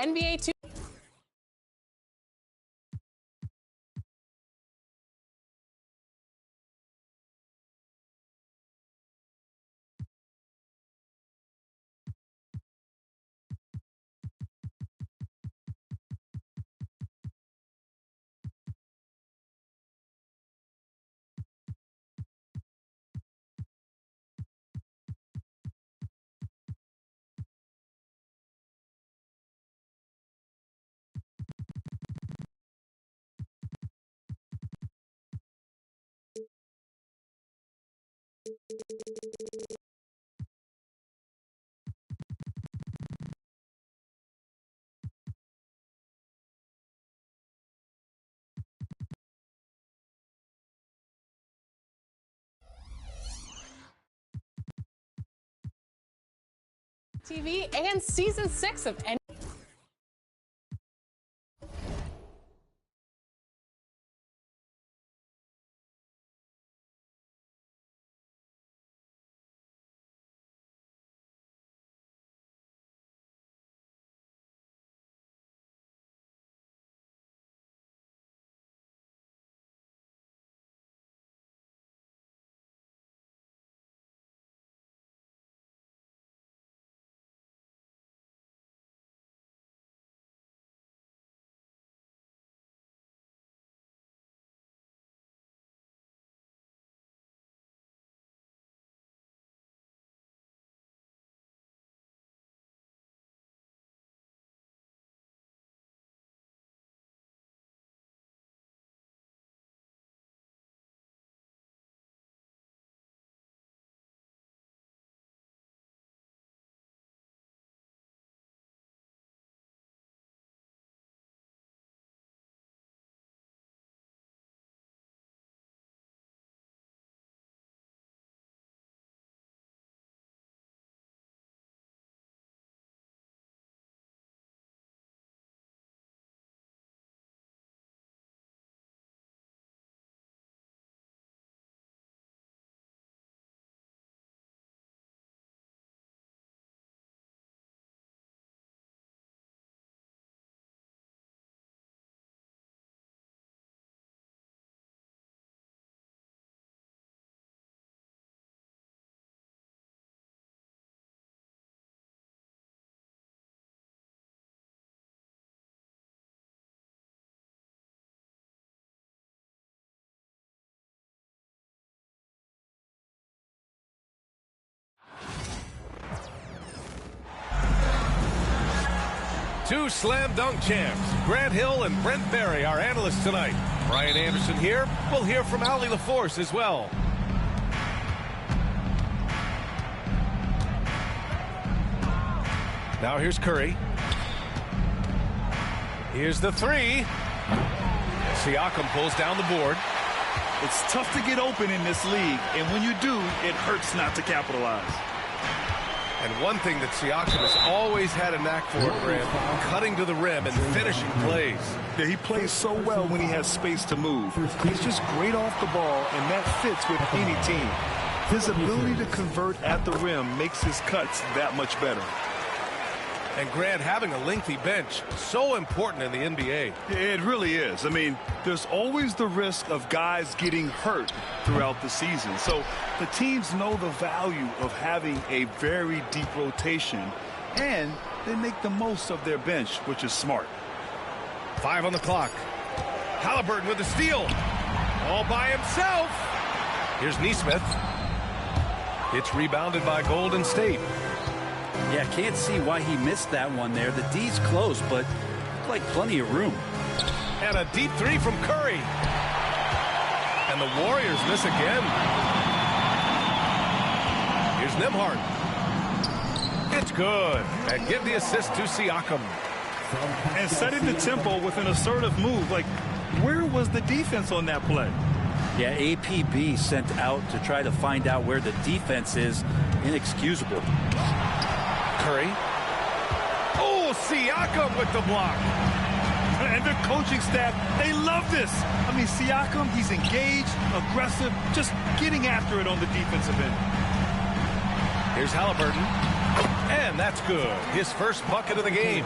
NBA 2. TV and season 6 of Two slam dunk champs, Grant Hill and Brent Barry, our analysts tonight. Brian Anderson here. We'll hear from Allie LaForce as well. Now here's Curry. Here's the three. Siakam pulls down the board. It's tough to get open in this league, and when you do, it hurts not to capitalize. And one thing that Siakam has always had a knack for, Grant, cutting to the rim and finishing plays. Yeah, he plays so well when he has space to move. He's just great off the ball, and that fits with any team. His ability to convert at the rim makes his cuts that much better. And Grant, having a lengthy bench, so important in the NBA. It really is. I mean, there's always the risk of guys getting hurt throughout the season. So the teams know the value of having a very deep rotation, and they make the most of their bench, which is smart. 5 on the clock. Halliburton with the steal. All by himself. Here's Nesmith. It's rebounded by Golden State. Yeah, can't see why he missed that one there. The D's close, but like plenty of room. And a deep three from Curry. And the Warriors miss again. Here's Nembhard. It's good. And give the assist to Siakam. And setting the tempo with an assertive move. Like, where was the defense on that play? Yeah, APB sent out to try to find out where the defense is. Inexcusable. Curry. Oh, Siakam with the block. And the coaching staff, they love this. I mean, Siakam, he's engaged, aggressive, just getting after it on the defensive end. Here's Halliburton. And that's good. His first bucket of the game.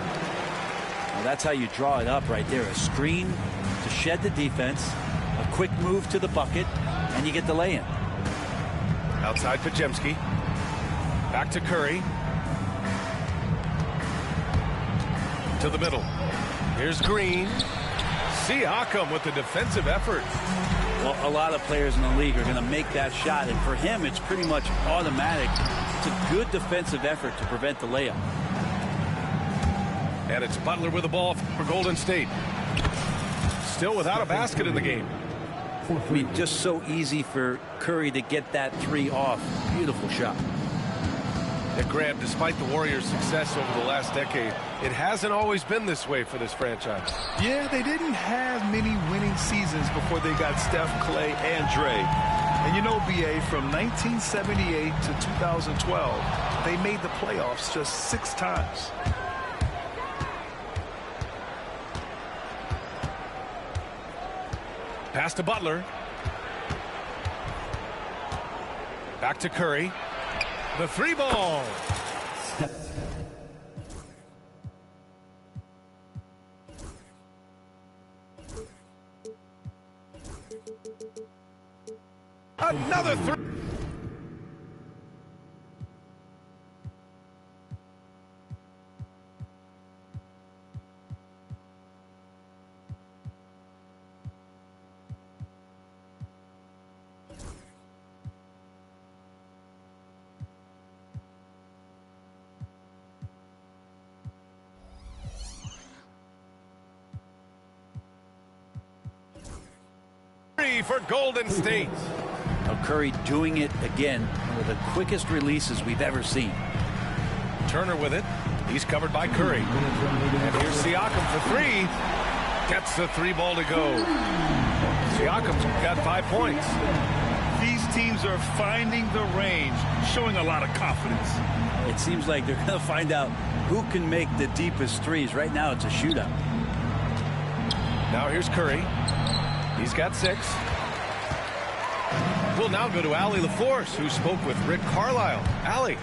Well, that's how you draw it up right there. A screen to shed the defense, a quick move to the bucket, and you get the lay-in. Outside Pajemski. Back to Curry. To the middle. Here's Green. Siakam with the defensive effort. Well, a lot of players in the league are going to make that shot, and for him, it's pretty much automatic. It's a good defensive effort to prevent the layup. And it's Butler with the ball for Golden State. Still without a basket in the game. I mean, just so easy for Curry to get that three off. Beautiful shot. And Grant, despite the Warriors' success over the last decade, it hasn't always been this way for this franchise. Yeah, they didn't have many winning seasons before they got Steph, Clay, and Dre. And you know, BA, from 1978 to 2012, they made the playoffs just 6 times. Pass to Butler. Back to Curry. The 3 ball. Another 3. For Golden State. Now Curry doing it again, one of the quickest releases we've ever seen. Turner with it. He's covered by Curry. And here's Siakam for 3. Gets the 3 ball to go. Siakam's got 5 points. These teams are finding the range, showing a lot of confidence. It seems like they're going to find out who can make the deepest threes. Right now it's a shootout. Now here's Curry. He's got 6. We'll now go to Allie LaForce, who spoke with Rick Carlisle. Allie.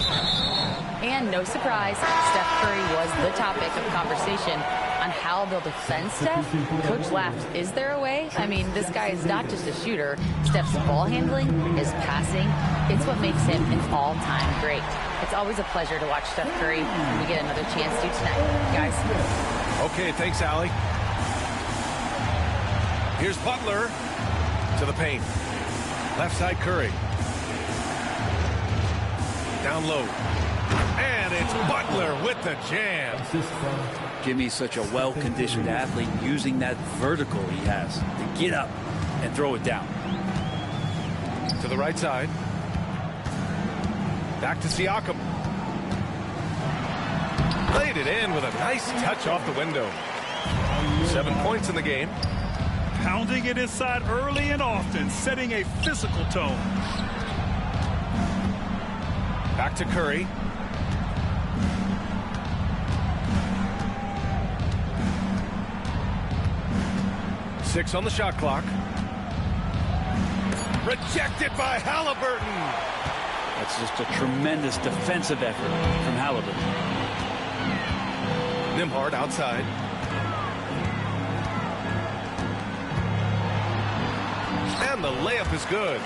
And no surprise, Steph Curry was the topic of conversation on how they'll defend Steph. Coach laughed, is there a way? I mean, this guy is not just a shooter. Steph's ball handling, his passing, it's what makes him an all-time great. It's always a pleasure to watch Steph Curry, and we get another chance to tonight, guys. Okay, thanks, Allie. Here's Butler to the paint. Left side Curry. Down low. And it's Butler with the jam. Jimmy's such a well-conditioned athlete, using that vertical he has to get up and throw it down. To the right side. Back to Siakam. Laid it in with a nice touch off the window. 7 points in the game. Pounding it inside early and often, setting a physical tone. Back to Curry. Six on the shot clock. Rejected by Halliburton. That's just a tremendous defensive effort from Halliburton. Nembhard outside. And the layup is good.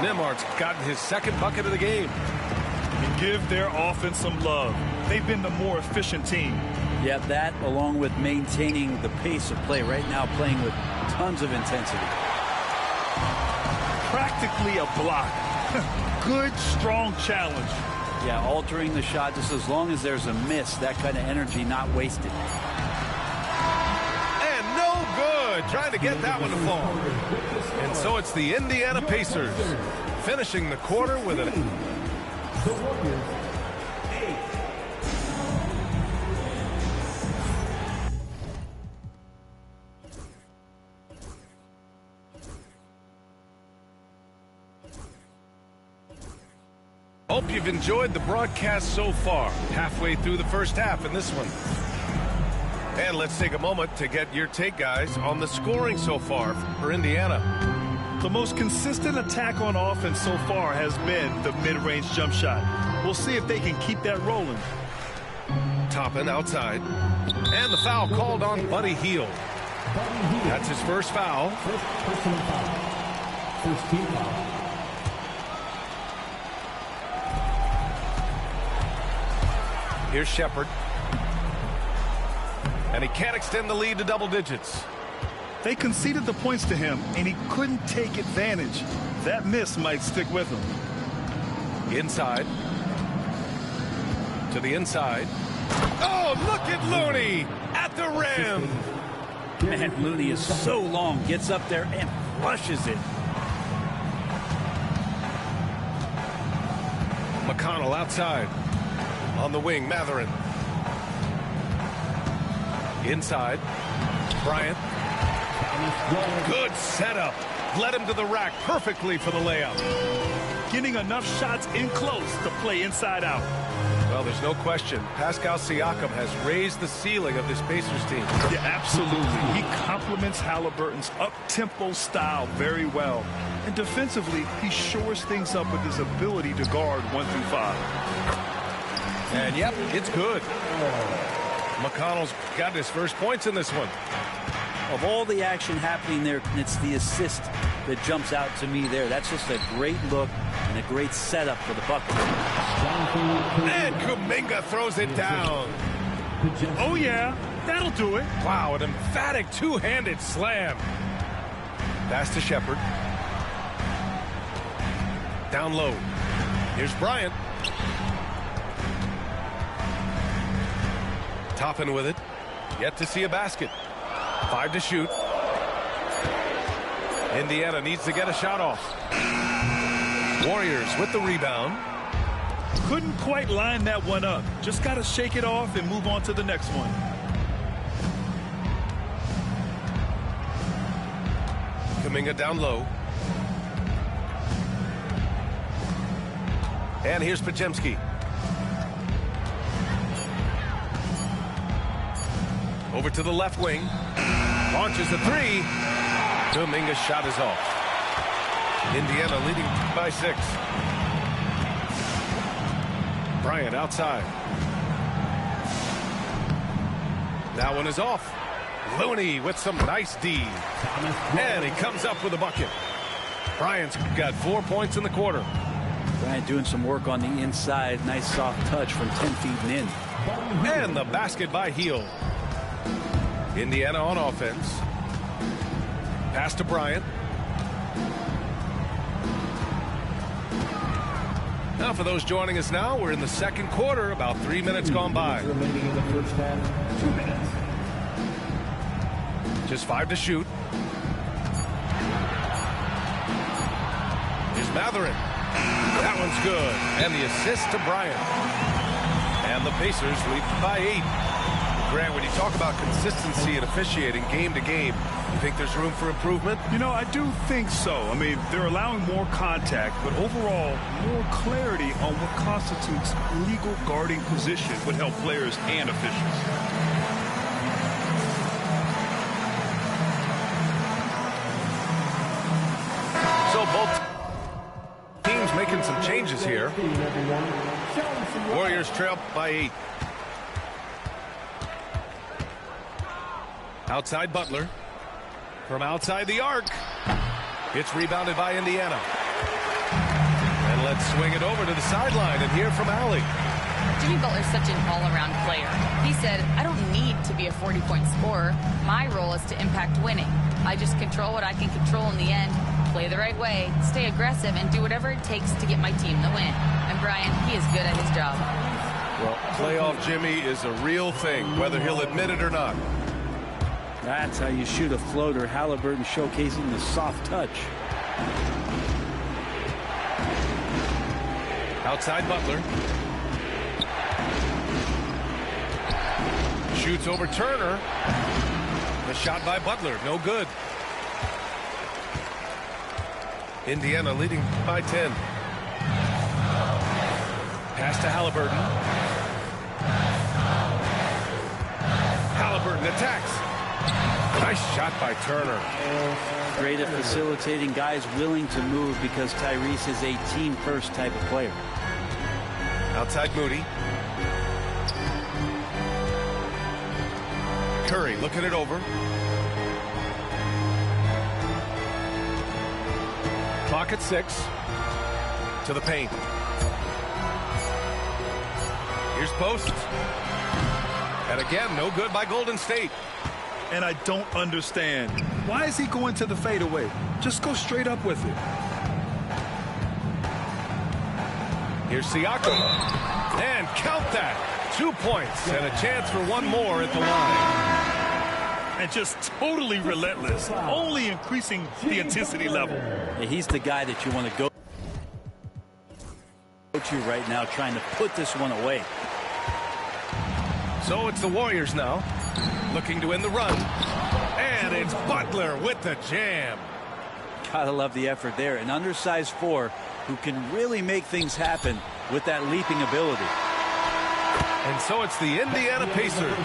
Nembhard's gotten his 2nd bucket of the game. And give their offense some love. They've been the more efficient team. Yeah, that along with maintaining the pace of play. Right now playing with tons of intensity. Practically a block. Good, strong challenge. Yeah, altering the shot just as long as there's a miss. That kind of energy not wasted. And no good. Trying to get that one to fall. And so it's the Indiana Pacers finishing the quarter with an... Hope you've enjoyed the broadcast so far. Halfway through the first half in this one. And let's take a moment to get your take, guys, on the scoring so far for Indiana. The most consistent attack on offense so far has been the mid-range jump shot. We'll see if they can keep that rolling. Toppin outside. And the foul called on Buddy Hield. That's his first foul. First personal foul. First team foul. Here's Shepard. And he can't extend the lead to double digits. They conceded the points to him, and he couldn't take advantage. That miss might stick with him. Inside. To the inside. Oh, look at Looney at the rim. Man, Looney is so long, gets up there and flushes it. McConnell outside. On the wing, Matherin. Inside. Bryant. Good setup. Led him to the rack perfectly for the layup. Getting enough shots in close to play inside out. Well, there's no question. Pascal Siakam has raised the ceiling of this Pacers team. Yeah, absolutely. He complements Halliburton's up-tempo style very well. And defensively, he shores things up with his ability to guard 1 through 5. And yep, it's good. McConnell's got his first points in this one. Of all the action happening there, it's the assist that jumps out to me there. That's just a great look and a great setup for the bucket. And Kuminga throws it down. Oh, yeah, that'll do it. Wow, an emphatic two-handed slam. Pass to Shepard. Down low. Here's Bryant. Toppin with it. Yet to see a basket. 5 to shoot. Indiana needs to get a shot off. Warriors with the rebound. Couldn't quite line that one up. Just got to shake it off and move on to the next one. Kuminga down low. And here's Podziemski. Over to the left wing. Launches a three. Kuminga's shot is off. Indiana leading by 6. Bryant outside. That one is off. Looney with some nice D. And he comes up with a bucket. Bryant's got 4 points in the quarter. Bryant doing some work on the inside. Nice soft touch from 10 feet and in. And the basket by Hield. Indiana on offense. Pass to Bryant. Now for those joining us now, we're in the second quarter, about 3 minutes gone by. Remaining in the first half, 2 minutes. Just 5 to shoot. Here's Matherin. That one's good. And the assist to Bryant. And the Pacers lead by 8. Grant, when you talk about consistency and officiating game to game, you think there's room for improvement? You know, I do think so. I mean, they're allowing more contact, but overall, more clarity on what constitutes legal guarding position would help players and officials. So both teams making some changes here. Warriors trail by 8. Outside Butler. From outside the arc. It's rebounded by Indiana. And let's swing it over to the sideline and hear from Allie. Jimmy Butler's such an all-around player. He said, I don't need to be a 40-point scorer. My role is to impact winning. I just control what I can control in the end, play the right way, stay aggressive, and do whatever it takes to get my team the win. And Brian, he is good at his job. Well, playoff Jimmy is a real thing, whether he'll admit it or not. That's how you shoot a floater. Halliburton showcasing the soft touch. Outside Butler. Shoots over Turner. The shot by Butler, no good. Indiana leading by 10. Pass to Halliburton. Halliburton attacks. Nice shot by Turner. Great at facilitating guys willing to move because Tyrese is a team-first type of player. Outside Moody. Curry looking it over. Clock at 6. To the paint. Here's post. And again, no good by Golden State. And I don't understand. Why is he going to the fadeaway? Just go straight up with it. Here's Siakam. And count that. 2 points and a chance for one more at the line. And just totally relentless, only increasing the intensity level. Yeah, he's the guy that you want to go to right now, trying to put this one away. So it's the Warriors now, looking to win the run. And it's Butler with the jam. Gotta love the effort there. An undersized 4 who can really make things happen with that leaping ability. And so it's the Indiana Pacers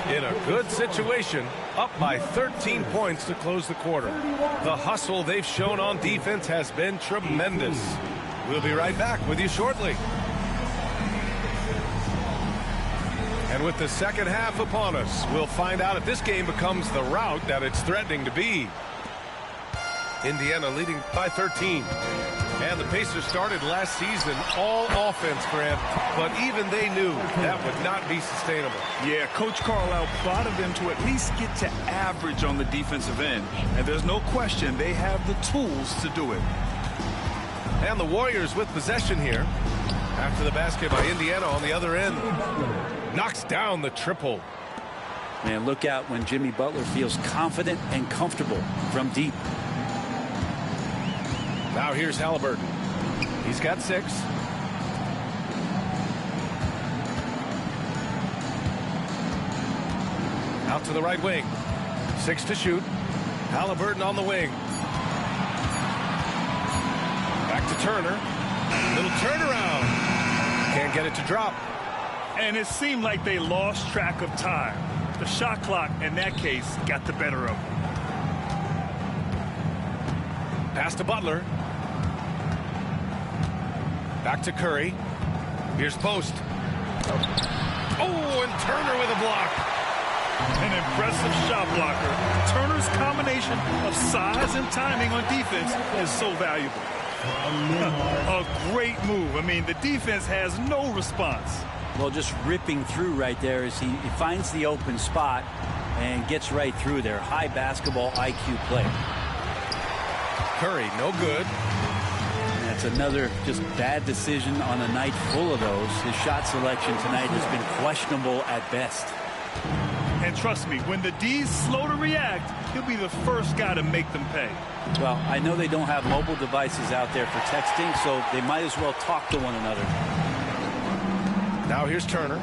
in a good situation, up by 13 points to close the quarter. The hustle they've shown on defense has been tremendous. We'll be right back with you shortly. And with the second half upon us, we'll find out if this game becomes the rout that it's threatening to be. Indiana leading by 13. And the Pacers started last season all offense, Grant, but even they knew that would not be sustainable. Yeah, Coach Carlisle prodded them to at least get to average on the defensive end. And there's no question they have the tools to do it. And the Warriors with possession here after the basket by Indiana on the other end. Knocks down the triple. Man, look out when Jimmy Butler feels confident and comfortable from deep. Now here's Halliburton. He's got 6. Out to the right wing. 6 to shoot. Halliburton on the wing. Back to Turner. Little turnaround. Can't get it to drop. And it seemed like they lost track of time. The shot clock, in that case, got the better of them. Pass to Butler. Back to Curry. Here's post. Oh, and Turner with a block. An impressive shot blocker. Turner's combination of size and timing on defense is so valuable. A great move. I mean, the defense has no response. Well, just ripping through right there as he finds the open spot and gets right through there. High basketball IQ play. Curry, no good. And that's another just bad decision on a night full of those. His shot selection tonight has been questionable at best. And trust me, when the D's slow to react, he'll be the first guy to make them pay. Well, I know they don't have mobile devices out there for texting, so they might as well talk to one another. Now here's Turner.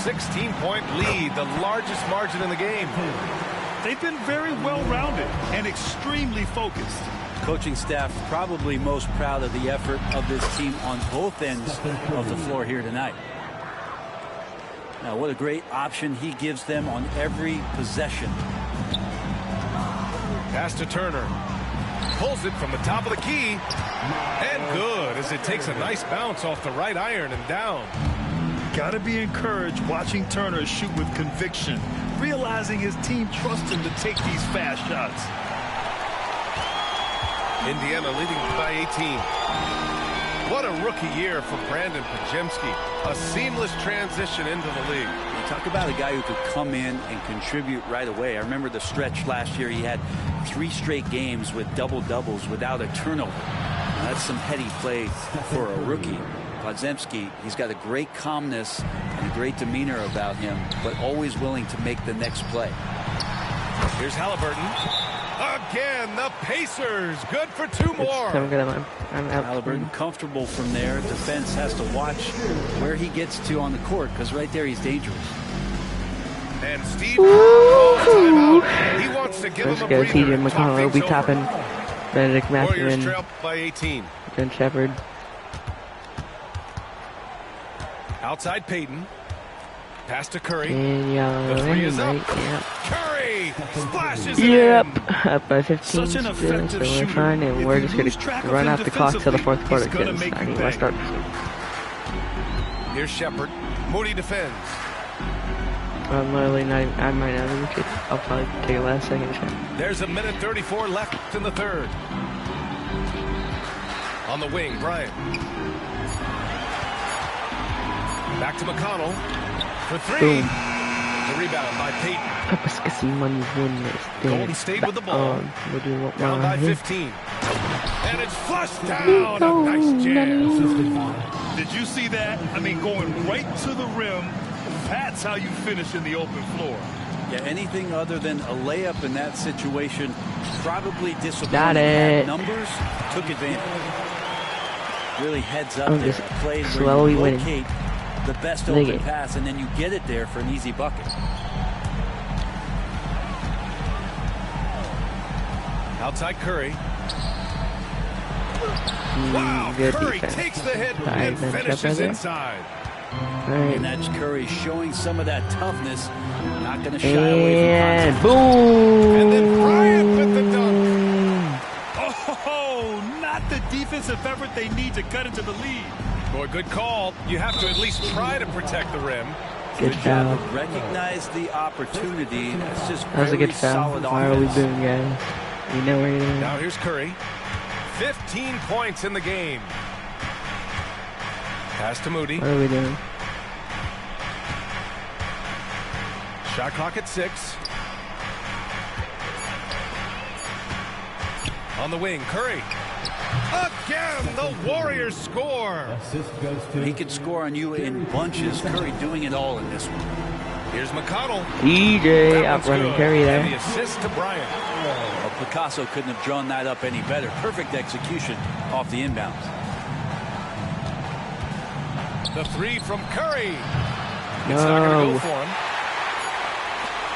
16-point lead, the largest margin in the game. They've been very well-rounded and extremely focused. Coaching staff probably most proud of the effort of this team on both ends of the floor here tonight. Now, what a great option he gives them on every possession. Pass to Turner. Pulls it from the top of the key. And good, as it takes a nice bounce off the right iron and down. Got to be encouraged watching Turner shoot with conviction, realizing his team trusts him to take these fast shots. Indiana leading by 18. What a rookie year for Brandon Podziemski. A seamless transition into the league. You talk about a guy who could come in and contribute right away. I remember the stretch last year. He had 3 straight games with double-doubles without a turnover. Now, that's some heady play for a rookie. Podziemski, he's got a great calmness and a great demeanor about him, but always willing to make the next play. Here's Halliburton. Again, the Pacers. Good for 2 more. I'm out. Halliburton comfortable from there. Defense has to watch where he gets to on the court, because right there he's dangerous. And Steve timeout. He wants to give him a breather. TJ McConnell will be topping Benedict Matthew Warriors and trail by 18. Jen Shepard. Outside Payton. Pass to Curry. And The 3 is up. right, yeah. Curry splashes it Yep, in. up by 15. Such an so effective we're shooter. fine, and If we're you just lose going track to of run him out the clock till the fourth quarter defensively, he's because gonna I make need you to start. Here's Shepard. Moody defends. I'm literally not even, I might not even take, I'll probably take a last second shot. There's a minute 34 left in the third. On the wing, Bryant. Back to McConnell for three. Boom. The rebound by Peyton. Tapos kasi man-win this thing. Golden State with the ball. Down Down by 15. And it's flushed down. A nice jam. Did you see that? I mean, going right to the rim. That's how you finish in the open floor. Yeah, anything other than a layup in that situation probably disappointing. Got it. Numbers took advantage. Really heads up I'm there. just Played where slowly you winning. locate the best open pass, and then you get it there for an easy bucket. Outside Curry. Wow, good Curry defense. takes the hit Alright, and then finishes jump right there. inside. Alright. And that's Curry showing some of that toughness. Not going to shy away from And contact. boom! And then Bryant with the dunk. Oh, not the defensive effort they need to cut into the lead. Boy, good call. You have to at least try to protect the rim. Good foul. Recognize the opportunity. That's just That was a very good foul. solid Why are we offense. doing, guys? We know where you're doing. Now here's Curry. 15 points in the game. Pass to Moody. What are we doing? Shot clock at 6. On the wing, Curry. Again, the Warriors score. Assist goes to He could score on you in bunches. Curry doing it all in this one. Here's McConnell. EJ That one's outrunning good. Curry And the there. assist to Bryant. Well, Picasso couldn't have drawn that up any better. Perfect execution off the inbounds. The three from Curry. It's not going to go No. for him.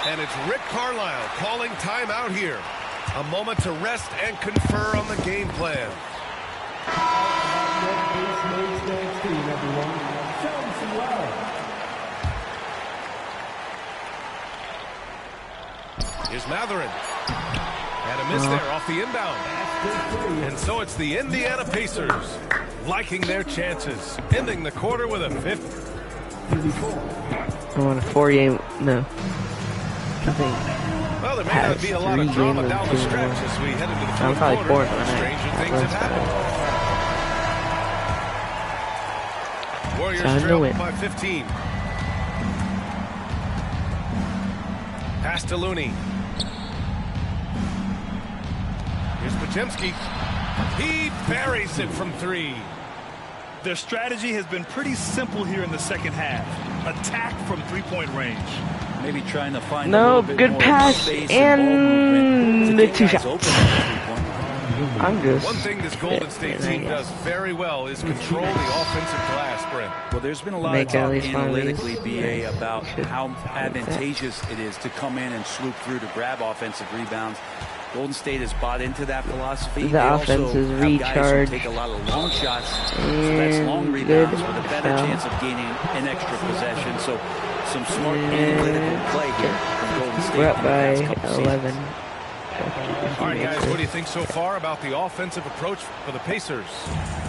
And it's Rick Carlisle calling timeout here. A moment to rest and confer on the game plan. Here's Matherin. And a miss there off the inbound. And so it's the Indiana Pacers liking their chances, ending the quarter with a 5th. I want a 4-game. No. I think. Well, there may not be a lot of drama down the stretch as we head into the I'm fourth probably quarter. fourth on that. Stranger things have happened. Warriors Time to trail win. by 15. Pass to Looney. Here's Podziemski. He buries it from 3. Their strategy has been pretty simple here in the second half. Attack from three-point range. Maybe trying to find a No, little bit good more pass space and ball movement to the get 2 guys shots. open at the three-point line. I'm just. One thing this Golden State team does very well is control the offensive glass, Brent. Well, there's been a lot Make of at talk least one of these. analytically, BA, about Should how have advantageous it is to come in and swoop through to grab offensive rebounds. Golden State has bought into that philosophy. The They offense also is have guys who recharged. take a lot of long shots, so that's long And rebounds good with a better foul. chance of gaining an extra possession. So some smart analytical play here from Golden State. We're up in the by past couple seasons. 11. All right, guys, what do you think so far about the offensive approach for the Pacers?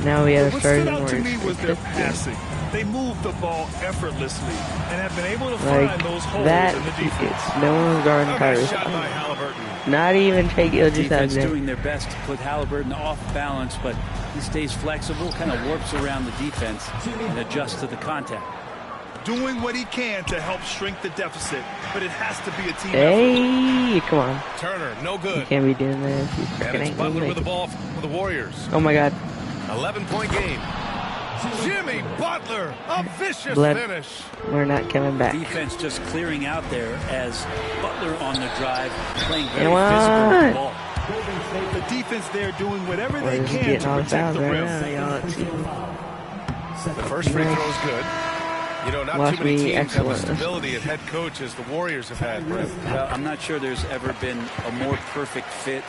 Now we have What started stood out to me was their more. passing. They moved the ball effortlessly and have been able to Like find those holes that, in the defense. no one's guarding Okay, Kyrie. shot by Halliburton. Not even take it. Just out Defense there. doing their best to put Halliburton off balance, but he stays flexible, kind of warps around the defense and adjusts to the contact. Doing what he can to help shrink the deficit, but it has to be a team effort. Hey, come on. Turner, no You good. can't be doing that. You And freaking it's ain't Butler gonna with the make it. ball for the Warriors. Oh my God. 11-point game. Jimmy Butler, a vicious Bled. finish. We're not coming back. Defense just clearing out there as Butler on the drive, playing very Come physical with on. the ball. The defense there doing whatever We're they just can getting to all the protect fouls the right rim. now. Y'all, let's see. The first free throw is good. You know, not Watch too many me teams have the excellent. stability at head coach as the Warriors have had, Brent. Well, I'm not sure there's ever been a more perfect fit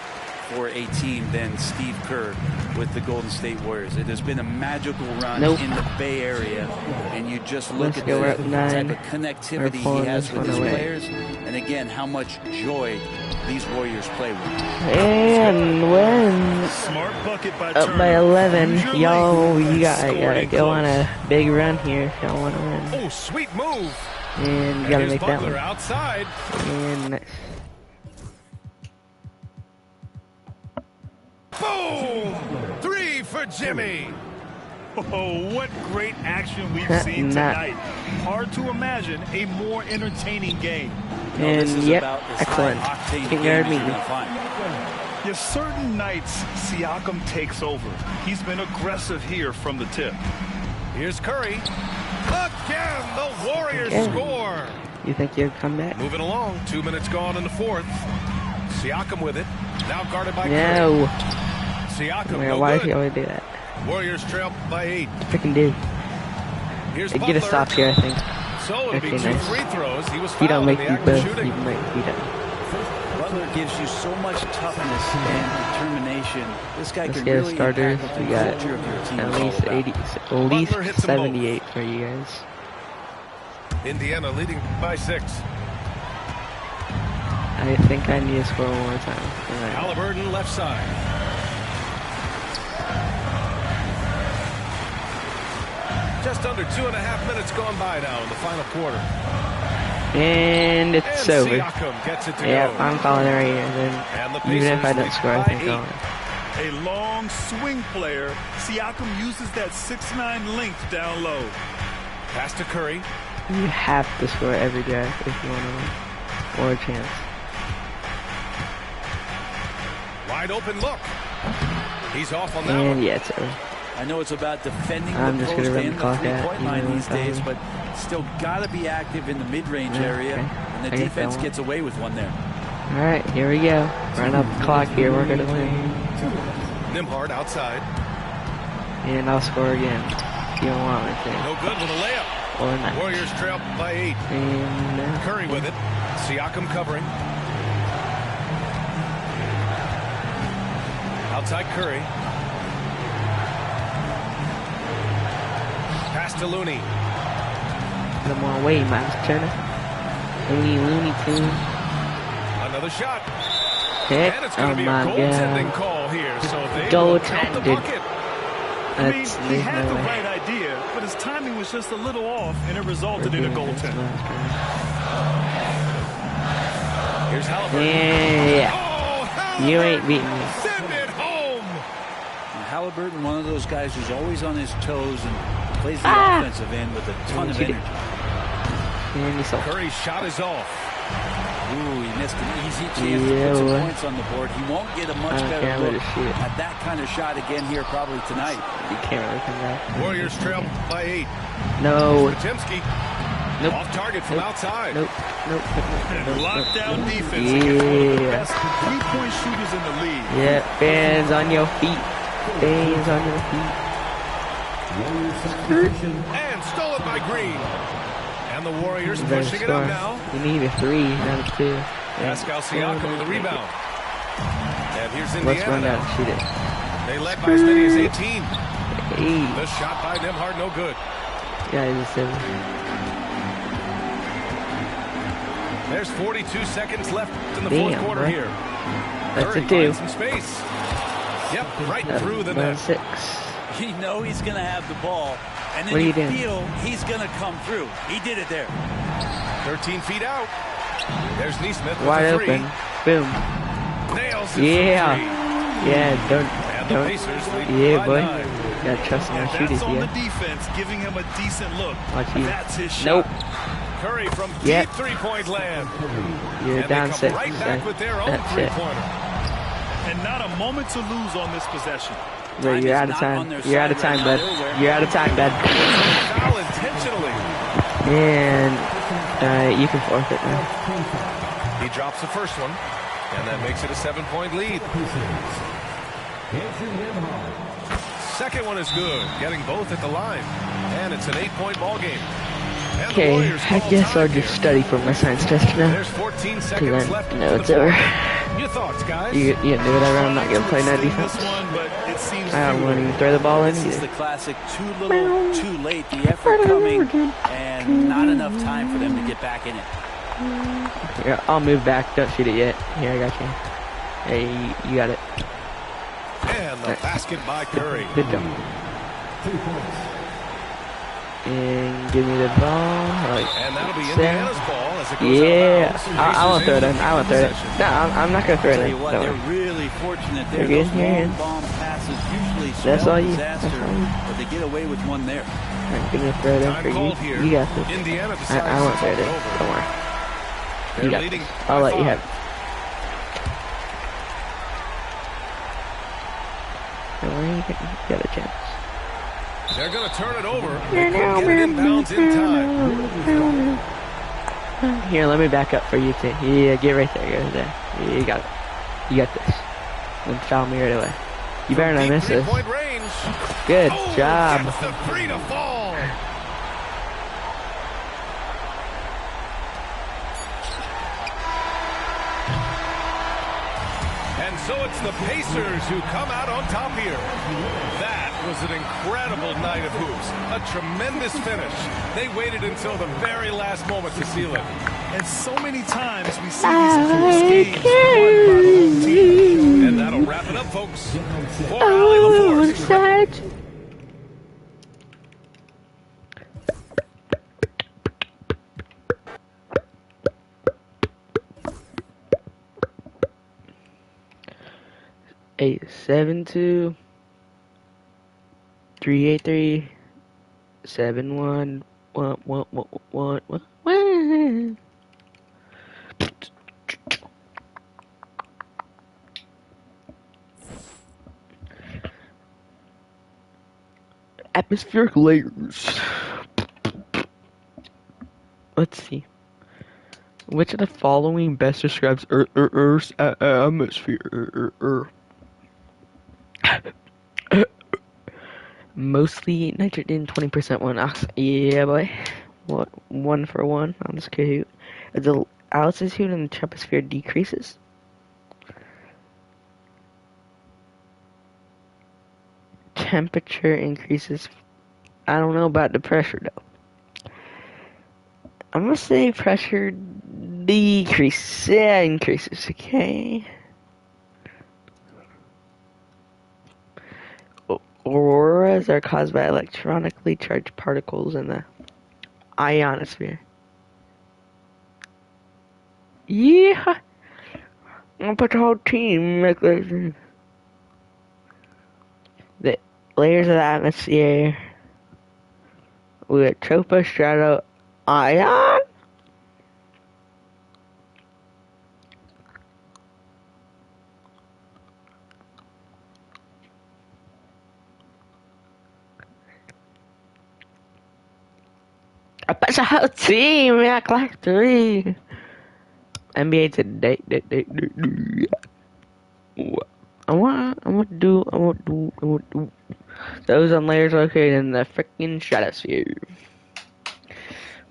for a team than Steve Kerr with the Golden State Warriors. It has been a magical run Nope. in the Bay Area, and you just look Let's at go, we're the up 9. type of connectivity We're he pulling has this with his one away. players, and again, how much joy these Warriors play with. And wins. Smart bucket by Up Turner. by 11. Use your Y'all, length you and gotta score it go on close. a big run here if y'all want to win. Oh, sweet move. And you gotta make that Butler one. outside. And nice. Boom! 3 for Jimmy. Oh, what great action we've seen tonight. Hard to imagine a more entertaining game. And yep, excellent. Finger me. Yes, certain nights Siakam takes over. He's been aggressive here from the tip. Here's Curry. Again, the Warriors score. You think you'll come back? Moving along, 2 minutes gone in the fourth. Siakam with it. Now guarded by No. Curry. Siakam, Man, no why good. does he always do that? Warriors trail by 8. Freaking dude. Here's They Butler. get a stop here, I think. So it'll be Okay, 2 nice. free throws. He was If you don't fouled in make the you act of both, shooting. you might be done. Butler gives you so much toughness and determination. This guy Let's can get really a starter. impact the We got culture of your team. at It's all least about. 80, at Butler least hits them both. 78 for you guys. Indiana leading by 6. I think I need to score one more time. Right. Halliburton left side. Just under 2.5 minutes gone by now in the final quarter. And it's And over. Siakam gets it to Yep, go. I'm calling it right here. And the Then, even if I Pacers don't lead score, I by think 8. I'll win. A long swing player. Siakam uses that 6'9" length down low. Pass to Curry. You have to score every drive if you want to win. Or a chance. Wide open look. He's off on that And one. yeah, it's over. I know it's about defending I'm the just post gonna run and the the clock out, three-point you line know, these days, probably. but still got to be active in the mid-range Yeah, area, okay. and the I get that defense one. gets away with one there. Alright, here we go. Run up the clock here. We're going to win. Nimhard outside. And I'll score again. If you don't want me to. No good with a layup. Or not. Warriors trail by 8. And Curry with it. Siakam covering. Outside Curry. Pass to Looney. put him on away, Miles Turner. Looney Tune. Another shot. Heck, And it's going oh to be a my goaltending god. call here, so they will count the Goaltended. bucket. I mean, That's, he there's had no the way. right idea, but his timing was just a little off, and it resulted in a goaltend. Here's Halliburton. Yeah. Oh, You ain't Halliburton! beating me. Send it home. And Halliburton, one of those guys who's always on his toes and plays the offensive end with a ton of Shoot it. energy. And you saw. Curry's shot is off. Ooh, he missed an easy chance to put some points on the board. He won't get a much I better can't look really shoot it. at that kind of shot again here probably tonight. You can't really come back. Warriors trail by 8. No. Potemski Nope. off target from Nope. outside. Nope. Nope. And lockdown defense Yeah. against one of the best three-point shooters in the league. Yeah, fans on your feet. Fans on your feet. And stolen by Green. And the Warriors You better pushing it up score. now. You need a 3, not a 2. Pascal Siakam with the rebound. And here's Let's run Indiana down now. and shoot it. They led by as many as 18. Hey, The shot by Nimhard, no good. guys, it's 7. There's 42 seconds left in the Damn, fourth quarter bro. here. That's Curry a 2. finds some space. Yep, right through the Another net. 6. You know he's going to have the ball, and What then are you you doing? feel he's going to come through. He did it there. 13 feet out. There's Neesmith with Wide the three. open. Boom. Nails it Yeah. from 3. Yeah, And the don't. Pacers lead Yeah, by boy. 9. Gotta trust in our And shooters, that's on the yeah. defense, giving him a decent look. Watch you. That's his shot. Nope. Curry from Yep. deep three-point land. You're And down they 6. come right back with their own That's it. three-pointer. And not a moment to lose on this possession. Bro, Time you're is out of not time. on their You're out of side time, right bud. now. They're aware. You're out of time, bud. Foul intentionally. And you can forfeit now. He drops the first one, and that makes it a 7-point lead. Second one is good, getting both at the line. And it's an 8-point ball game. And the Okay, Warriors I call guess time I'll here. just study for my science test now. There's 14 Because seconds I left. know in it's the over. fourth. Your thoughts, guys? You do it around. I'm not gonna play no This defense. one, but it seems I don't want to even throw the ball in This is the either. classic too little, too late. The effort coming and not enough time for them to get back in it. Here, I'll move back. Don't shoot it yet. Here, I got you. Hey, you got it. And the basket by Curry. Good job. And give me the ball. Like, And that'll be seven. Indiana's ball as it goes Yeah, out of bounds. I won't throw it in. I won't throw it. Possession. No, I'm not gonna throw it Tell in. you what, Don't they're worry. really fortunate there. You're Those good, you're long good. bomb passes usually That's spell all you. disaster, That's all you. but they get away with one there. I'm gonna throw it in Time for called here. you. You got this. Indiana decides I won't to throw talk it in. it over. Don't worry. They're You got leading this. by I'll let you 5. have it. Don't worry, you got a chance. They're going to turn it over. They couldn't get it inbounds in time. Here, let me back up for you too. Yeah, get right there. Get right there. Yeah, you got it. You got this. And foul me right away. You better not Deep miss this. three-point range. Good Oh, job. gets the 3 to fall. And so it's the Pacers who come out on top here. That was an incredible night of hoops. A tremendous finish. They waited until the very last moment to seal it. And so many times we see these close games won by the home team. And that'll wrap it up, folks. For Allie LaForce. Eight 7-2 3-8-3 7-1 1. Atmospheric layers. Let's see. Which of the following best describes Earth's atmosphere? Mostly nitrogen, 20% one oxygen. Yeah, boy. What? 1 for 1 on this Kahoot. As the altitude in the troposphere decreases, temperature increases. I don't know about the pressure though. I'm gonna say pressure decreases. Yeah, increases. Okay. Auroras are caused by electronically charged particles in the ionosphere. Yeah. I'm gonna put the whole team like this. The layers of the atmosphere with tropostrato ion. I bet the whole team act like 3. NBA today. I want to do. Those on layers located in the freaking stratosphere.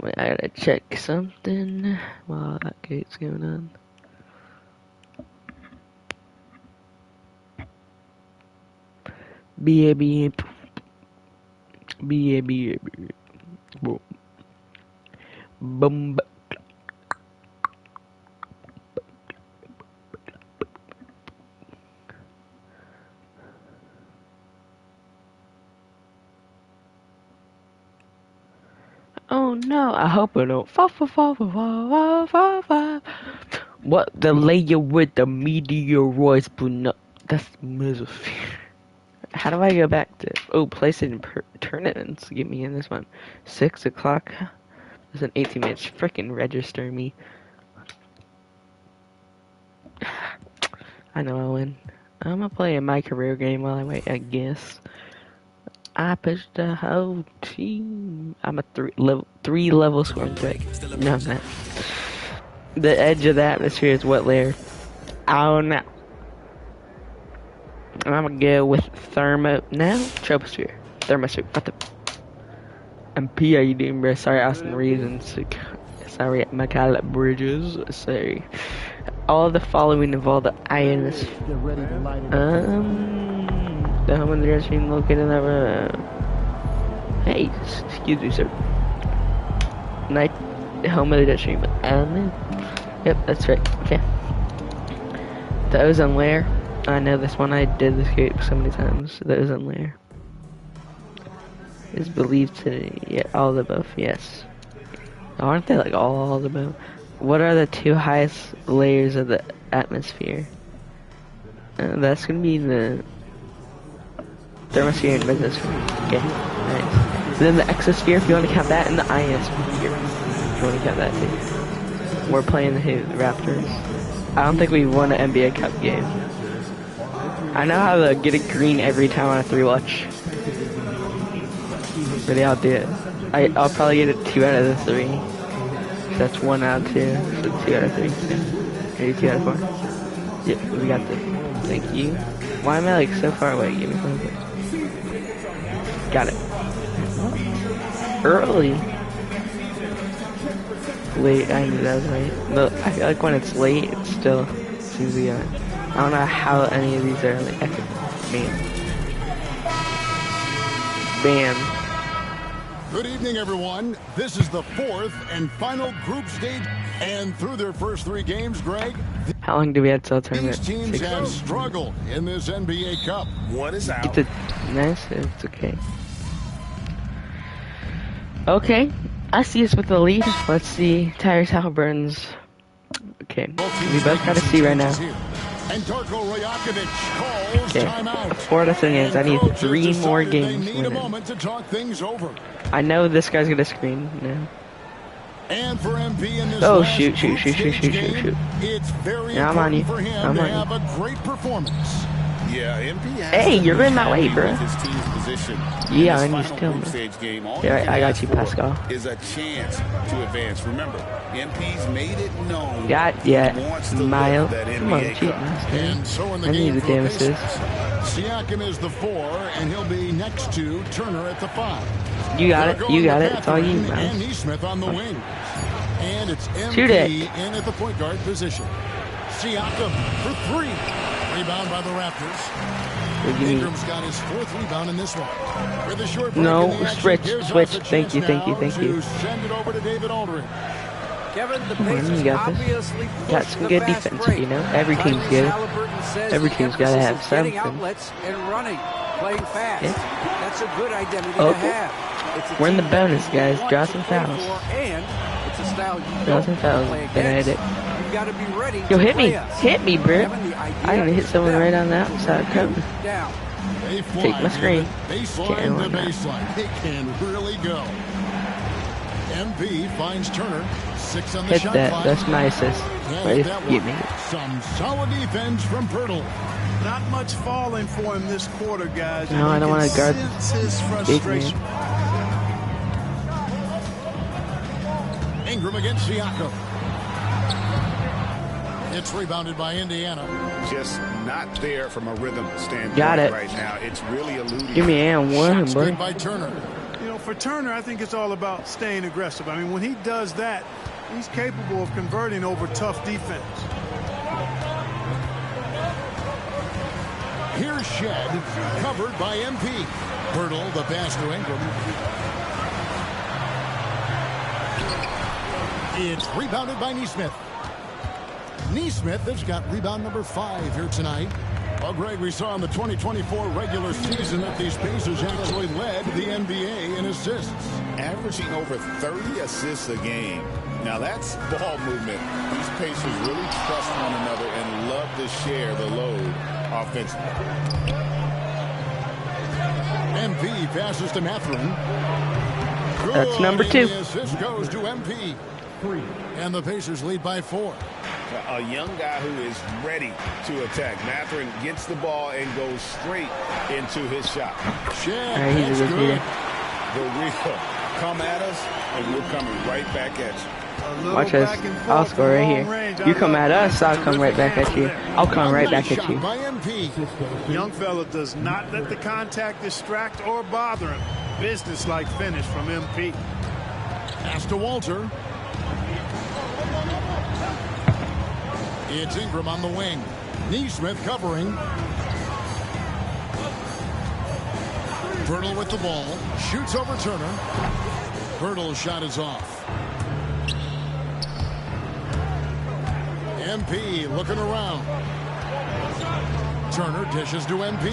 Wait, I gotta check something while that gate's going on. B-A-B. Boom. Boom. Oh no, I hope I don't. What the layer with the meteoroids, but no, that's the mesosphere. How do I go back to? Oh, place it in tournaments. Get me in this one. 6 o'clock. There's an 18 minutes. Freaking register me. I know I'll win. I'm gonna play my career game while I wait, I guess. I pushed the whole team. I'm a 3 level scoring threat. No, I'm not. The edge of the atmosphere is what layer? Oh no. I'm gonna go with troposphere. Thermosphere. What the? MP, how you doing, bro? Sorry, Austin Reasons. Sorry, McCall Bridges. Sorry. All the following involve the ionosphere. The home of the dress room located in that hey, excuse me, sir. The home of the dress room. Yep, that's right. Okay. The ozone layer. I know this one. I did this game so many times. The ozone layer. is believed to, yeah, all of the above, yes. Aren't they like all of the above? What are the 2 highest layers of the atmosphere? That's gonna be the thermosphere and mesosphere. Okay, nice. Then the exosphere, if you want to count that, and the ionosphere, if you want to count that too. We're playing the Raptors. I don't think we've won an NBA Cup game. I know how to get it green every time on a 3-watch. Really, I'll do it. I'll probably get it 2 out of the 3. So that's 1 out of 2. So 2 out of 3. Yeah. Maybe 2 out of 4. Yep, we got this. Thank you. Why am I like so far away? Give me something. Got it. Early. Late. I knew that was late. But I feel like when it's late, it still seems to be on. I don't know how any of these are like. Man. Bam. Good evening, everyone. This is the 4th and final group stage. And through their first 3 games, Greg, how long do we have till tournament? these teams have struggled in this NBA Cup. One is out. It's nice. It's okay. Okay. I see us with the lead. Let's see Tyrese Halliburton's. Okay. We both got to see right now. And Darko Rajakovic calls timeout. 4 out of 7 games. I need 3 more games. They need a moment to talk things over. I know this guy's gonna screen now. And for MP in this shoot. It's very Yeah, I'm on you. important for him I'm to on have you. a great performance. Yeah, MP has Hey, you're in my way, bro. His team's position Yeah, in I this need final to group stage game. All Yeah, he can I got ask you, for Pascal. is a chance to advance. Remember, MP's made it known Yeah, he wants to Miles. lift that Come on, NBA cheat. Cup. And so in the I need game the for damn the assist. Pacers, Siakam is the 4, and he'll be next to Turner at the 5. You got it. You got it. It's all you, And Miles. Neesmith on the wing. And it's Shoot it. MP in at the point guard position. Siakam for 3. Rebound by the Raptors. What do you need? Ingram's got his 4th rebound in this one. With a short break No, in the action, switch. gives us a Thank you, chance thank you, now thank you. to send it over to David Aldridge. Kevin, the Come on, Pacers you got this. obviously Got pushed some the good fast defense, break. you know? Every team's Tyrese good. Halliburton says Every the team's gotta emphasis have is getting something. outlets and running, playing fast. Yeah. That's a good identity to Okay. have. It's a We're in the team that bonus, you guys. want Draw to some play fouls. for, and it's a style you Draw don't some fouls. play Bad against. idea. You've got to be ready Yo, to hit me. play us. Hit me, bro. Having the idea I'm gonna hit is someone them right on the to outside wear cover. you down. They fly Take my screen. Baseline Can't to run that. baseline. It can really go. MP finds Turner. 6 on the Hit shot that. clock. That's my assist. Can't Right, hit that get one. me. Some solid defense from Pirtle. Not much falling for him this quarter, guys. No, I don't want to guard Sense his big frustration. man. Ingram against Siakam. It's rebounded by Indiana. Just not there from a rhythm standpoint Got it. right now. It's really eluding. Give me and one, Shots boy. good by Turner. You know, for Turner, I think it's all about staying aggressive. I mean, when he does that, he's capable of converting over tough defense. Here's Shed, covered by MP. Pirtle, the pass to Ingram. It's rebounded by Neesmith. Neesmith has got rebound number 5 here tonight. Well, Greg, we saw in the 2024 regular season that these Pacers actually led the NBA in assists. Averaging over 30 assists a game. Now that's ball movement. These Pacers really trust one another and love to share the load offensively. MP passes to Mathurin. That's number 2. The assist goes to MP. 3. And the Pacers lead by 4. A young guy who is ready to attack. Mathurin gets the ball and goes straight into his shot. Shed, Alright, he's a that's good good. leader. The real come at us, and we're coming right back at you. Watch us. I'll score right here. You come at us, I'll come right back at you. I'll come right back at you. By MP. Young fella does not let the contact distract or bother him. Business-like finish from MP. Pass to Walter. It's Ingram on the wing. Neesmith covering. Pirtle with the ball. Shoots over Turner. Pirtle's shot is off. MP looking around. Turner dishes to MP.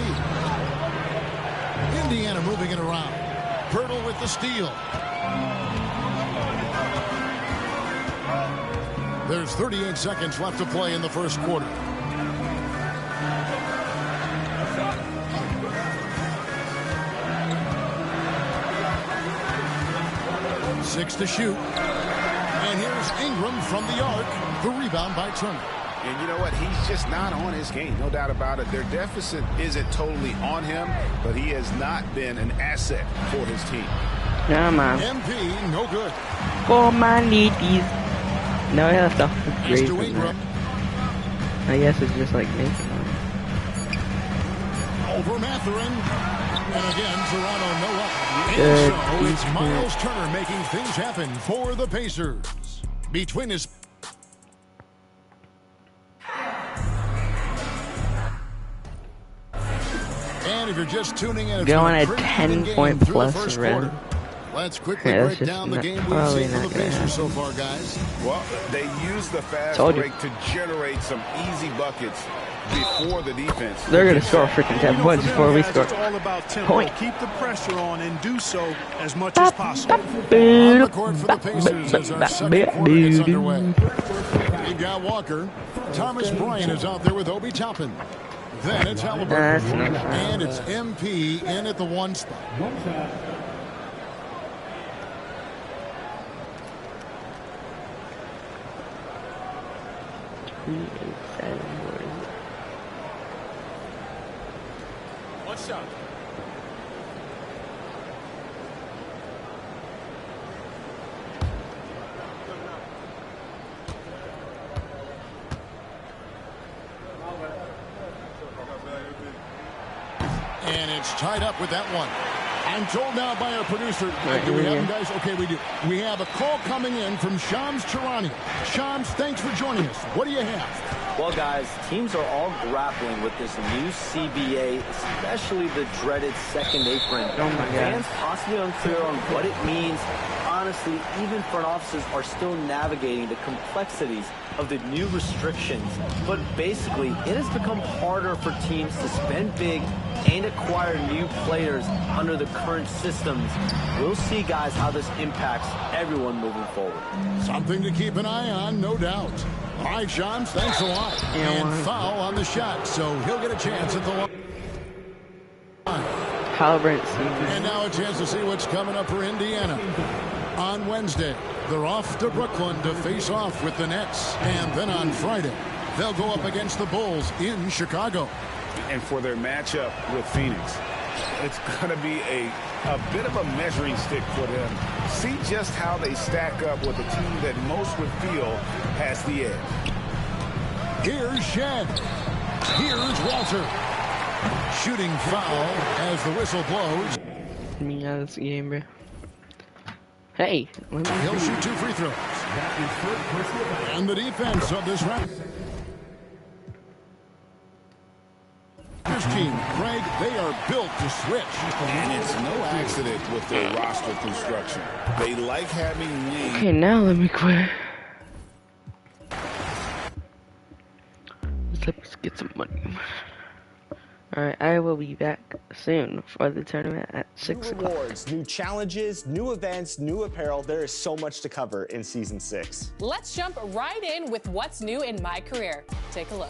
Indiana moving it around. Pirtle with the steal. There's 38 seconds left to play in the first quarter. Six to shoot. And here's Ingram from the arc. The rebound by Turner. And you know what? He's just not on his game. No doubt about it. Their deficit isn't totally on him, but he has not been an asset for his team. Yeah, man. MP, no good. For my ladies. No, that's not great. To Ingram. I guess it's just like me. Over Mathurin. And again, Toronto no up. Good. So it's Miles Turner making things happen for the Pacers. Between his... And if you're just tuning in, it's going at a 10-point plus red. Let's quickly Yeah, break down the game we've seen from the Pacers so far, guys. Well, they use the fast break to generate some easy buckets before the defense. They're going to score freaking 10 points before we score. It's all about tempo. Point. Keep the pressure on and do so as much as possible. On the court for the Pacers as our second quarter gets underway. We've got Walker. Thomas Bryant is out there with Obi Toppin. Then it's Halliburton. And it's MP in at the one spot. One shot. And it's tied up with that one. I'm told now by our producer, do we have them, guys? Okay, we do. We have a call coming in from Shams Charania. Shams, thanks for joining us. What do you have? Well, guys, teams are all grappling with this new CBA, especially the dreaded second apron. Fans possibly unclear on what it means. Honestly, even front offices are still navigating the complexities of the new restrictions. But basically, it has become harder for teams to spend big and acquire new players under the current systems. We'll see, guys, how this impacts everyone moving forward. Something to keep an eye on, no doubt. All right, Shams, thanks a lot. And foul on the shot, so he'll get a chance at the line. And now a chance to see what's coming up for Indiana. On Wednesday, they're off to Brooklyn to face off with the Nets. And then on Friday, they'll go up against the Bulls in Chicago. And for their matchup with Phoenix, it's going to be a bit of a measuring stick for them. See just how they stack up with a team that most would feel has the edge. Here's Shed. Here's Walter. Shooting foul as the whistle blows. Me out of this game, bro. Hey. He'll shoot 2 free throws. And the defense of this round. This team, Greg, they are built to switch. And it's no accident with their roster construction. They like having wings. Okay, now let me quit. Let's get some money. Alright, I will be back soon for the tournament at 6 o'clock. New rewards, new challenges, new events, new apparel. There is so much to cover in Season 6. Let's jump right in with what's new in my career. Take a look.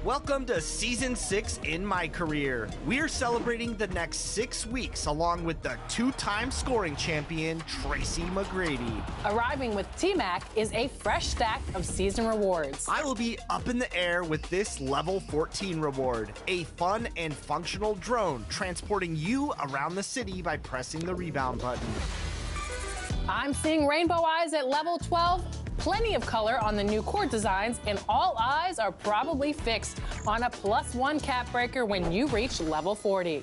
Welcome to Season 6 in my career. We're celebrating the next 6 weeks along with the 2-time scoring champion, Tracy McGrady. Arriving with T-Mac is a fresh stack of season rewards. I will be up in the air with this level 14 reward, a fun and functional drone transporting you around the city by pressing the rebound button. I'm seeing rainbow eyes at level 12. Plenty of color on the new court designs, and all eyes are probably fixed on a +1 cap breaker when you reach level 40.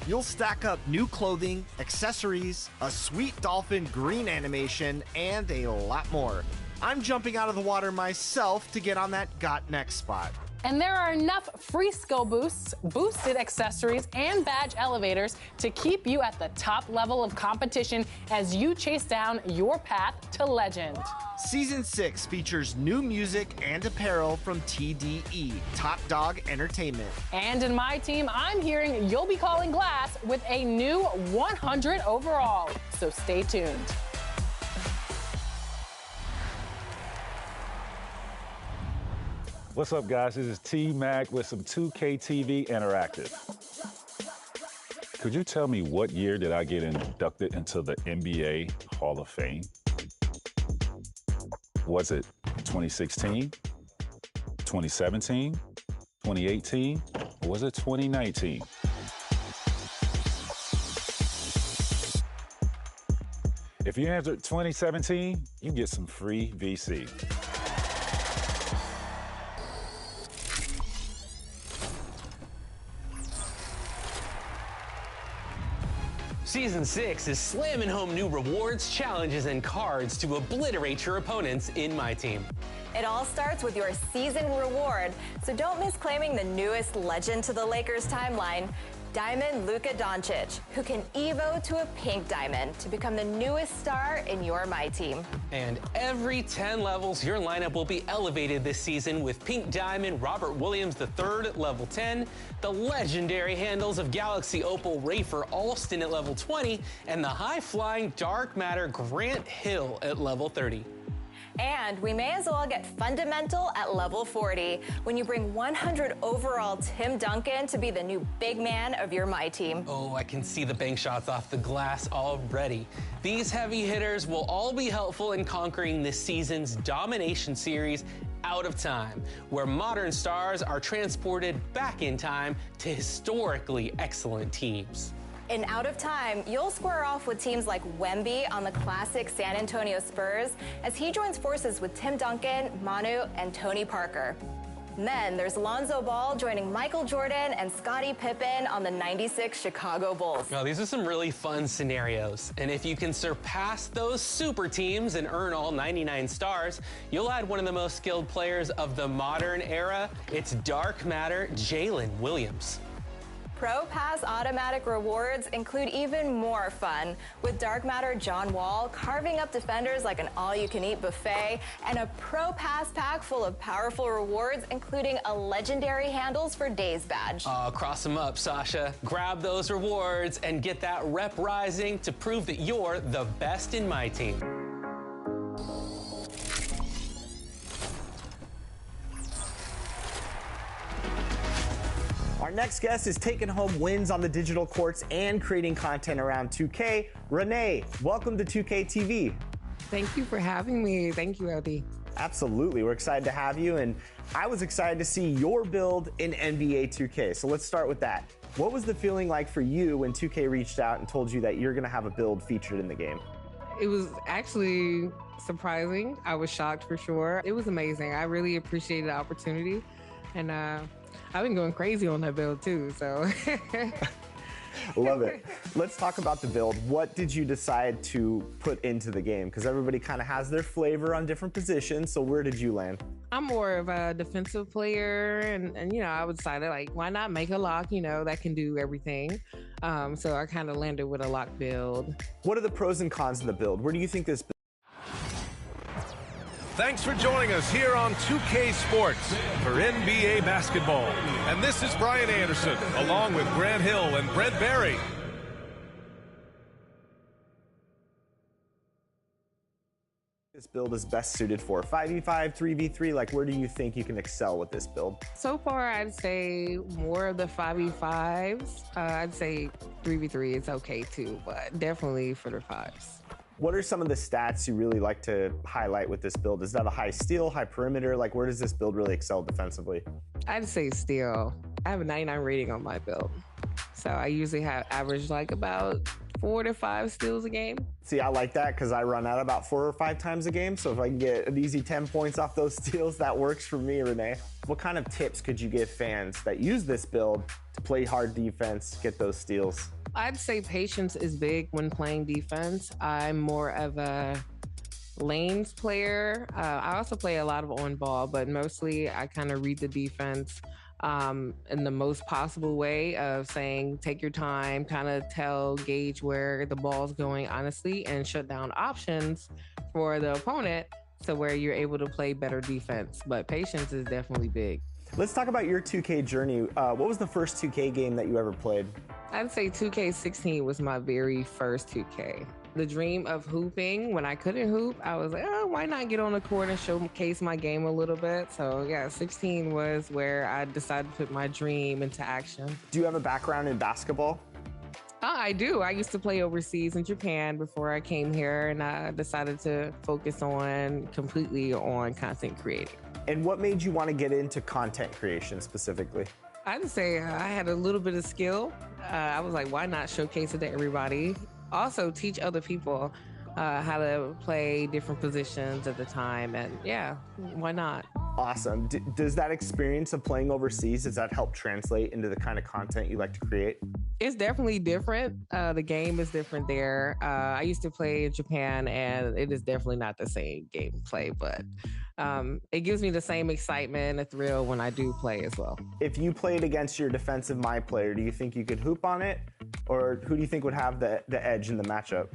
You'll stack up new clothing, accessories, a sweet dolphin green animation, and a lot more. I'm jumping out of the water myself to get on that got next spot. And there are enough free skill boosts, boosted accessories, and badge elevators to keep you at the top level of competition as you chase down your path to legend. Season 6 features new music and apparel from TDE, Top Dog Entertainment. And in my team, I'm hearing you'll be calling glass with a new 100 overall. So stay tuned. What's up, guys? This is T-Mac with some 2K TV Interactive. Could you tell me what year did I get inducted into the NBA Hall of Fame? Was it 2016, 2017, 2018, or was it 2019? If you answered 2017, you get some free VC. Season 6 is slamming home new rewards, challenges, and cards to obliterate your opponents in my team. It all starts with your season reward, so don't miss claiming the newest legend to the Lakers timeline, Diamond Luka Doncic, who can evo to a pink diamond to become the newest star in your My Team. And every 10 levels, your lineup will be elevated this season with Pink Diamond Robert Williams III at level 10, the legendary handles of Galaxy Opal Rafer Alston at level 20, and the high-flying Dark Matter Grant Hill at level 30. And we may as well get fundamental at level 40 when you bring 100 overall Tim Duncan to be the new big man of your My Team. Oh, I can see the bank shots off the glass already. These heavy hitters will all be helpful in conquering this season's domination series, Out of Time, where modern stars are transported back in time to historically excellent teams. In Out of Time, you'll square off with teams like Wemby on the classic San Antonio Spurs as he joins forces with Tim Duncan, Manu, and Tony Parker. And then there's Lonzo Ball joining Michael Jordan and Scottie Pippen on the '96 Chicago Bulls. Well, these are some really fun scenarios. And if you can surpass those super teams and earn all 99 stars, you'll add one of the most skilled players of the modern era. It's Dark Matter Jalen Williams. Pro Pass automatic rewards include even more fun, with Dark Matter John Wall carving up defenders like an all-you-can-eat buffet, and a Pro Pass pack full of powerful rewards, including a legendary Handles for Days badge. Cross them up, Sasha. Grab those rewards and get that rep rising to prove that you're the best in My Team. Our next guest is taking home wins on the digital courts and creating content around 2K. Renee, welcome to 2K TV. Thank you for having me. Thank you, LD. Absolutely. We're excited to have you, and I was excited to see your build in NBA 2K. So let's start with that. What was the feeling like for you when 2K reached out and told you that you're going to have a build featured in the game? It was actually surprising. I was shocked for sure. It was amazing. I really appreciated the opportunity, and I've been going crazy on that build too, so. Love it. Let's talk about the build. What did you decide to put into the game? Because everybody kind of has their flavor on different positions, so where did you land? I'm more of a defensive player, and you know, I decided, like, why not make a lock, you know, that can do everything. So I kind of landed with a lock build. What are the pros and cons of the build? Where do you think this build? Thanks for joining us here on 2K Sports for NBA basketball. And this is Brian Anderson, along with Grant Hill and Brent Barry. This build is best suited for 5v5, 3v3. Like, where do you think you can excel with this build? So far, I'd say more of the 5v5s. I'd say 3v3 is okay too, but definitely for the 5s. What are some of the stats you really like to highlight with this build? Is that a high steal, high perimeter? Like, where does this build really excel defensively? I'd say steal. I have a 99 rating on my build. So I usually have average like about 4 to 5 steals a game. See, I like that because I run out about 4 or 5 times a game. So if I can get an easy 10 points off those steals, that works for me, Renee. What kind of tips could you give fans that use this build to play hard defense, get those steals? I'd say patience is big when playing defense. I'm more of a lanes player. I also play a lot of on ball, but mostly I kind of read the defense in the most possible way of saying, take your time, kind of gauge where the ball's going honestly, and shut down options for the opponent to where you're able to play better defense. But patience is definitely big. Let's talk about your 2K journey. What was the first 2K game that you ever played? I'd say 2K16 was my very first 2K. The dream of hooping, when I couldn't hoop, I was like, oh, why not get on the court and showcase my game a little bit? So yeah, 16 was where I decided to put my dream into action. Do you have a background in basketball? I do. I used to play overseas in Japan before I came here, and I decided to focus completely on content creating. And what made you want to get into content creation specifically? I'd say I had a little bit of skill. I was like, why not showcase it to everybody? Also teach other people how to play different positions at the time. And yeah, why not? Awesome. Does that experience of playing overseas, does that help translate into the kind of content you like to create? It's definitely different. The game is different there. I used to play in Japan, and it is definitely not the same gameplay, but it gives me the same excitement and thrill when I do play as well. If you played against your defensive my player, do you think you could hoop on it? Or who do you think would have the edge in the matchup?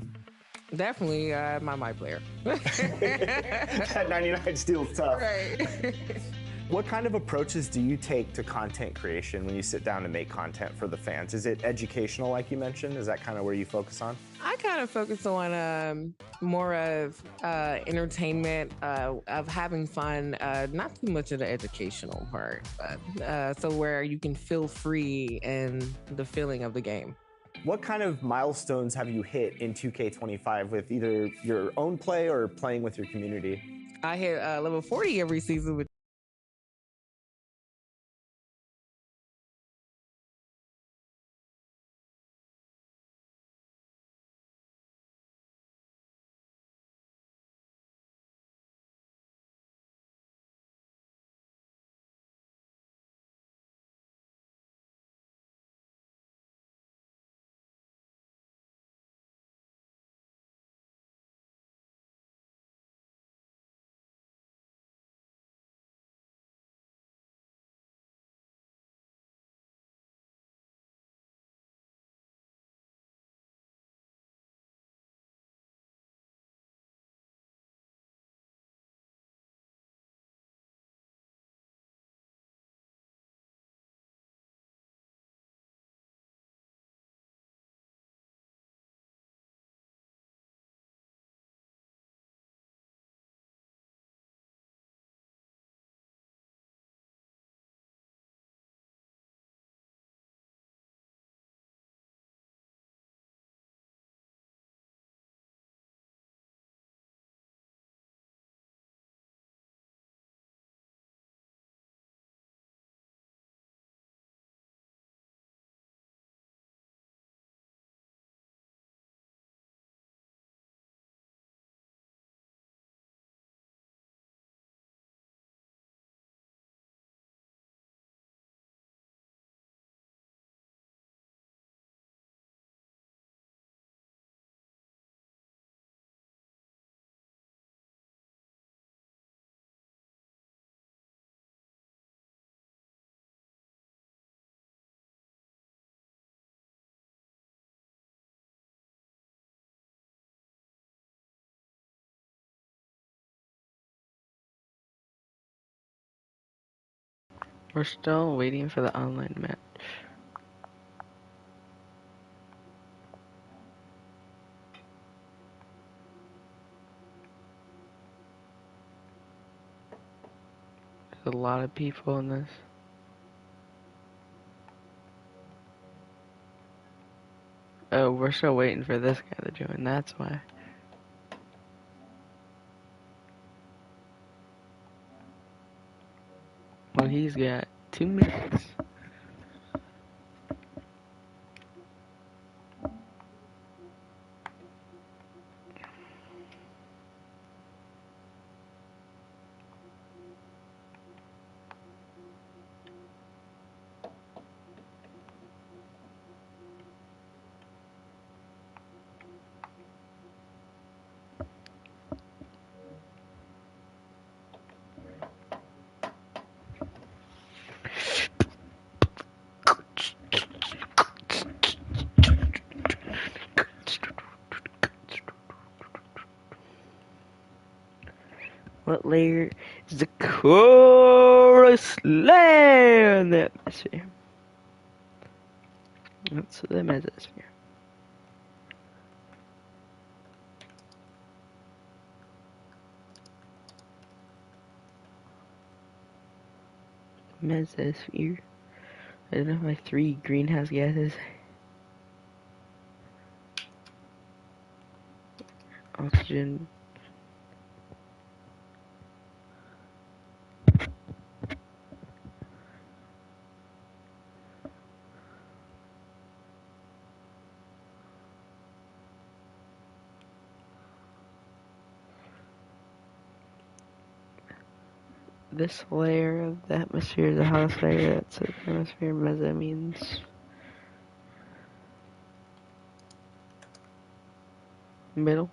Definitely my player. That 99 steals tough. Right. What kind of approaches do you take to content creation when you sit down to make content for the fans? Is it educational, like you mentioned? Is that kind of where you focus on? I kind of focus on more of entertainment, of having fun, not too much of the educational part, but so where you can feel free in the feeling of the game. What kind of milestones have you hit in 2K25 with either your own play or playing with your community? I hit level 40 every season with We're still waiting for the online match. There's a lot of people in this. Oh, we're still waiting for this guy to join, that's why. Well, he's got 2 minutes. What layer is the coolest layer in the atmosphere? That's the mesosphere. Mesosphere. I don't know, like 3 greenhouse gases. Oxygen. This layer of the atmosphere, the hottest layer, that's the atmosphere. Meso means middle.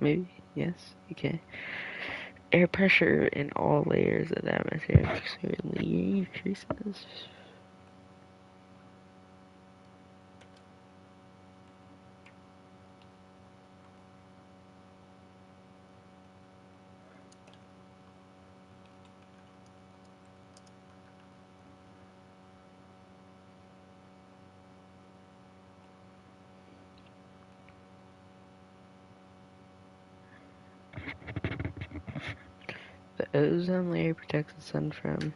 Maybe, yes, okay. Air pressure in all layers of the atmosphere extremely increases. The ozone layer protects the sun from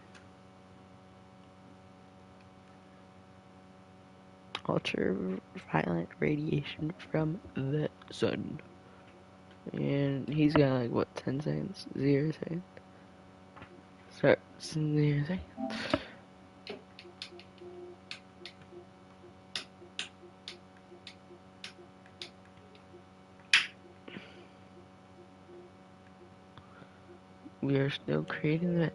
ultraviolet radiation from the sun. And he's got like what, 10 seconds? 0 seconds. Starts in 0 seconds. We are still creating the match.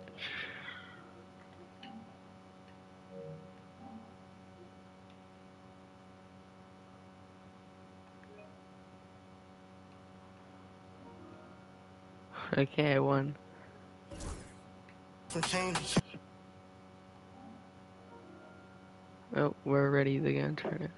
Okay, I won. Oh, we're ready to go turn it.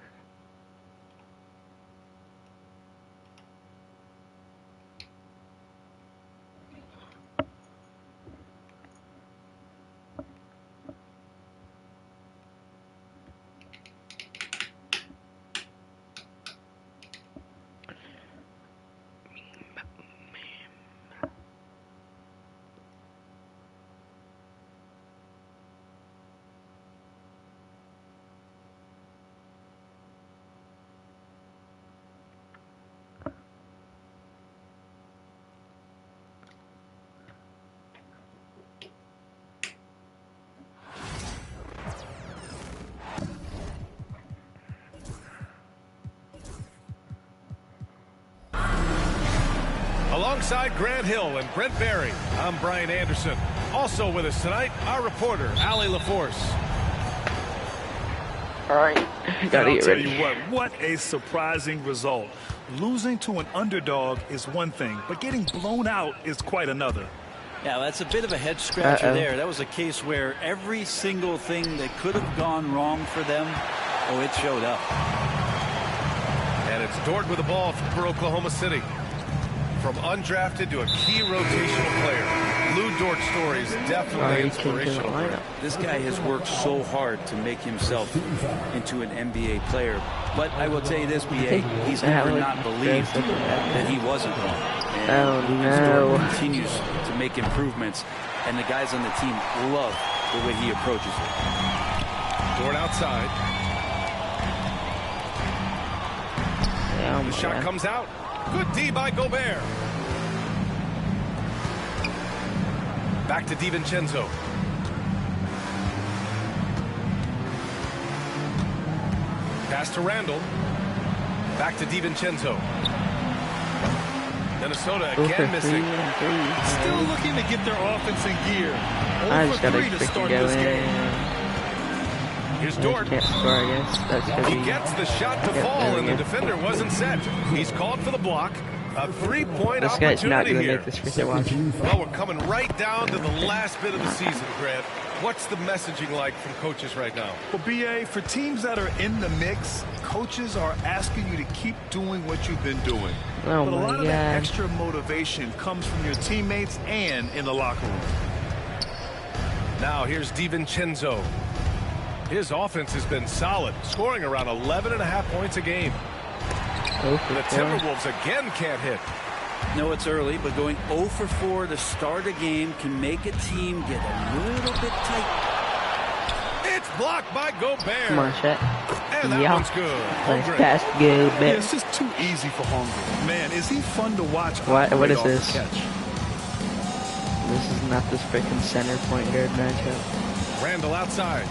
Alongside Grant Hill and Brent Barry, I'm Brian Anderson. Also with us tonight, our reporter, Allie LaForce. All right, gotta I'll get tell ready. you what a surprising result. Losing to an underdog is one thing, but getting blown out is quite another. Yeah, that's a bit of a head scratcher there. That was a case where every single thing that could have gone wrong for them, it showed up. And it's Dort with the ball for Oklahoma City. From undrafted to a key rotational player, Lou Dort's story is definitely inspirational. This guy has worked so hard to make himself into an NBA player. But I will tell you this, BA, he's never not believed that he wasn't wrong. And Dort continues to make improvements, and the guys on the team love the way he approaches it. Dort outside. The shot comes out. Good D by Gobert. Back to DiVincenzo. Pass to Randall. Back to DiVincenzo. Minnesota again missing. Still looking to get their offense in gear. I just gotta freaking go in. Here's Dort. Can't score, I guess. That's gonna He be... gets the shot to fall, and the defender wasn't set. He's called for the block. A three-point This guy's not opportunity gonna here. make this freaking watch. Well, we're coming right down to the last bit of the season, Grant. what's the messaging like from coaches right now? Well, BA, for teams that are in the mix, coaches are asking you to keep doing what you've been doing. Oh, but a my lot of God. that extra motivation comes from your teammates and in the locker room. Now here's DiVincenzo. His offense has been solid, scoring around 11.5 points a game. The Timberwolves again can't hit. No, it's early, but going 0 for 4 to start a game can make a team get a little bit tight. It's blocked by Gobert. Come on, Chet. And that one's good. Nice pass, good. Yeah, it's just too easy for Holmgren. Man, is he fun to watch? What is off the this? catch. This is not this freaking center point guard matchup. Randall outside.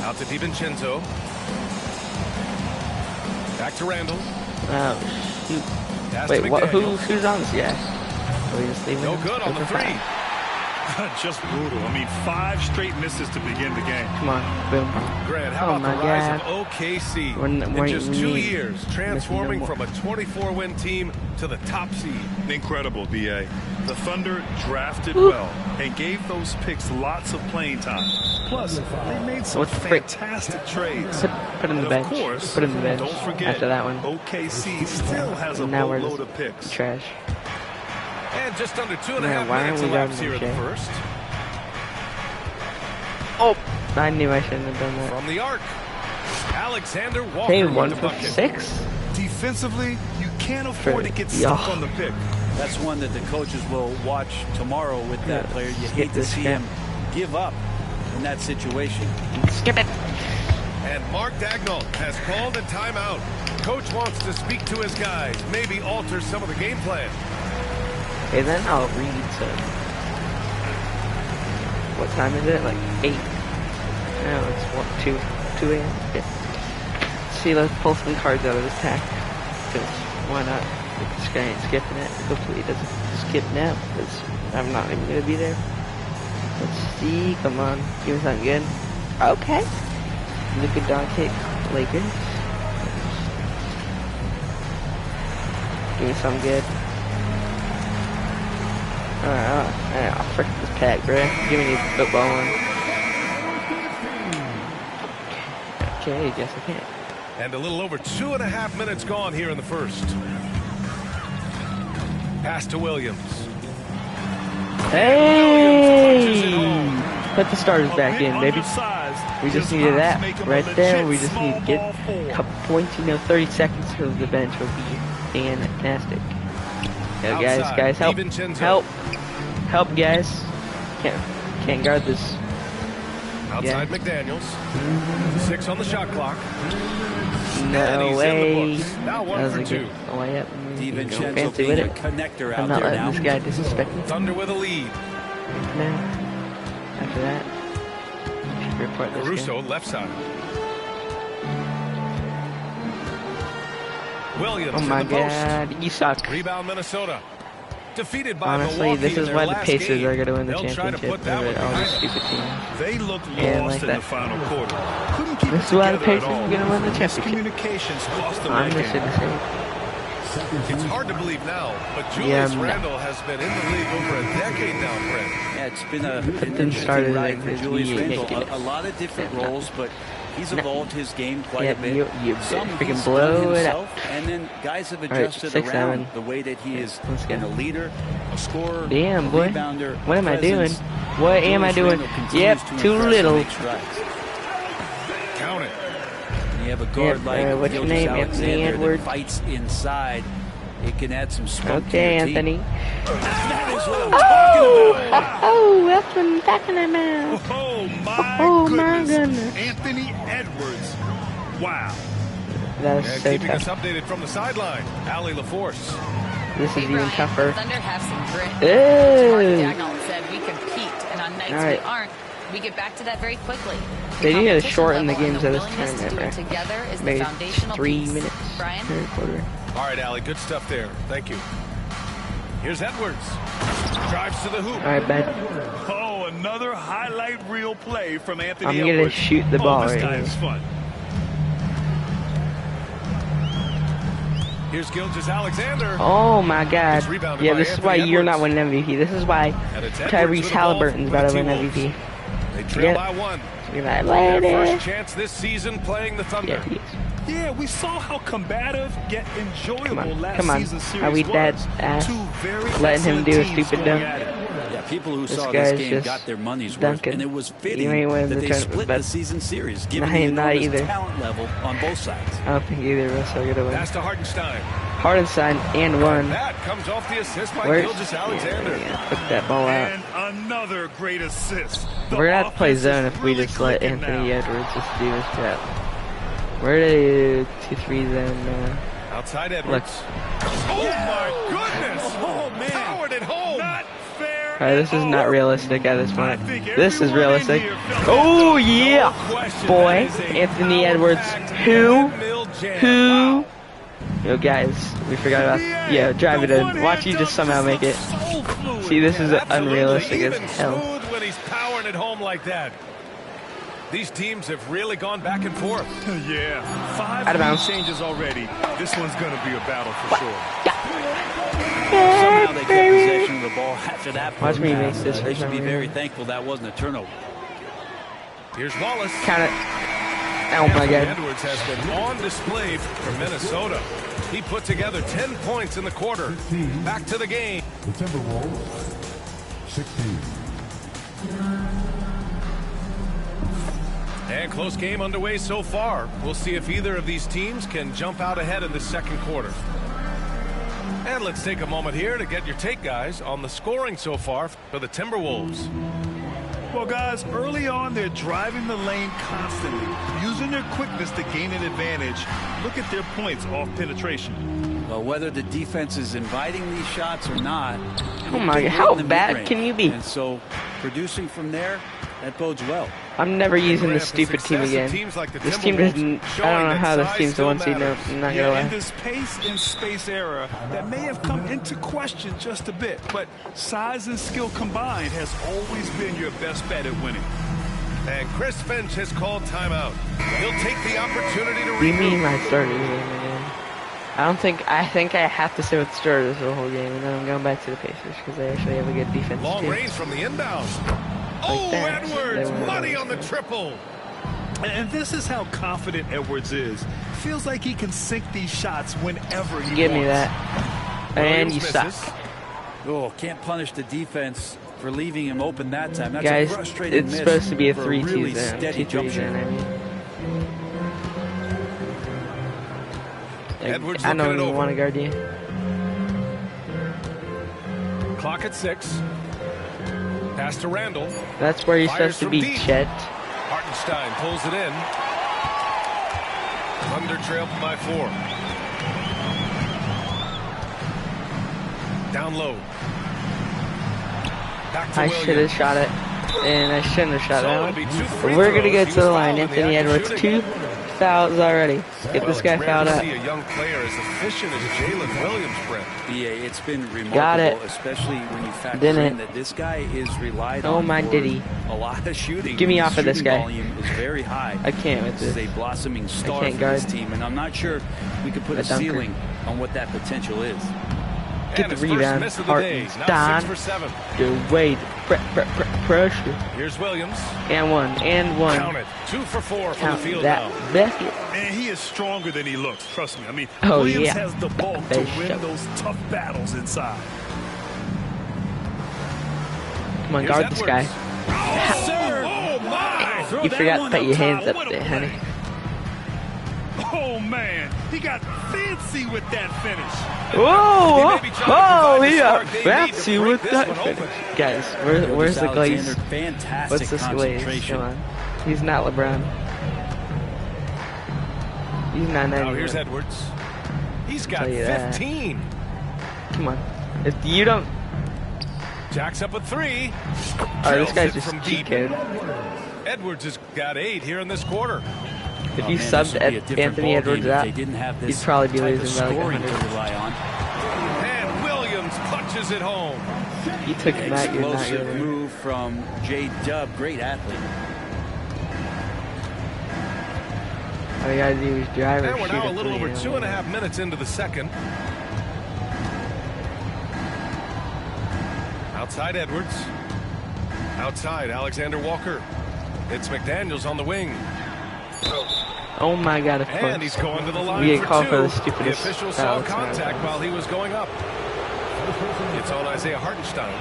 Out to DiVincenzo. Back to Randall. Oh, shoot. Pass Wait, to what, McDaniels. who's on this guy? We just leave No him? good on the Good for three. five. Just brutal. I mean, 5 straight misses to begin the game. Come on, boom. Grant, how Oh about my the rise God. of OKC? When In just we 2 need- years, transforming from a 24-win team to the top seed. Incredible, BA. The Thunder drafted Woo. well and gave those picks lots of playing time. Plus, they made some What the frick? fantastic trades. Put in the And bench. Of course, Put in the bench don't forget, after that one. OKC still has a Now we're boatload just of picks. trash. And just under 2.5 Man, why minutes aren't we elapsed driving here in the okay? first. Oh, I knew I shouldn't have done that. From the arc, Alexander Walker Hey, with 1 the for bucket. 6? Defensively, you can't afford to get Yeah. stuck on the pick. That's one that the coaches will watch tomorrow with that Yeah, player. You skip hate to this see guy. him give up in that situation. Skip it. And Mark Dagnall has called a timeout. Coach wants to speak to his guys, maybe alter some of the game plan. Okay, then I'll read some. What time is it? Like 8. No, it's what, 2 a.m. Okay. See, let's pull some cards out of this pack. Because why not? This guy ain't skipping it. Hopefully he doesn't skip now. Because I'm not even going to be there. Let's see. Come on. Give me something good. Okay. Luka Doncic, Lakers. Give me something good. Alright, I'll frick this pack, bro. Give me the football one. Okay, guess I can't. And a little over 2.5 minutes gone here in the first. Pass to Williams. Hey! Put the starters back in, baby. We just needed that right there. We just need to get a couple points. 30 seconds of the bench will be fantastic. Yeah, guys, help. Help. Help, guys. Can't guard this. Outside McDaniels. 6 on the shot clock. No way. Now 1 for 2. Oh, yeah. DiVincenzo Fancy being with a it. connector I'm out not there letting now. this guy disrespect me. Thunder with a lead. Now, after that, should report this Caruso guy. left side. Williams Oh my in the post. God, you suck. Rebound Minnesota. Defeated by Honestly, Milwaukee this in is their why the last Pacers game. are going to win the They'll try to championship put that over one all behind these them. stupid teams. They looked Yeah, lost like in that. the final quarter. Couldn't keep This it is why the together at Pacers are all. going to win the championship. Communications cost them I'm that just game. going to say. It's hard to believe now, but Yeah, Julius Randle has been in the league over a decade now, Brent. Yeah, it's been an them started interesting ride like for this Julius year. Randle. A lot of different roles, but he's evolved his game quite a bit. You Some freaking he's blow done it up. himself, and then guys have All right, adjusted 6, around 7. the way that he is Let's go. a leader, a scorer, Damn, a boy. rebounder. What am I doing? presence. What am I Julius doing? Randle continues Yep, to too impress and little. make strides. Count it. And you have a guard Yep, like what's your Gilgeous name? Anthony Alexander Edwards? that fights inside. It can add some spunk to Okay, your team. Anthony. That is what I'm talking about. Oh, that's what I'm talking about. Oh my Oh, my goodness. goodness. Anthony Edwards. Wow. That was And so keeping us tough. updated from the sideline, Allie LaForce. This is Hey, even Brian, tougher. Thunder have some grit. Ew. As Mark Dagnall said, we compete, and on nights All right. we aren't, we get back to that very quickly. They need to competition shorten the level and games of this willingness to tournament, do it right? together is the Maybe foundational 3 piece. minutes. Brian? Third quarter. All right, Allie, good stuff there. Thank you. Here's Edwards. Drives to the hoop. All right, bud. Oh, another highlight reel play from Anthony I'm gonna Edwards. shoot the ball this right guy here. is fun. Here's Gilgeous Alexander. Oh my God. It's rebounded Yeah, by this is why Anthony you're not Edwards. winning MVP. This is why And it's Edwards Tyrese with the ball Halliburton's for the about to win T-Wolves. MVP. They trail by one. Their first chance this season playing the Thunder. Yeah, we saw how combative yet enjoyable last Come on. season's series Are we dead was. ass? Two very Letting him do a excellent stupid teams going dunk. at it. Yeah, people who This saw guy's this game just got their money's dunking. worth, and it was He fitting ain't winning that the they tournament, split but the season series, given I the ain't not enormous either. talent level on both sides. I don't think either of us are going to win. Pass to Hartenstein. Hartenstein and one. That comes off the assist by Where's- Gilgeous-Alexander. Put that ball out. And another great assist. We're going to have to play zone if we just let Anthony Edwards just do his job. We're to 2-3 zone now. Outside Edwards. Oh my goodness! Oh man! Powered it home. Not fair. Alright, this is not realistic at this point. This is realistic. Oh yeah, boy, Anthony Edwards. Who? Yo guys, we forgot about. Yeah, drive it in. Watch you just somehow make it. See, this is unrealistic as hell. Smooth when he's powering it home like that. These teams have really gone back and forth. Yeah, 5 Out of lead bounds. changes already. This one's going to be a battle for sure. Somehow they kept possession of the ball after that. Watch me make pass. this They for should be some very reason. thankful that wasn't a turnover. Here's Wallace. Count it. Oh my god. Edwards has been on display for Minnesota. He put together 10 points in the quarter. Back to the game. The Timberwolves, 16. And close game underway so far. We'll see if either of these teams can jump out ahead in the second quarter. And let's take a moment here to get your take, guys, on the scoring so far for the Timberwolves. Well, guys, early on, they're driving the lane constantly, using their quickness to gain an advantage. Look at their points off penetration. Well, whether the defense is inviting these shots or not. Oh my god, how bad can you be? And so, producing from there, that bodes well. I'm never using this stupid team again. This team doesn't. I don't know how this team's the one seed. No, I'm not gonna In lie. this pace and space era, that may have come into question just a bit, but size and skill combined has always been your best bet at winning. And Chris Finch has called timeout. He'll take the opportunity to Give me regroup. my starter game again. I think I have to stay with the starters the whole game, and then I'm going back to the Pacers because they actually have a good defense Long too. range from the inbound. Oh, that. Edwards, They were- money on the triple. And this is how confident Edwards is. Feels like he can sink these shots whenever he Give wants. me that. And you suck. Oh, can't punish the defense for leaving him open that time. That's Guys, a frustrating it's miss supposed to be a for 3-2 really zone. steady 2-3 jump zone, shot. I mean. Edwards I don't looking it even over. want to guard you. Clock at 6. Pass to Randall. That's where you're Fires supposed to from be, deep. Chet. Hartenstein pulls it in. Thunder trailed by 4. Down low. Back to I Williams. should have shot it, and I shouldn't have shot So that it'll one. be 2 But free we're gonna throws. get He to the was line. fouled in the Anthony act of Edwards, shooting. 2 fouls already. Get Well, this guy it's rare fouled to up. see a young player as efficient as Jalen Williams, Brent. Yeah, it's been remarkable, Got it. especially when you factor Didn't in it? that this guy is relied Oh on my for diddy. a lot of shooting. Get me His off of this shooting guy. volume is very high. I can't with This is this. a blossoming star can't for guard. this team, and I'm not sure we could put A a dunker. ceiling on what that potential is. Get And the his first rebound. miss of the day. Now 6 Hartenstein. for 7. The weight. Pressure. Here's Williams. And one. And one. Count it. 2 for 4 from the Count field that now. basket. And he is stronger than he looks, trust me. I mean, Oh, Williams yeah. has the bulk to They win show. those tough battles inside. Come on, Here's guard this guy. Edwards. Oh, my! You forgot to put your hands up there, honey. Oh, man. He got fancy with that finish. Oh, He may be trying to oh, provide the yeah, spark they need to fancy break with this that one finish. open. Guys, where's the glaze? Alexander, fantastic What's this glaze? concentration. Come on. He's not LeBron. He's not Now 90. here's Edwards. He's got Tell you that. 15. Come on. If you don't... Jacks up a 3. Oh, this Drills guy's it just from cheat deep. code. Edwards has got 8 here in this quarter. If Oh, you man, subbed this would be a different Anthony ballgame Edwards if out, they didn't have this you'd probably be type of losing by like scoring 100. to rely on. And Williams punches it home. You took him out, you're not Explosive gonna win. move from J-Dub, great athlete. All you gotta do is drive or And we're shoot now a a little three, over you know. 2.5 minutes into the second. Outside Edwards. Outside Alexander Walker. It's McDaniels on the wing. Oh my God, of course. And he's going to the line We get for called two. for the stupidest The official saw foul. contact while he was going up. It's on Isaiah Hartenstein.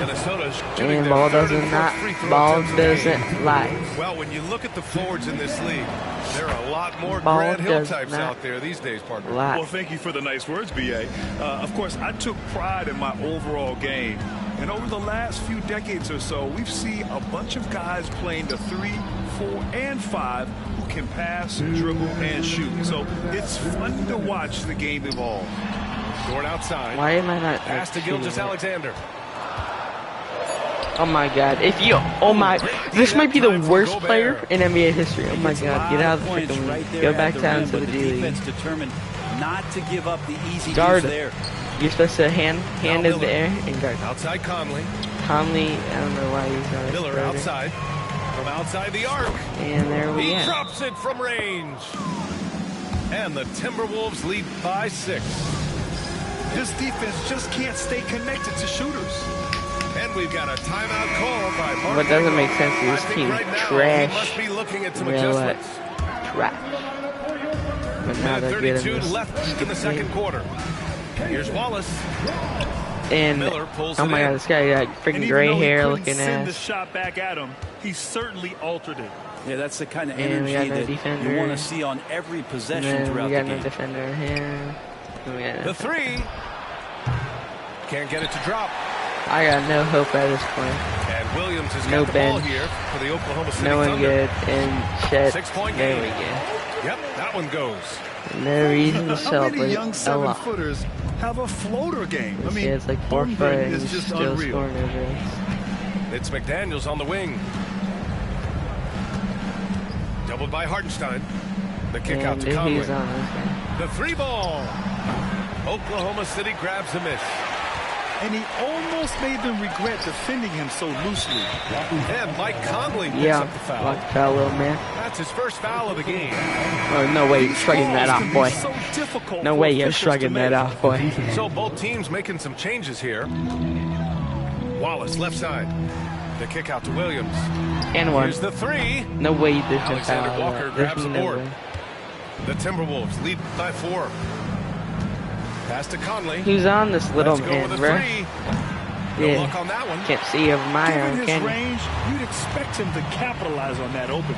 Minnesota's shooting And their ball third and doesn't fourth not, free throw ball attempts of the game. doesn't lie. Well, when you look at the forwards in this league, there are a lot more Ball Grant Hill does types not out there these days, partner. lie. Well, thank you for the nice words, B.A. Of course, I took pride in my overall game. And over the last few decades or so, we've seen a bunch of guys playing the 3, 4, and 5 who can pass, dribble, and shoot. So it's fun to watch the game evolve. Dort outside. Why am I not? Pass to Gilgeous-Alexander. Oh my God! If you, oh my, this might be the worst player in NBA history. Oh my God! Get out of the freaking league. Go back down to the D League. Defense determined not to give up the easy Guard. use there. You're supposed to hand in the air and guard. Outside Conley. Conley, I don't know why he's not. Miller outside. From outside the arc. And there we He go. drops it from range. And the Timberwolves lead by 6. This defense just can't stay connected to shooters. And we've got a timeout call by Mark. What doesn't make sense is I this think team right now trash. He must be looking at some Real adjustments. trash. But now they're Minute getting 32 this left in the second quarter. Here's Wallace. And Miller pulls oh it my in. God, this guy got And freaking even gray though he hair couldn't looking send the ass. shot back at him, he certainly altered it. Yeah, that's the kind of And we energy got no that defender. you want to see on every And possession then throughout we got the no game. defender here. We got no The 3. Can't get it to drop. I got no hope at this point. And Williams has No got the ball bench. here for the Oklahoma City No one Thunder. good. And Chet. 6-point There game. we go. Yep, that one goes. No reason to How many celebrate young a lot. 7-footers have a floater game? I mean, It's like 4 Holmgren foot and is he's just still unreal. scoring over us. It's McDaniels on the wing. Doubled by Hartenstein. The kick out to And Conley. he's on this guy. The 3 ball. Oklahoma City grabs a miss. And he almost made them regret defending him so loosely. And Mike Conley picks Yeah, up the foul. like foul, little man. That's his first foul of the game. Oh, no way you're shrugging that off, boy. No way you're officials to shrugging that make. off, boy. So both teams making some changes here. Wallace left side. The kick out to Williams. And one. Here's the 3. No way you did the Alexander foul. Walker There's grabs the no board. way. The Timberwolves lead by 4. Pass to Conley. Who's on this little Let's go man, with a bro? 3. No Yeah. luck on that one. Can't see over my Given arm, his can you? range, you'd expect him to capitalize on that open.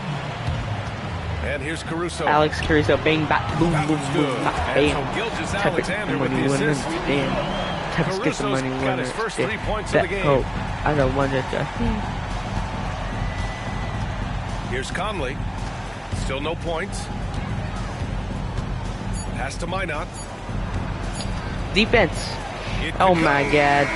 And here's Caruso. Alex Caruso, bang, bang, boom, boom, boom, bang, And bam. so Gilgeous Type of Alexander with money the winner, assist. damn. Type of get the money Caruso's got winner. his first Yeah. 3 points of That the game. hope. I got one that just. Here's Conley. Still no points. Pass to Minot. Defense. Oh my God.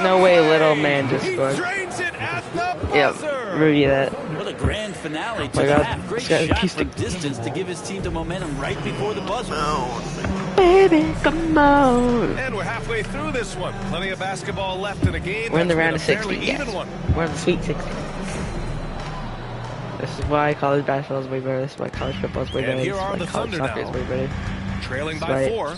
No way, little man just scored. Drains it at the Yep, buzzer. review that. What a grand finale to My the God, half. Great this guy shot keeps from distance to give his team the momentum right before the buzzer. Baby, come on. And we're halfway through this one. Plenty of basketball left in a game. We're in the that's round been of a 16, fairly guys. even one. We're in the Sweet 16. This is why college basketball is way better. This is why college football is way better. And here This is are why the college Thunder soccer now. is way better. Trailing That's by right. 4.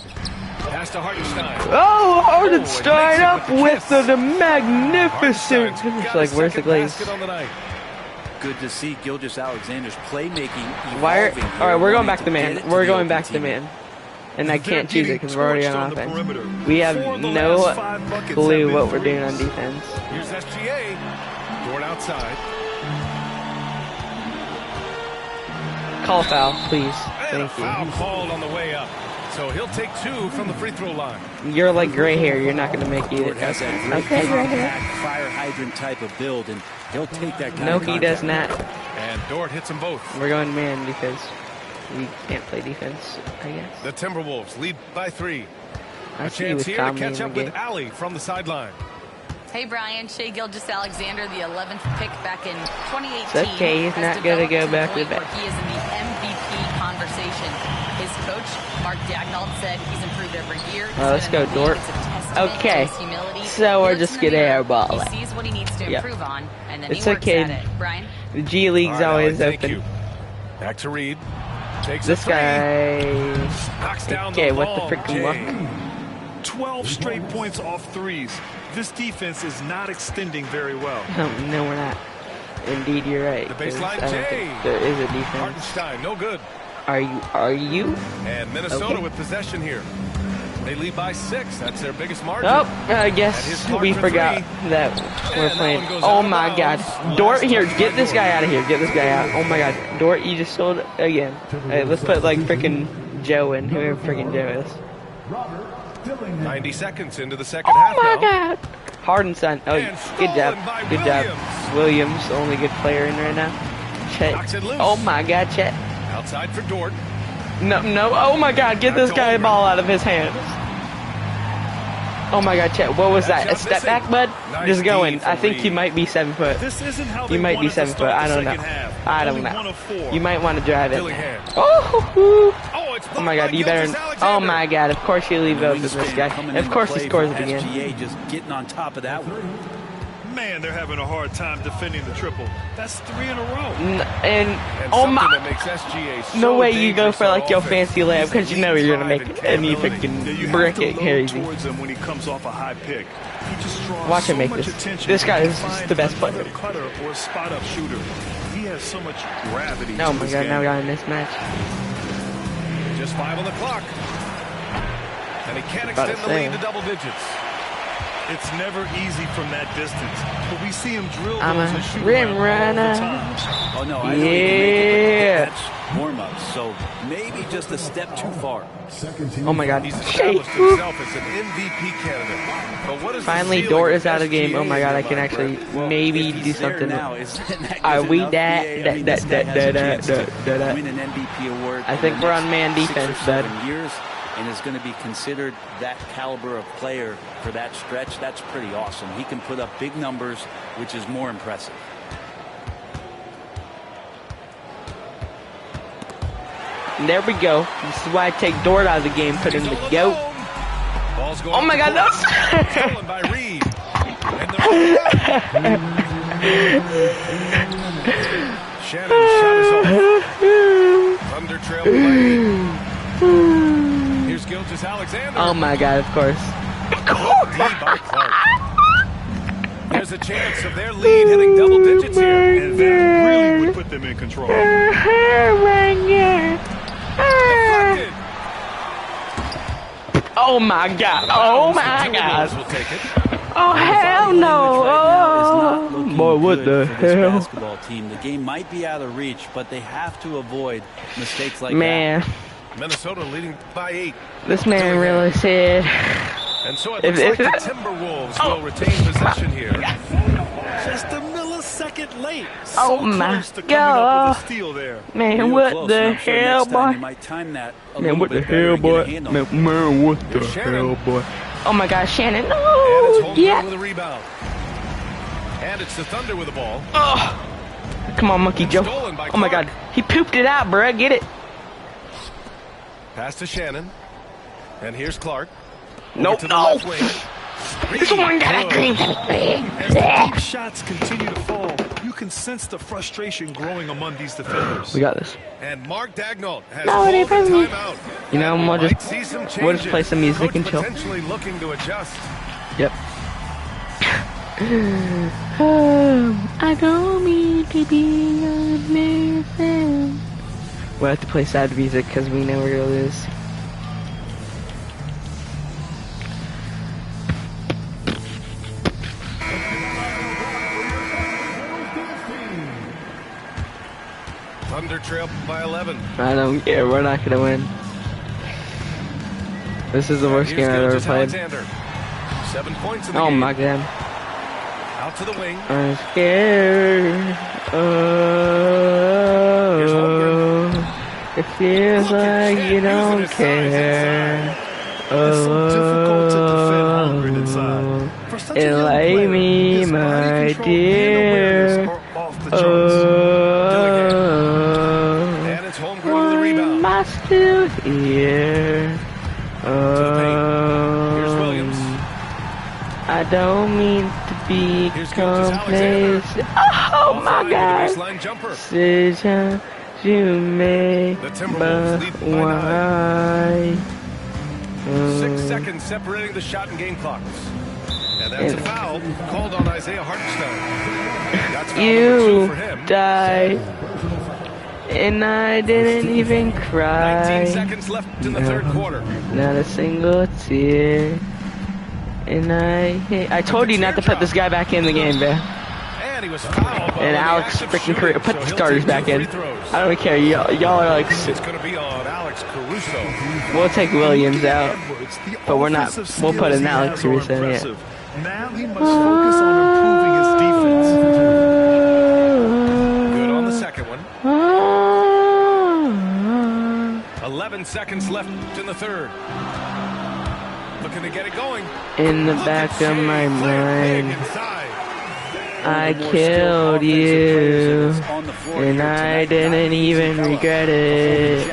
Pass to Hartenstein. Oh, Hardenstein it up with with the the magnificent. Hartenstein's It's got like, his where's the second glaze? basket on the night. Good to see Gilgeous-Alexander's playmaking Why are, evolving here, all right, we're going wanting back to to get man. it to We're the going open back to team. man. And I They're can't choose it getting because we're already torched on on the offense. perimeter. We have 4 of the no last 5 buckets clue have what been we're doing on threes. defense. Here's SGA. Dort outside. Call foul, please. And a Thank foul you. called on the way up. So he'll take 2 from the free throw line. You're like gray hair. You're not going to make it. Dort has that great Okay, gray hair. compact fire hydrant type of build, and he'll take that kind No, of he does not. And Dort hits them both. We're going man because we can't play defense, I guess. The Timberwolves lead by 3. I A see you chance with here to Conley catch in up the with game. Allie from the sideline. Hey, Brian. Shai Gilgeous-Alexander, the 11th pick back in 2018. It's okay, he's has not gonna developed go to the back to point back. where he is in the MVP conversation. His coach, Mark Dagnall, said he's improved every year. He's Let's been in go, the league. Dort. It's a testament to Okay, his humility. so He we're looks just in the gonna mirror, airball He it. sees what he needs to Yep. improve on, and then It's he works okay. at it. Brian? The G League's All right, always Allie, thank open. you. Back to Reed. Takes This a 3. guy. Knocks down Okay, the what the long freaking luck? J. 12 straight points off threes. This defense is not extending very well. No, we're not. Indeed, you're right. The 'cause baseline I don't J. think there is a defense. Hartenstein, no good. Are you? And Minnesota Okay. with possession here. They lead by 6. That's their biggest margin. Oh, I And here's guess Clark we for forgot 3. that we're And that playing. one goes Oh out of my God, bounds. Dort, Last here, touch get by this Dort. guy out of here. Get this guy out. Oh my God, Dort, you just sold it again. Hey, let's put like freaking Joe in, whoever freaking Joe is. 90 seconds into the second half Oh my now. God, Hardenstein. Oh, And good job, stolen by good job. Williams, the only good player in right now. Chet. Knocks it loose. Oh my God, Chet. Outside for Dort. No. Oh my God, get this guy the ball out of his hands. Oh my God, Chet, what was that? A step back, bud? Just going. I think you might be 7 foot. This isn't how You they might be wanted to 7 foot. start I the don't know. second half. I don't Only know. one of 4. You might want to drive it. Dillingham. Oh it's my God, you better. Oh my God, of course you leave open this guy. Of course he scores it again. SGA just getting on top of that one. Man, they're having a hard time defending the triple. That's 3 in a row. And oh something my. that makes SGA so No way you go dangerous for on like your offense. fancy layup because you know you're gonna make it and you Yeah, you freaking have brick to it load crazy. towards him when he comes off a high pick. He just draws Watch him so make much this. attention. This guy He is finds the best another player. cutter or spot up shooter. He has so much gravity. Oh to my his God, game. now we got a mismatch. Just 5 on the clock. And he can't About to extend the lead say. to double digits. It's never easy from that distance, but we see him drill I'm those a and shoot rim around all runner. the time. Oh no, I know he can make it, Yeah. but that's warm-up, so maybe just a step too far. Oh my God. He's established himself as an MVP candidate. But what is the Finally, ceiling Dort of is out of the game. Oh my God, I can SGA, actually Well, maybe if do he's there something. now, is that Are good we enough, that? BA? I mean, this guy has a chance to win an MVP award. I in think the we're on next man 6 or defense, 7 bud. years, and is going to be considered that caliber of player for that stretch. That's pretty awesome. He can put up big numbers, which is more impressive. And there we go. This is why I take Dort out of the game, put in the GOAT. Ball's going Oh my God, no! stolen by Reed. And Shannon's shot is off. Thunder trail by 8. Here's Gilgeous Alexander. Oh my God, of course. D by Clark. There's a chance of their lead hitting double digits here. And that really would put them in control. Deflected. Oh my God. Oh my God. Will take it. Oh hell no. Oh. Boy, what the For this hell? basketball team, the game might be out of reach, but they have to avoid mistakes like Man, Minnesota leading by 8. this man really said. And so it looks like the Timberwolves will retain possession here. Just a millisecond late. Oh So my close to coming up God. with a steal there. Man, what the hell, boy? Man, what the hell, boy? Man, what the hell, boy? Oh my God, Shannon. And it's No. home Yeah. with a rebound. And it's the Thunder with the ball. Oh. Come on, Monkey Joe. Stolen by Oh my Clark. God. He pooped it out, bruh. Get it. Pass to Shannon. And here's Clark. Nope, To the no. left wing. This one got a green. As the deep shots continue to fall, you can sense the frustration growing among these defenders. We got this. And Mark Daigneault has No, called they the probably- timeout. You know, And we we'll might just see some we'll just changes. play some music Coach and chill. potentially looking to adjust. Yep. I don't mean to be amazing. We'll have to play sad music because we know we're gonna lose. Thunder trail by 11. I don't care. We're not gonna win. This is the worst game I've ever Gilgeous played. Alexander. 7 points in the Oh game. my God. Out to the wing. I'm scared. Oh, it feels like you don't care. Oh, enlighten me, my dear. And it's homegrown with the rebound. Am I still here? Here's Williams. I don't mean to be Here's Gilgeous Alexander. complacent. Oh my Offline with a God! baseline jumper. Decision you make, The Timberwolves lead but by why? 6 seconds separating the shot and game clocks. And And that's a foul called on Isaiah Hartenstein. That's foul number 2 You for him. died, and I didn't even cry. 19 seconds left in the third quarter. Not a single tear. And I told you not to put this guy back in the game, man. And he was fouled. And Alex freaking Caruso put the starters back in. I don't care. Y'all are like. It's going to be on Alex Caruso. We'll take Williams out, but we're not. We'll put in Alex Caruso. Yeah. Now he must focus on improving his defense. Good on the second one. 11 seconds left in the third. Looking to get it going. In the back of my mind, I killed you, and I didn't even regret it.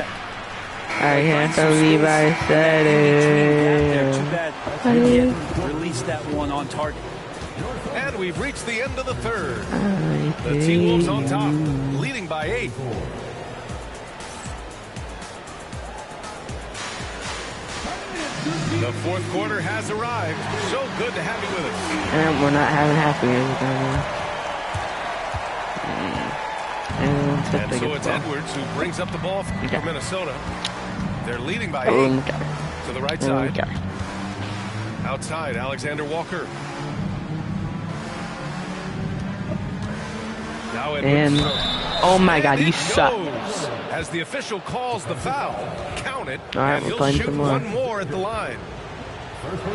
I can't believe I said it. Release that one on target. And we've reached the end of the third. The T-Wolves on top, leading by 8. The fourth quarter has arrived. So good to have you with us. And we're not having happy every time. And so it's Edwards who brings up the ball for Minnesota. They're leading by 8 to the right side. Outside, Alexander Walker. Now Edwards. And oh my God, you suck. As the official calls the foul, count it. All right, and we're he'll playing shoot some more. one more at the line.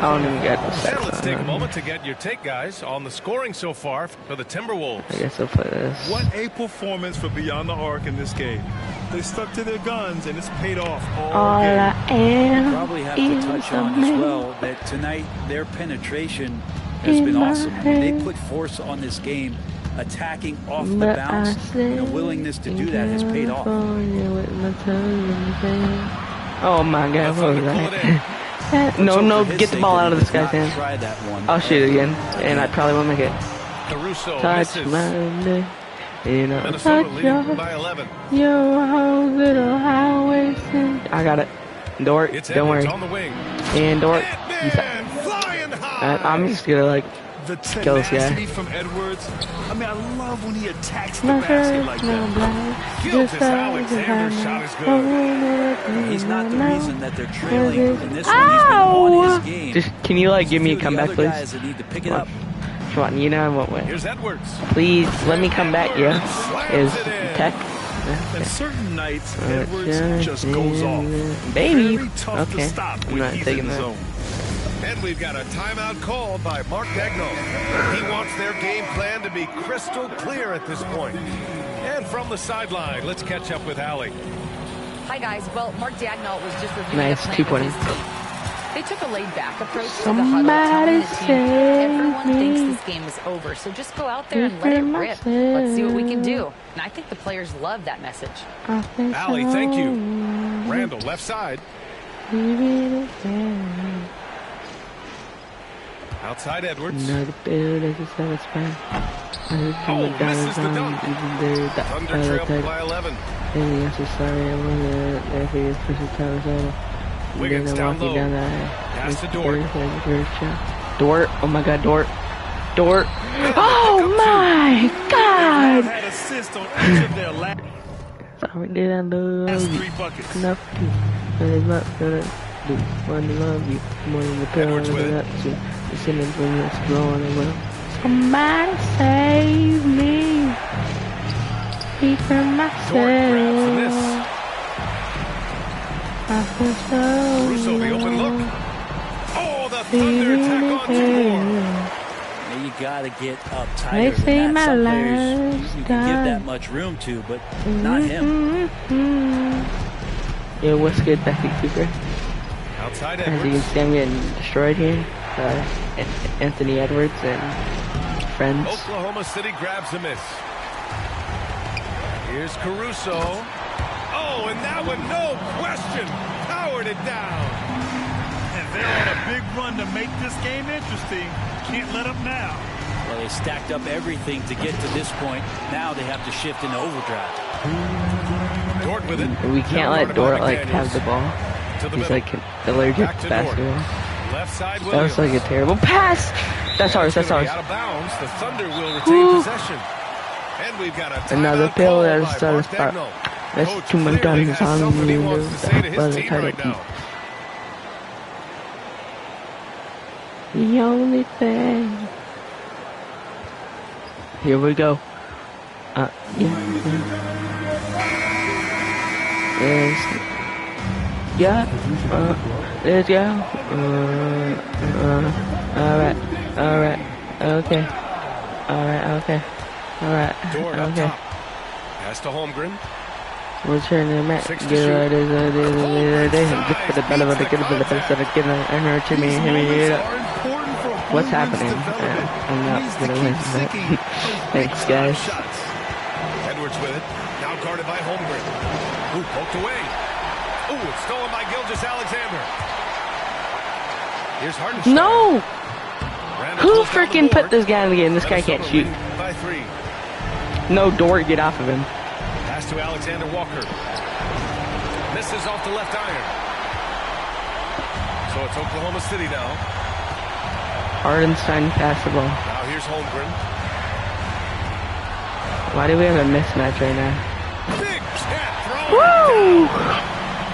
I don't even get the And stats. let's take a moment to get your take, guys, on the scoring so far for the Timberwolves. I guess I'll play this. What a performance for Beyond the Arc in this game. They stuck to their guns, and it's paid off all game. I am Probably have to touch on as well that tonight their penetration has been awesome. I mean, they put force on this game, attacking off the bounce, and a willingness to do that has paid off. Oh my God, what was that? No, get the ball out of this guy's hand. I'll shoot it again, and I probably won't make it. Caruso Touch misses. my neck, you know, Minnesota touch leading by 11. your whole little highway. I got it. Dort, It's don't worry. Edwards on the wing. And Dort, Flying high. I'm just gonna like The kill this guy. tenacity from Edwards. I mean, I love when he attacks the basket like that. Guilt is Alexander's shot is good. He's not the reason that they're trailing in this one. He's been on his game. Just can you like give me a The comeback, other please? guys that need to pick it Come up. on. Come on, you know I won't win. Here's Edwards. Please let me come back. Yeah, is Tech. And certain nights, Edwards just goes off. Baby. Very tough to Okay, stop I'm when not he's taking in the that. zone. And we've got a timeout called by Mark Daigneault. He wants their game plan to be crystal clear at this point. And from the sideline, let's catch up with Allie. Hi, guys. Well, Mark Daigneault was just reviewing Nice, the plan 2 with points. his team. They took a laid-back approach to the huddle, telling Somebody the team save everyone me. thinks this game is over, so just go out there and let it rip. Let's see what we can do. And I think the players love that message. Allie, thank you. Randall, left side. Outside Edwards. Another build as a seven span. Misses the dunk. Thunder trailed by 11. Wiggins down low. Pass to Dort. Dort. Oh my God, Dort. Dort. Oh my God. Had assists on each of their last Sorry, did I love you? 3 buckets. Enough to really not gonna do. Want to love you more than the pill and the nuts. The sinners when it's growing around. Somebody save me. Speak for myself. I feel so Caruso, the open look. Oh, the Thunder attack on two more. You got to get up They tighter say than that. my Some players life's you can give done. that much room to, but not him. Yo, what's good, Becky Cooper? Outside As you can Edwards. see, I'm getting destroyed here. Anthony Edwards and friends. Oklahoma City grabs a miss. Here's Caruso. Oh, and that one, no question, powered it down. And they're on a big run to make this game interesting. Can't let up now. Well, they stacked up everything to get to this point. Now they have to shift into overdrive. Dort with it. We can't let Dort like have the ball. To the He's middle. like allergic Back to to Dort. basketball. Left side, That Williams. was like a terrible pass. That's ours. That's ours. Out of bounds. The Thunder will retain possession. And we've got a Another timeout pill. call That's by Mark spot. Dagnall. That's Coach too much clearly times has on something he the wants to say to his team right now. The only thing. Here we go. Yeah. Yeah. Let's go. Alright. Alright. Okay. Alright. Okay. Alright. Okay. Pass to Holmgren. What's her name? Get it. What's happening? I'm not gonna win. Thanks, guys. Edwards with it. Now guarded by Holmgren. Ooh, poked away. Ooh, it's stolen by Gilgeous-Alexander. Here's Hardenstein. No! Who freaking put this guy in the game? This guy can't shoot. By 3. No, Dort, get off of him. Pass to Alexander Walker. Misses off the left iron. So it's Oklahoma City now. Hardenstein pass the ball. Now here's Holmgren. Why do we have a mismatch right now? Big cat throw. Woo!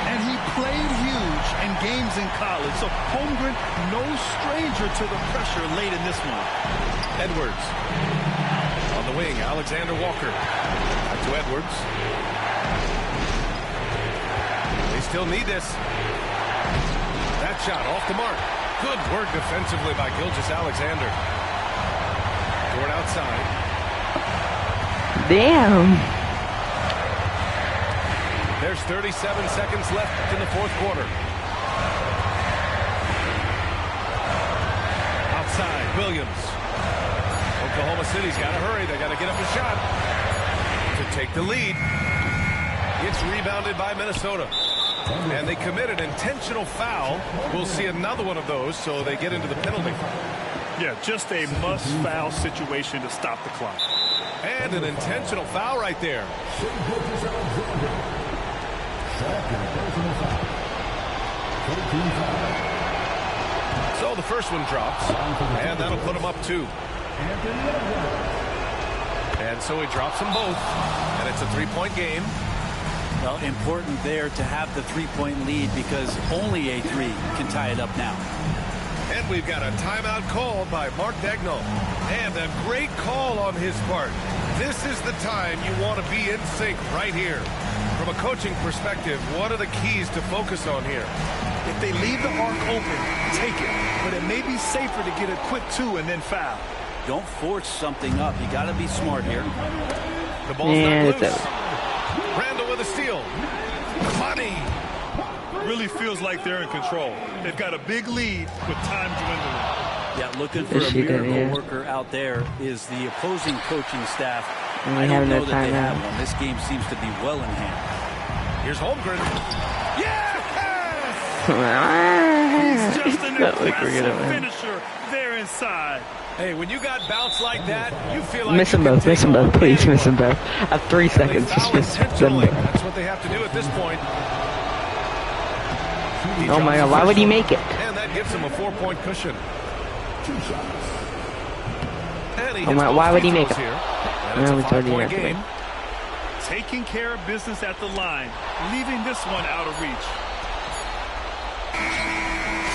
And he played huge in games in college. So Holmgren, no stranger to the pressure late in this one. Edwards. On the wing, Alexander Walker. Back to Edwards. They still need this. That shot off the mark. Good work defensively by Gilgeous-Alexander. Toward outside. Damn. There's 37 seconds left in the fourth quarter. Outside, Williams. Oklahoma City's got to hurry. They got to get up a shot to take the lead. It's rebounded by Minnesota. And they commit an intentional foul. We'll see another one of those, so they get into the penalty. Yeah, just a must-foul situation to stop the clock. And an intentional foul right there. So the first one drops, and that'll put him up 2. And so he drops them both, and it's a 3-point game. Well, important there to have the 3-point lead because only a 3 can tie it up now. And we've got a timeout called by Mark Dagnall. And a great call on his part. This is the time you want to be in sync right here. From a coaching perspective, what are the keys to focus on here? If they leave the arc open, take it. But it may be safer to get a quick 2 and then foul. Don't force something up. You got to be smart here. The ball's not loose. Randall with a steal. Money. Really feels like they're in control. They've got a big lead with time dwindling. Yeah, looking for a miracle worker out there is the opposing coaching staff. I don't know that they have one. This game seems to be well in hand. Here's Holmgren. Yes! He's just an aggressive finisher there inside. Hey, when you got bounced like that, you feel like miss them both, please miss them both. I have 3 seconds, just miss them both. That's what they have to do at this point. Oh my God, why would he make it? And that gives him a 4-point cushion. Oh my, why would he make it? No, it's already game. Taking care of business at the line, leaving this one out of reach.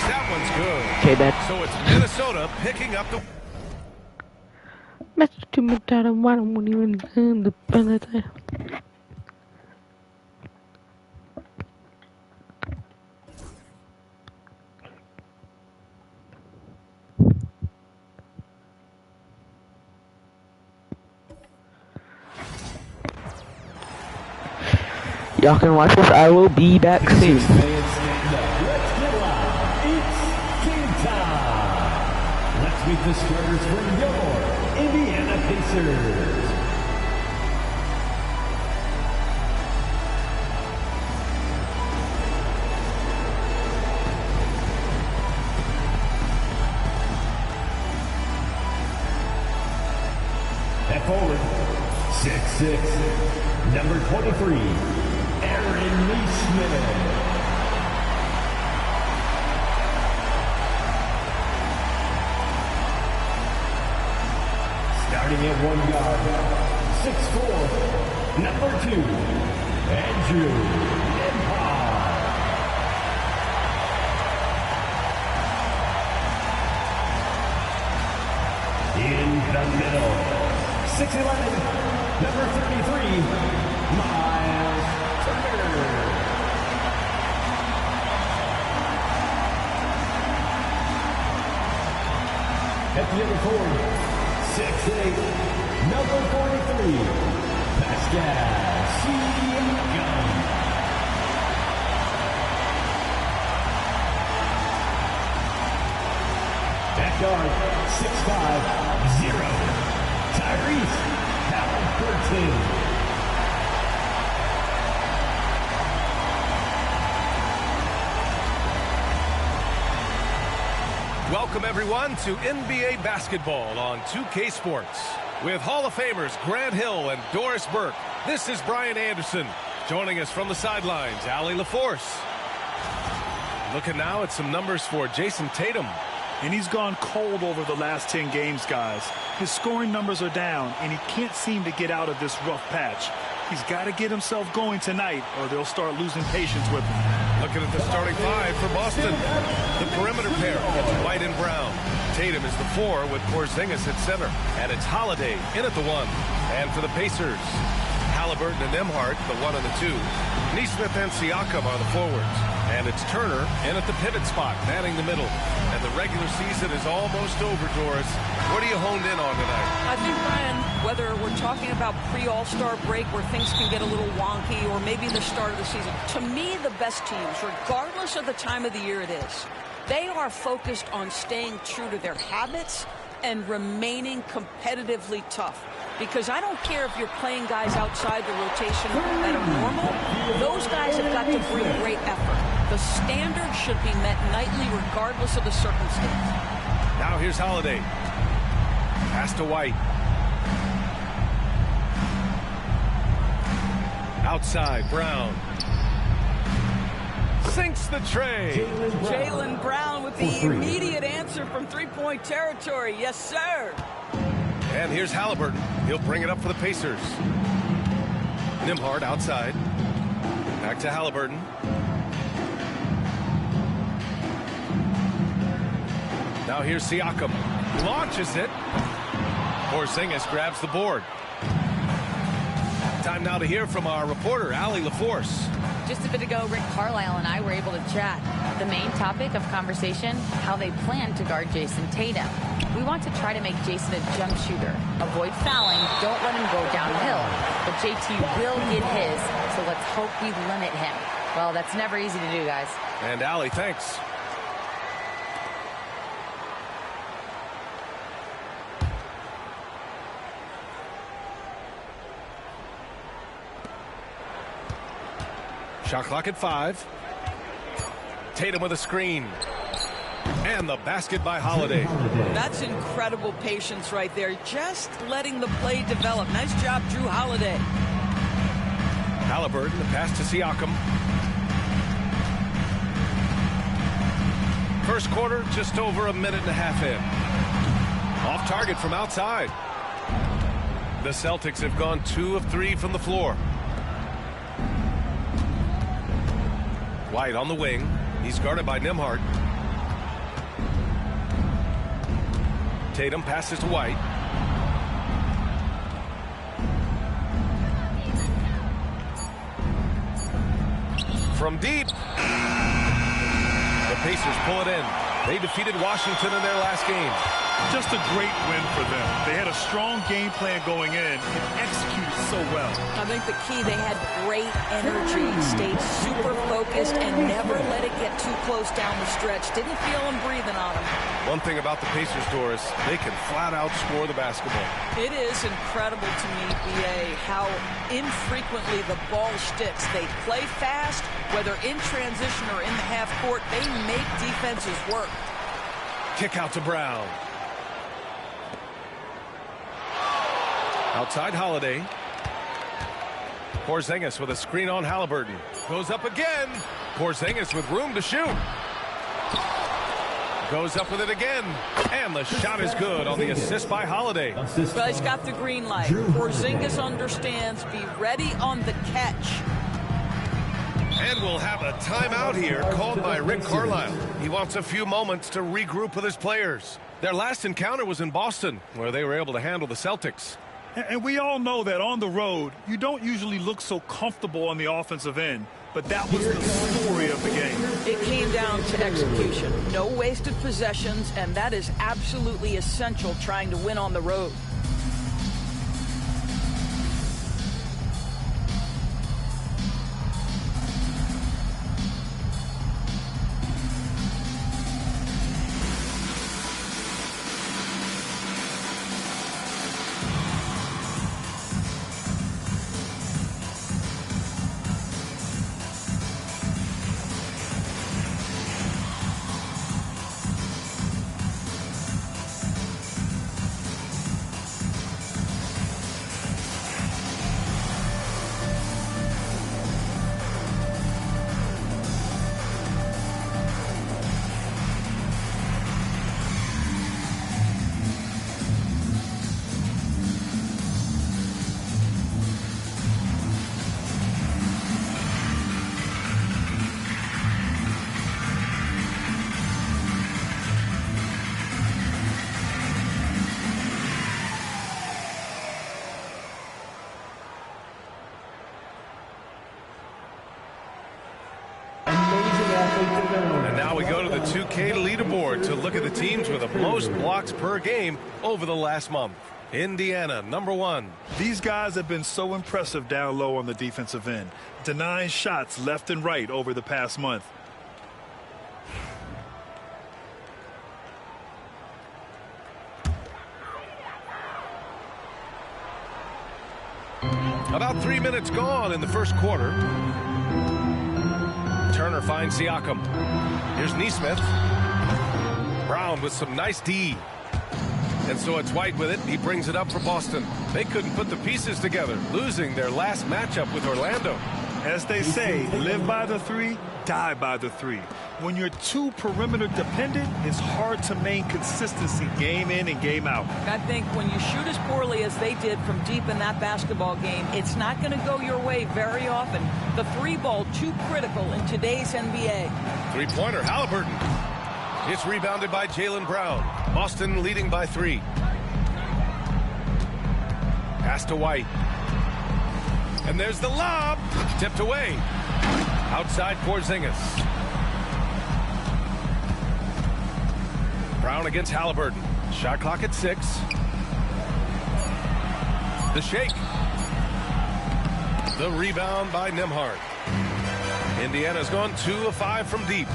That one's good. Okay, that. So it's Minnesota picking up the. Y'all can watch this. I will be back soon. Let's get live. It's game time. Let's meet the starters for your Indiana Pacers. At forward, 6'6", number 23. Aaron Neesmith. Starting at 1 guard, 6'4", number 2, Andrew Empire. In the middle, 6'11", number 33, Miles Turner. At the other court, 6'8", number 43, Pascal Siakam. At guard, 6'5", 0, Tyrese Halliburton. Welcome, everyone, to NBA basketball on 2K Sports. With Hall of Famers Grant Hill and Doris Burke, this is Brian Anderson. Joining us from the sidelines, Allie LaForce. Looking now at some numbers for Jason Tatum. And he's gone cold over the last 10 games, guys. His scoring numbers are down, and he can't seem to get out of this rough patch. He's got to get himself going tonight, or they'll start losing patience with him. Looking at the starting five for Boston. The perimeter pair, it's White and Brown. Tatum is the 4 with Porzingis at center. And it's Holiday in at the 1. And for the Pacers, Halliburton and Nembhard, the 1 and the 2. Nesmith and Siakam are the forwards. And it's Turner in at the pivot spot, manning the middle. And the regular season is almost over, Doris. What are you honed in on tonight? I think, Ryan, whether we're talking about pre-All-Star break where things can get a little wonky or maybe the start of the season, to me, the best teams, regardless of the time of the year it is, they are focused on staying true to their habits and remaining competitively tough. Because I don't care if you're playing guys outside the rotation that are normal, those guys have got to bring great effort. The standard should be met nightly regardless of the circumstance. Now here's Holiday. Pass to White. Outside, Brown. Sinks the tray. Jaylen Brown with the immediate answer from three-point territory. Yes, sir. And here's Halliburton. He'll bring it up for the Pacers. Nembhard outside. Back to Halliburton. Now here's Siakam. Launches it. Porzingis grabs the board. Time now to hear from our reporter, Allie LaForce. Just a bit ago, Rick Carlisle and I were able to chat. The main topic of conversation, how they plan to guard Jason Tatum. We want to try to make Jason a jump shooter. Avoid fouling, don't let him go downhill. But JT will get his, so let's hope we limit him. Well, that's never easy to do, guys. And Allie, thanks. Shot clock at 5. Tatum with a screen. And the basket by Holiday. That's incredible patience right there. Just letting the play develop. Nice job, Drew Holiday. Halliburton, the pass to Siakam. First quarter, just over a minute and a half in. Off target from outside. The Celtics have gone 2 of 3 from the floor. White on the wing. He's guarded by Nembhard. Tatum passes to White. From deep. The Pacers pull it in. They defeated Washington in their last game. Just a great win for them. They had a strong game plan going in and executed so well. I think the key, they had great energy, stayed super focused, and never let it get too close down the stretch. Didn't feel them breathing on them. One thing about the Pacers, Doris, they can flat out score the basketball. It is incredible to me, BA, how infrequently the ball sticks. They play fast, whether in transition or in the half court. They make defenses work. Kick out to Brown. Outside Holiday. Porzingis with a screen on Halliburton. Goes up again. Porzingis with room to shoot. Goes up with it again. And the shot is good on the assist by Holiday. Well, he's got the green light. Porzingis understands. Be ready on the catch. And we'll have a timeout here called by Rick Carlisle. He wants a few moments to regroup with his players. Their last encounter was in Boston, where they were able to handle the Celtics. And we all know that on the road, you don't usually look so comfortable on the offensive end. But that was the story of the game. It came down to execution. No wasted possessions, and that is absolutely essential trying to win on the road. And now we go to the 2K leaderboard to look at the teams with the most blocks per game over the last month. Indiana, #1. These guys have been so impressive down low on the defensive end, denying shots left and right over the past month. About 3 minutes gone in the first quarter. Turner finds Siakam. Here's Nesmith. Brown with some nice D. And so it's White with it. He brings it up for Boston. They couldn't put the pieces together, losing their last matchup with Orlando. As they say, live by the three, die by the three. When you're too perimeter dependent, it's hard to maintain consistency game in and game out. I think when you shoot as poorly as they did from deep in that basketball game, it's not going to go your way very often. The three ball too critical in today's NBA. Three-pointer, Halliburton. It's rebounded by Jaylen Brown. Boston leading by 3. Pass to White. And there's the lob. Tipped away. Outside Porzingis. Brown against Halliburton. Shot clock at 6. The shake. The rebound by Nembhard. Indiana's gone 2 of 5 from deep.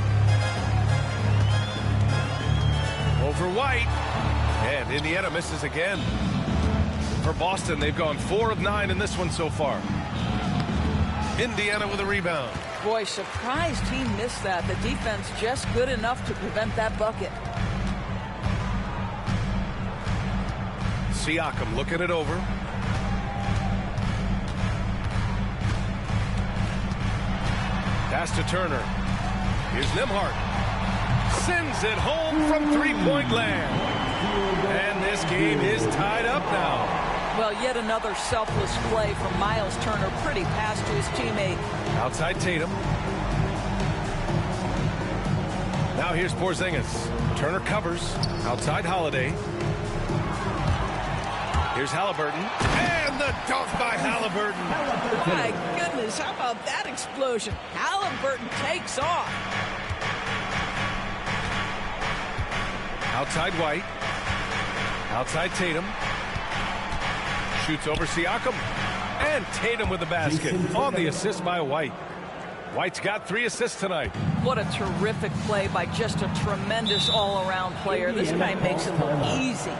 Over White. And Indiana misses again. For Boston, they've gone 4 of 9 in this one so far. Indiana with a rebound. Boy, surprised he missed that. The defense just good enough to prevent that bucket. Siakam looking it over. Pass to Turner. Here's Nembhard. Sends it home from three-point land. And this game is tied up now. Well, yet another selfless play from Miles Turner. Pretty pass to his teammate. Outside Tatum. Now here's Porzingis. Turner covers. Outside Holiday. Here's Halliburton. And the dunk by Halliburton. My goodness, how about that explosion? Halliburton takes off. Outside White. Outside Tatum. Shoots over Siakam. And Tatum with the basket on the assist by White. White's got 3 assists tonight. What a terrific play by just a tremendous all-around player. This guy makes it look easy.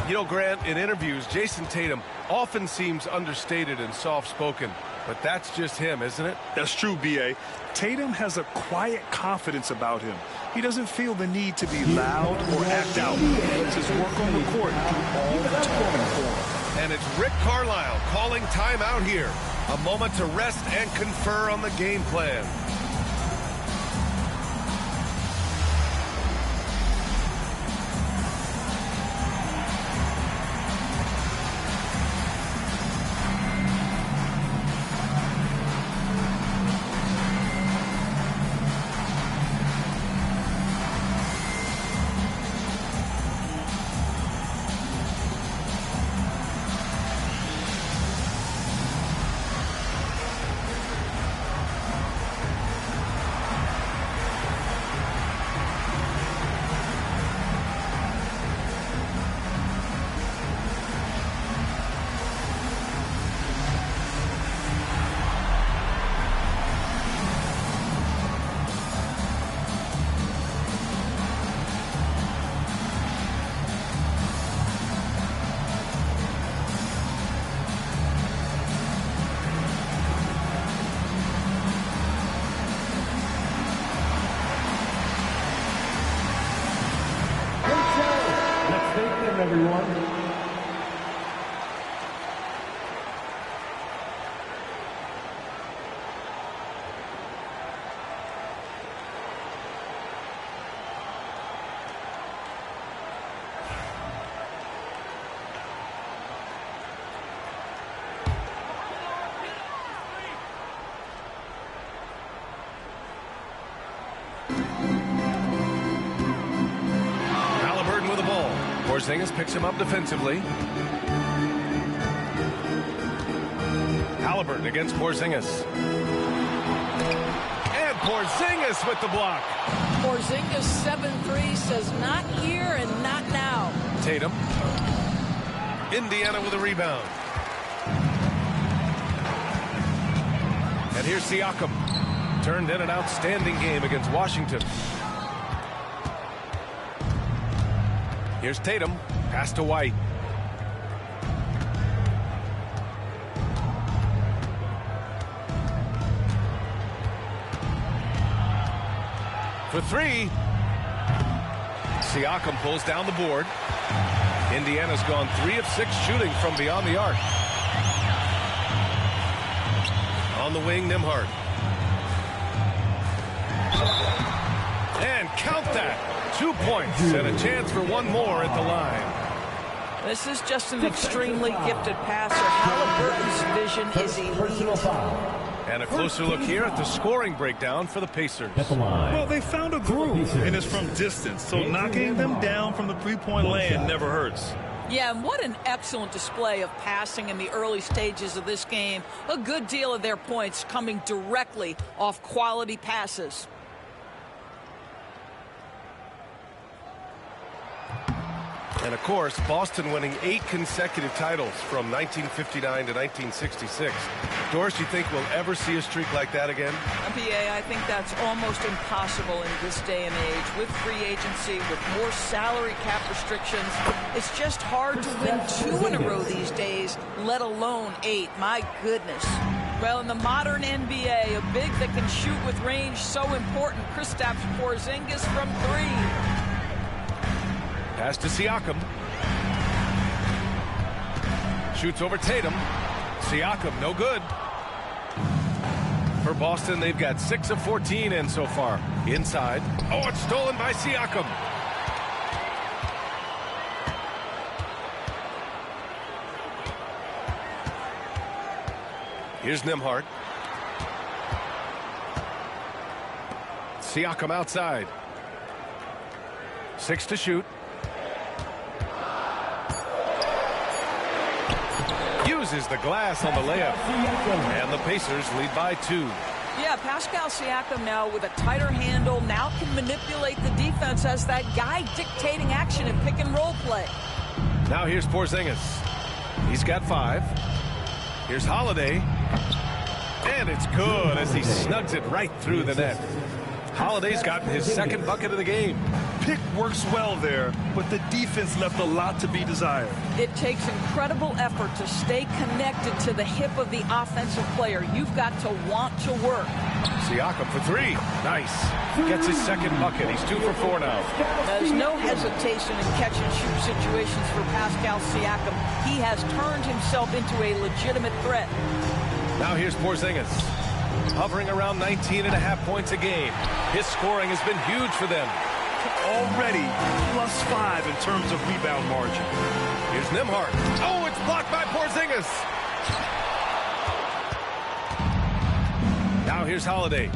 You know, Grant, in interviews, Jason Tatum often seems understated and soft-spoken. But that's just him, isn't it? That's true, B.A. Tatum has a quiet confidence about him. He doesn't feel the need to be loud or act out. He lets his work on the court do all the talking for him. And it's Rick Carlisle calling timeout here. A moment to rest and confer on the game plan. everyone. Porzingis picks him up defensively. Halliburton against Porzingis. And Porzingis with the block. Porzingis 7-3 says not here and not now. Tatum. Indiana with a rebound. And here's Siakam. Turned in an outstanding game against Washington. Here's Tatum. Pass to White. For three. Siakam pulls down the board. Indiana's gone 3 of 6 shooting from beyond the arc. On the wing, Nembhard. And count that. 2 points and a chance for one more at the line. This is just an extremely gifted passer. Halliburton's vision is elite. And a closer look here at the scoring breakdown for the Pacers. Well, they found a groove, and it's from distance, so knocking them down from the three-point land never hurts. Yeah, and what an excellent display of passing in the early stages of this game. A good deal of their points coming directly off quality passes. And, of course, Boston winning 8 consecutive titles from 1959 to 1966. Doris, you think we'll ever see a streak like that again? BA, I think that's almost impossible in this day and age. With free agency, with more salary cap restrictions, it's just hard to win 2 in a row these days, let alone 8. My goodness. Well, in the modern NBA, a big that can shoot with range so important. Kristaps Porzingis from 3. Pass to Siakam. Shoots over Tatum. Siakam, no good. For Boston, they've got 6 of 14 in so far. Inside. Oh, it's stolen by Siakam. Here's Nembhard. Siakam outside. 6 to shoot. Uses the glass on the layup. And the Pacers lead by 2. Yeah, Pascal Siakam now with a tighter handle, now can manipulate the defense as that guy dictating action in pick and roll play. Now here's Porzingis. He's got 5. Here's Holiday. And it's good as he snugs it right through the net. Holiday's gotten his 2nd bucket of the game. Pick works well there, but the defense left a lot to be desired. It takes incredible effort to stay connected to the hip of the offensive player. You've got to want to work. Siakam for 3. Nice. Gets his 2nd bucket. He's 2 for 4 now. There's no hesitation in catch-and-shoot situations for Pascal Siakam. He has turned himself into a legitimate threat. Now here's Porzingis. Hovering around 19.5 points a game. His scoring has been huge for them. Already +5 in terms of rebound margin. Here's Nembhard. Oh, it's blocked by Porzingis. Now here's Holiday.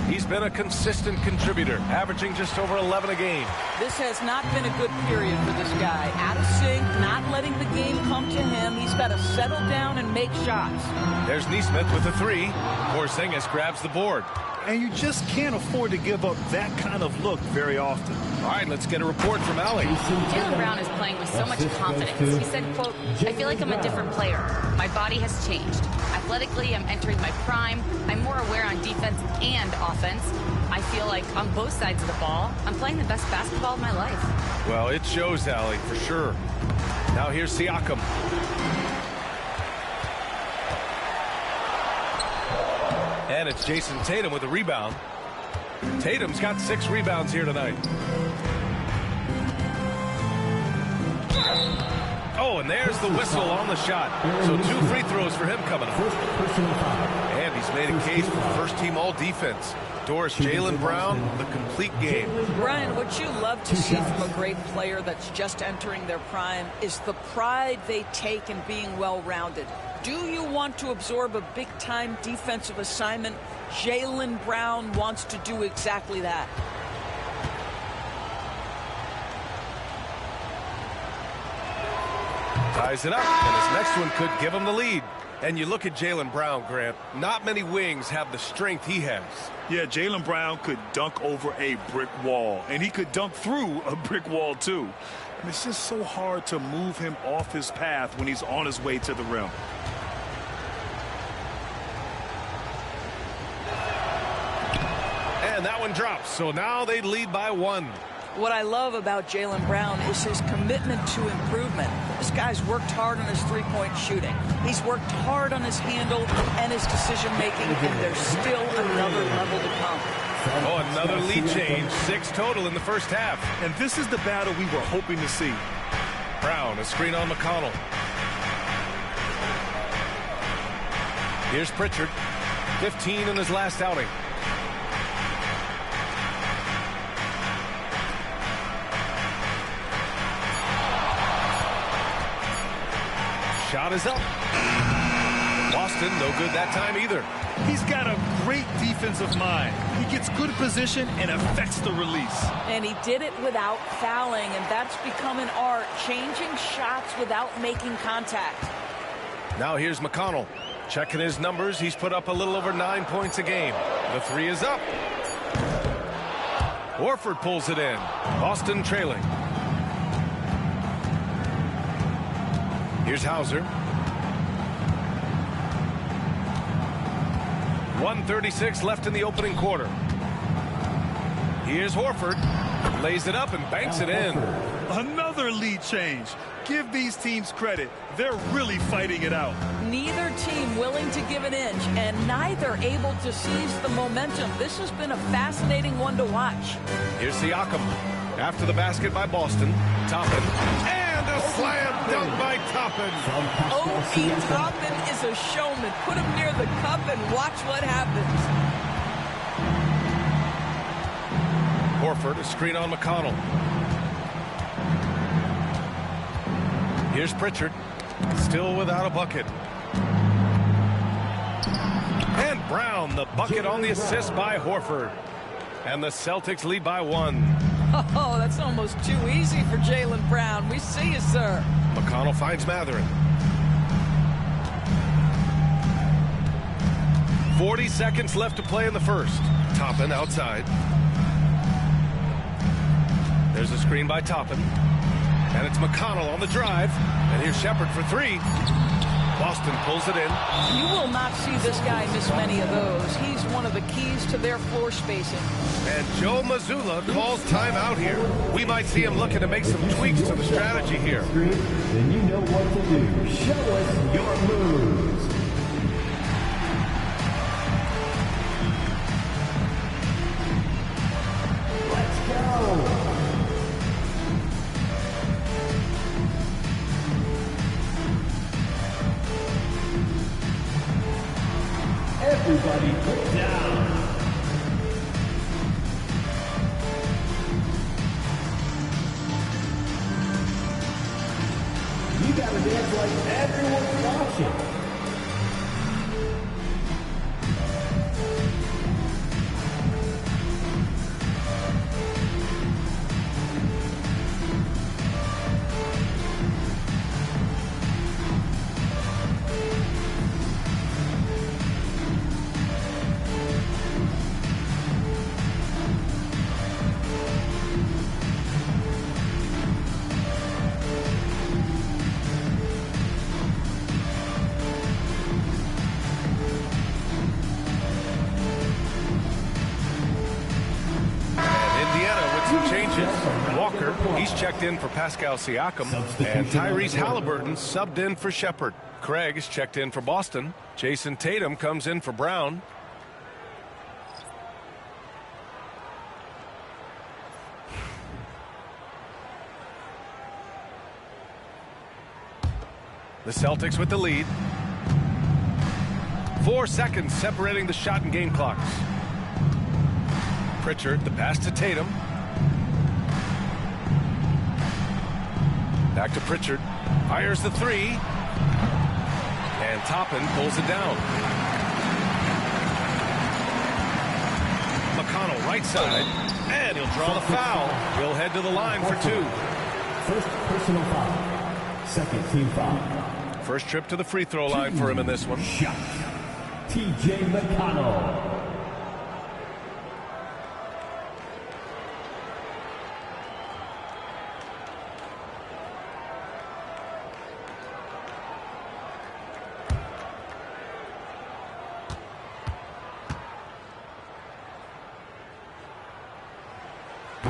He's been a consistent contributor, averaging just over 11 a game. This has not been a good period for this guy. Out of sync, not letting the game come to him. He's got to settle down and make shots. There's Nesmith with a 3. Porzingis grabs the board. And you just can't afford to give up that kind of look very often. All right, let's get a report from Allie. Jaylen Brown is playing with so much confidence. He said, quote, "I feel like I'm a different player. My body has changed. Athletically, I'm entering my prime. I'm more aware on defense and offense. I feel like on both sides of the ball, I'm playing the best basketball of my life." Well, it shows, Allie, for sure. Now here's Siakam. And it's Jason Tatum with a rebound. Tatum's got 6 rebounds here tonight. Oh, and there's the whistle on the shot. So 2 free throws for him coming up. And he's made a case for first-team all-defense. Doris, Jaylen Brown, the complete game. Brian, what you love to see from a great player that's just entering their prime is the pride they take in being well-rounded. Do you want to absorb a big-time defensive assignment? Jaylen Brown wants to do exactly that. Ties it up, and his next one could give him the lead. And you look at Jaylen Brown, Grant, not many wings have the strength he has. Yeah, Jaylen Brown could dunk over a brick wall, and he could dunk through a brick wall, too. And it's just so hard to move him off his path when he's on his way to the rim. And that one drops, so now they lead by 1. What I love about Jaylen Brown is his commitment to improvement. This guy's worked hard on his three-point shooting. He's worked hard on his handle and his decision-making, and there's still another level to come. Oh, another lead change. 6 total in the first half. And this is the battle we were hoping to see. Brown, a screen on McConnell. Here's Pritchard. 15 in his last outing. Shot is up. Boston, no good that time either. He's got a great defensive mind. He gets good position and affects the release. And he did it without fouling, and that's become an art, changing shots without making contact. Now here's McConnell. Checking his numbers, he's put up a little over 9 points a game. The 3 is up. Horford pulls it in. Boston trailing. Here's Hauser. 1:36 left in the opening quarter. Here's Horford. Lays it up and banks it in. Another lead change. Give these teams credit. They're really fighting it out. Neither team willing to give an inch, and neither able to seize the momentum. This has been a fascinating one to watch. Here's Siakam. After the basket by Boston. Toppin. And a slam dunk by Toppin. Obi Toppin is a showman. Put him near the cup and watch what happens. Horford, a screen on McConnell. Here's Pritchard. Still without a bucket. And Brown, the bucket on the assist by Horford. And the Celtics lead by 1. Oh, that's almost too easy for Jaylen Brown. We see you, sir. McConnell finds Matherin. 40 seconds left to play in the first. Toppin outside. There's a screen by Toppin. And it's McConnell on the drive. And here's Shepherd for 3. Boston pulls it in. You will not see this guy miss many of those. He's one of the keys to their floor spacing. And Joe Mazzulla calls timeout here. We might see him looking to make some tweaks to the strategy here. Then you know what to do. Show us your moves. Let's go. Everybody put down. You gotta dance like everyone's watching. He's checked in for Pascal Siakam, and Tyrese Halliburton subbed in for Shepherd. Craig is checked in for Boston. Jason Tatum comes in for Brown. The Celtics with the lead. 4 seconds separating the shot and game clocks. Pritchard, the pass to Tatum. Back to Pritchard. Fires the three. And Toppin pulls it down. McConnell right side. And he'll draw the foul. He'll head to the line for 2. First personal foul. Second team foul. First trip to the free throw line for him in this one. Shot. T.J. McConnell.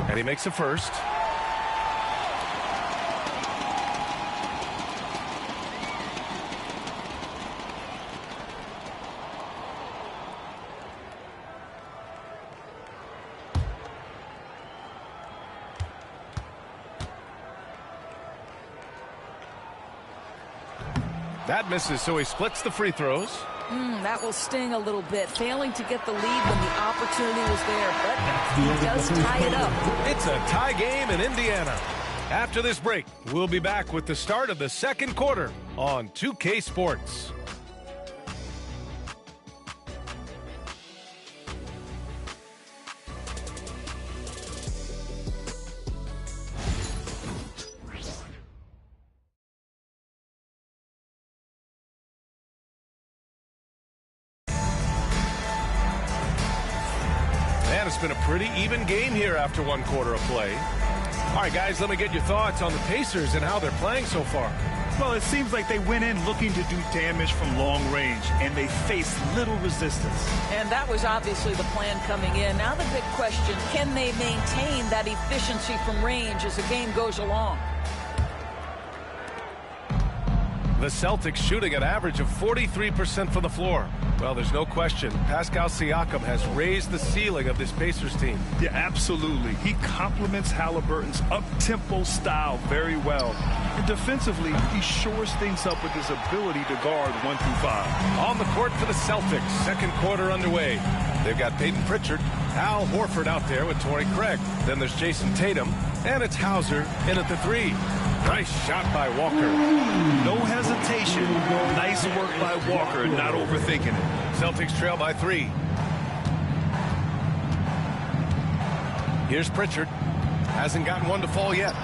And he makes the first. That misses, so he splits the free throws. That will sting a little bit. Failing to get the lead when the opportunity was there, but he does tie it up. It's a tie game in Indiana. After this break, we'll be back with the start of the second quarter on 2K Sports. It's been a pretty even game here after 1 quarter of play. All right, guys, let me get your thoughts on the Pacers and how they're playing so far. Well, it seems like they went in looking to do damage from long range, and they faced little resistance. And that was obviously the plan coming in. Now the big question, can they maintain that efficiency from range as the game goes along? The Celtics shooting an average of 43% from the floor. Well, there's no question. Pascal Siakam has raised the ceiling of this Pacers team. Yeah, absolutely. He complements Halliburton's up-tempo style very well. And defensively, he shores things up with his ability to guard 1 through 5. On the court for the Celtics, second quarter underway. They've got Peyton Pritchard, Al Horford out there with Torrey Craig. Then there's Jason Tatum, and it's Hauser in at the 3. Nice shot by Walker. No hesitation. Nice work by Walker, not overthinking it. Celtics trail by 3. Here's Pritchard. Hasn't gotten one to fall yet.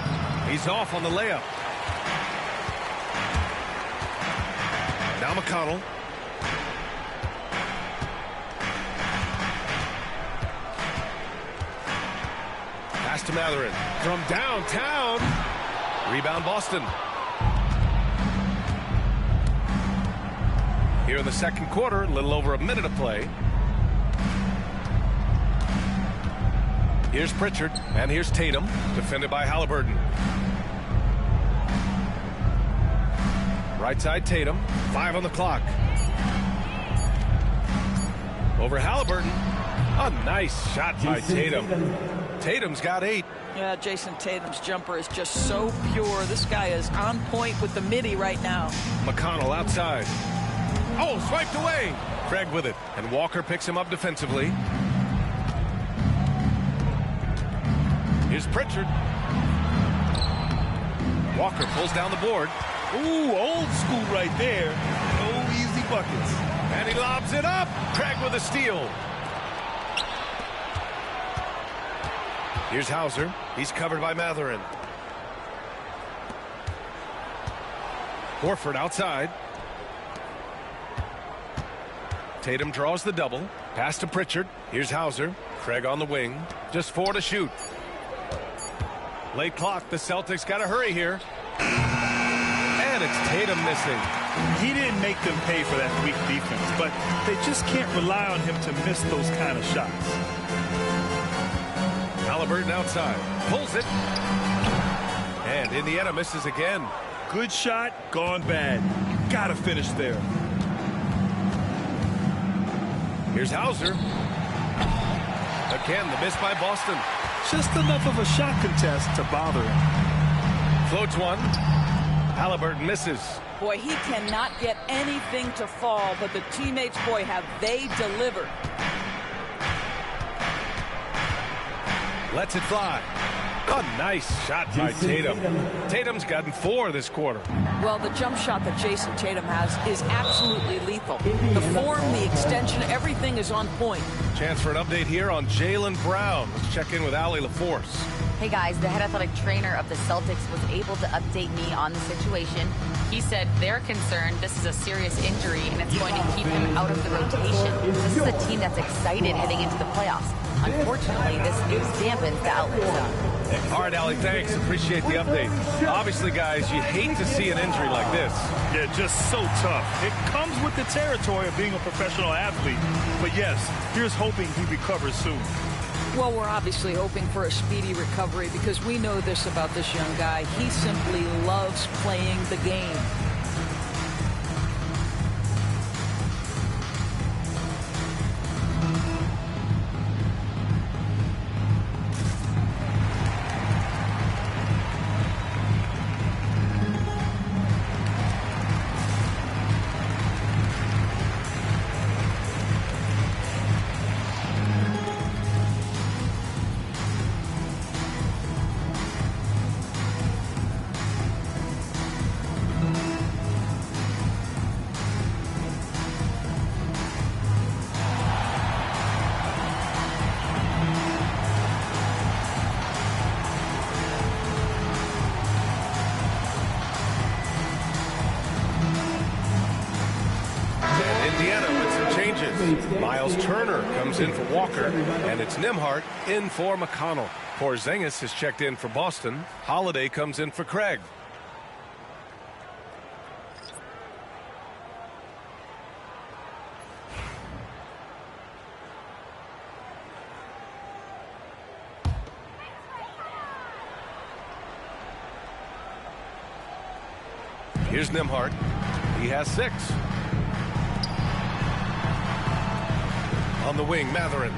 He's off on the layup. Now McConnell. Pass to Matherin. From downtown. Rebound Boston. Here in the second quarter, a little over a minute of play. Here's Pritchard, and here's Tatum, defended by Halliburton. Right side Tatum, 5 on the clock. Over Halliburton. A nice shot by Tatum. Tatum's got 8. Yeah, Jason Tatum's jumper is just so pure. This guy is on point with the midi right now. McConnell outside. Oh, swiped away. Craig with it, and Walker picks him up defensively. Here's Pritchard. Walker pulls down the board. Ooh, old school right there. No easy buckets. And he lobs it up. Craig with a steal. Here's Hauser. He's covered by Matherin. Horford outside. Tatum draws the double. Pass to Pritchard. Here's Hauser. Craig on the wing. Just 4 to shoot. Late clock. The Celtics got to hurry here. And it's Tatum missing. He didn't make them pay for that weak defense, but they just can't rely on him to miss those kind of shots. Halliburton outside. Pulls it. And Indiana misses again. Good shot, gone bad. Gotta finish there. Here's Hauser. Again, the miss by Boston. Just enough of a shot contest to bother him. Floats one. Halliburton misses. Boy, he cannot get anything to fall, but the teammates, boy, have they delivered. Lets it fly. A nice shot by Tatum. Tatum's gotten 4 this quarter. Well, the jump shot that Jason Tatum has is absolutely lethal. The form, the extension, everything is on point. Chance for an update here on Jaylen Brown. Let's check in with Allie LaForce. Hey guys, the head athletic trainer of the Celtics was able to update me on the situation. He said they're concerned this is a serious injury and it's going to keep him out of the rotation. This is a team that's excited heading into the playoffs. Unfortunately, this news dampens the outlet zone. All right, Allie, thanks. Appreciate the update. Obviously, guys, you hate to see an injury like this. Yeah, just so tough. It comes with the territory of being a professional athlete. But yes, here's hoping he recovers soon. Well, we're obviously hoping for a speedy recovery because we know this about this young guy. He simply loves playing the game. Miles Turner comes in for Walker, and it's Nembhard in for McConnell. Porzingis has checked in for Boston. Holiday comes in for Craig. Here's Nembhard. He has 6. On the wing, Matherin.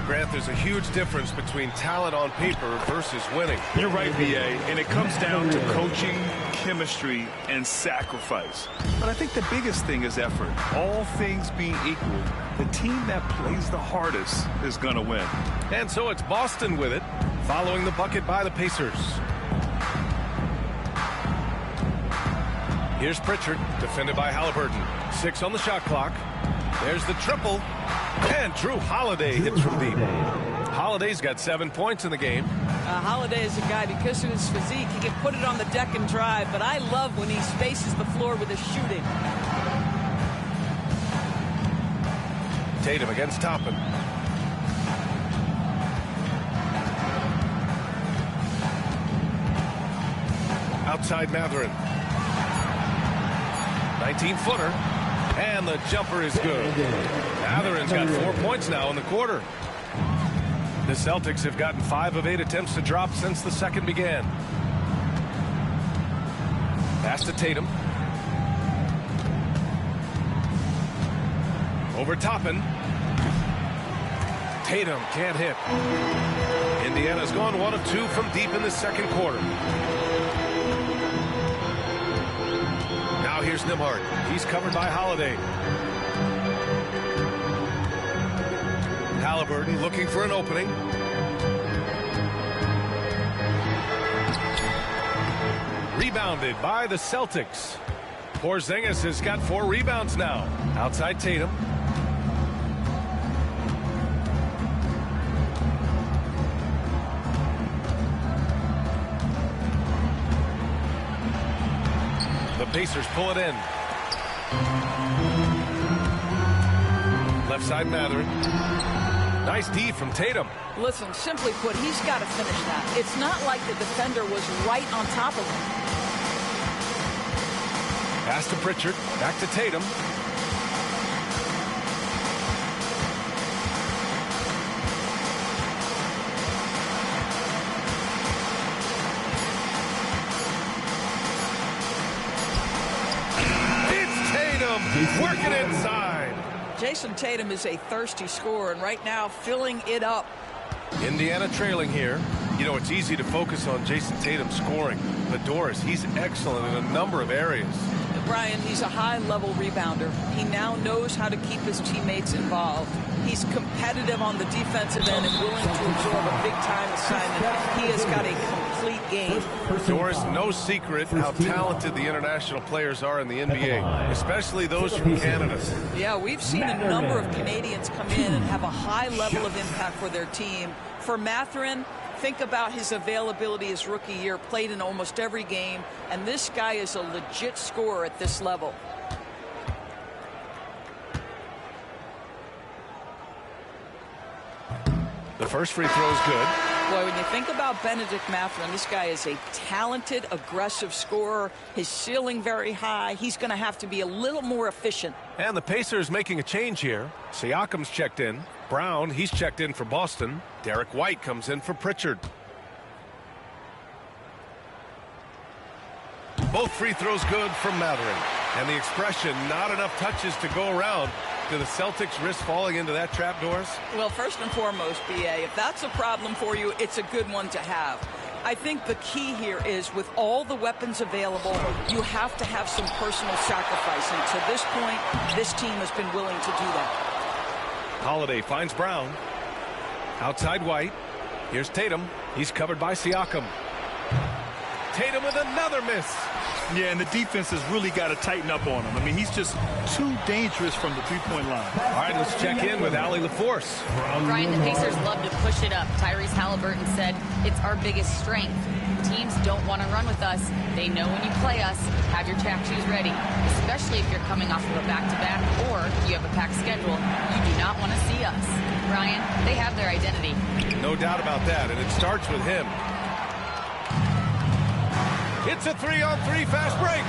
Grant, there's a huge difference between talent on paper versus winning. You're right, B.A., and it comes down to coaching, chemistry, and sacrifice. But I think the biggest thing is effort. All things being equal, the team that plays the hardest is going to win. And so it's Boston with it, following the bucket by the Pacers. Here's Pritchard, defended by Halliburton. 6 on the shot clock. There's the triple. And Drew Holiday hits from deep. Holiday's got 7 points in the game. Holiday is a guy, because of his physique, he can put it on the deck and drive, but I love when he spaces the floor with his shooting. Tatum against Toppin. Outside Matherin. 19-footer. And the jumper is good. Matherin's got 4 points now in the quarter. The Celtics have gotten 5 of 8 attempts to drop since the second began. Pass to Tatum. Over Toppin. Tatum can't hit. Indiana's gone 1 of 2 from deep in the second quarter. Now here's Nembhard. He's covered by Holiday. Halliburton looking for an opening. Rebounded by the Celtics. Porzingis has got 4 rebounds now. Outside Tatum. The Pacers pull it in. Left side Matherin. Nice D from Tatum. Listen, simply put, he's got to finish that. It's not like the defender was right on top of him. Pass to Pritchard. Back to Tatum. It's Tatum working inside. Jason Tatum is a thirsty scorer, and right now filling it up. Indiana trailing here. You know, it's easy to focus on Jason Tatum scoring, but Doris, he's excellent in a number of areas. Brian, he's a high-level rebounder. He now knows how to keep his teammates involved. He's competitive on the defensive end and willing to absorb a big-time assignment. He has got a complete game. Doris, no secret how talented the international players are in the NBA, especially those from Canada. Yeah, we've seen a number of Canadians come in and have a high level of impact for their team. For Mathurin, think about his availability his rookie year, played in almost every game, and this guy is a legit scorer at this level. The first free throw is good. Boy, when you think about Benedict Mathurin, this guy is a talented, aggressive scorer. His ceiling very high. He's going to have to be a little more efficient. And the Pacers making a change here. Siakam's checked in. Brown, he's checked in for Boston. Derek White comes in for Pritchard. Both free throws good from Mathurin. And the expression, not enough touches to go around. Do the Celtics risk falling into that trap, Doris? Well, first and foremost, B.A., if that's a problem for you, it's a good one to have. I think the key here is with all the weapons available, you have to have some personal sacrifice. And to this point, this team has been willing to do that. Holiday finds Brown. Outside White. Here's Tatum. He's covered by Siakam. Tatum with another miss. Yeah, and the defense has really got to tighten up on him. I mean, he's just too dangerous from the three-point line. All right, let's check in with Allie LaForce. Brian, the Pacers love to push it up. Tyrese Halliburton said it's our biggest strength. Teams don't want to run with us. They know when you play us, have your track shoes ready, especially if you're coming off of a back-to-back or you have a packed schedule. You do not want to see us. Brian, they have their identity. No doubt about that, and it starts with him. It's a 3-on-3 fast break.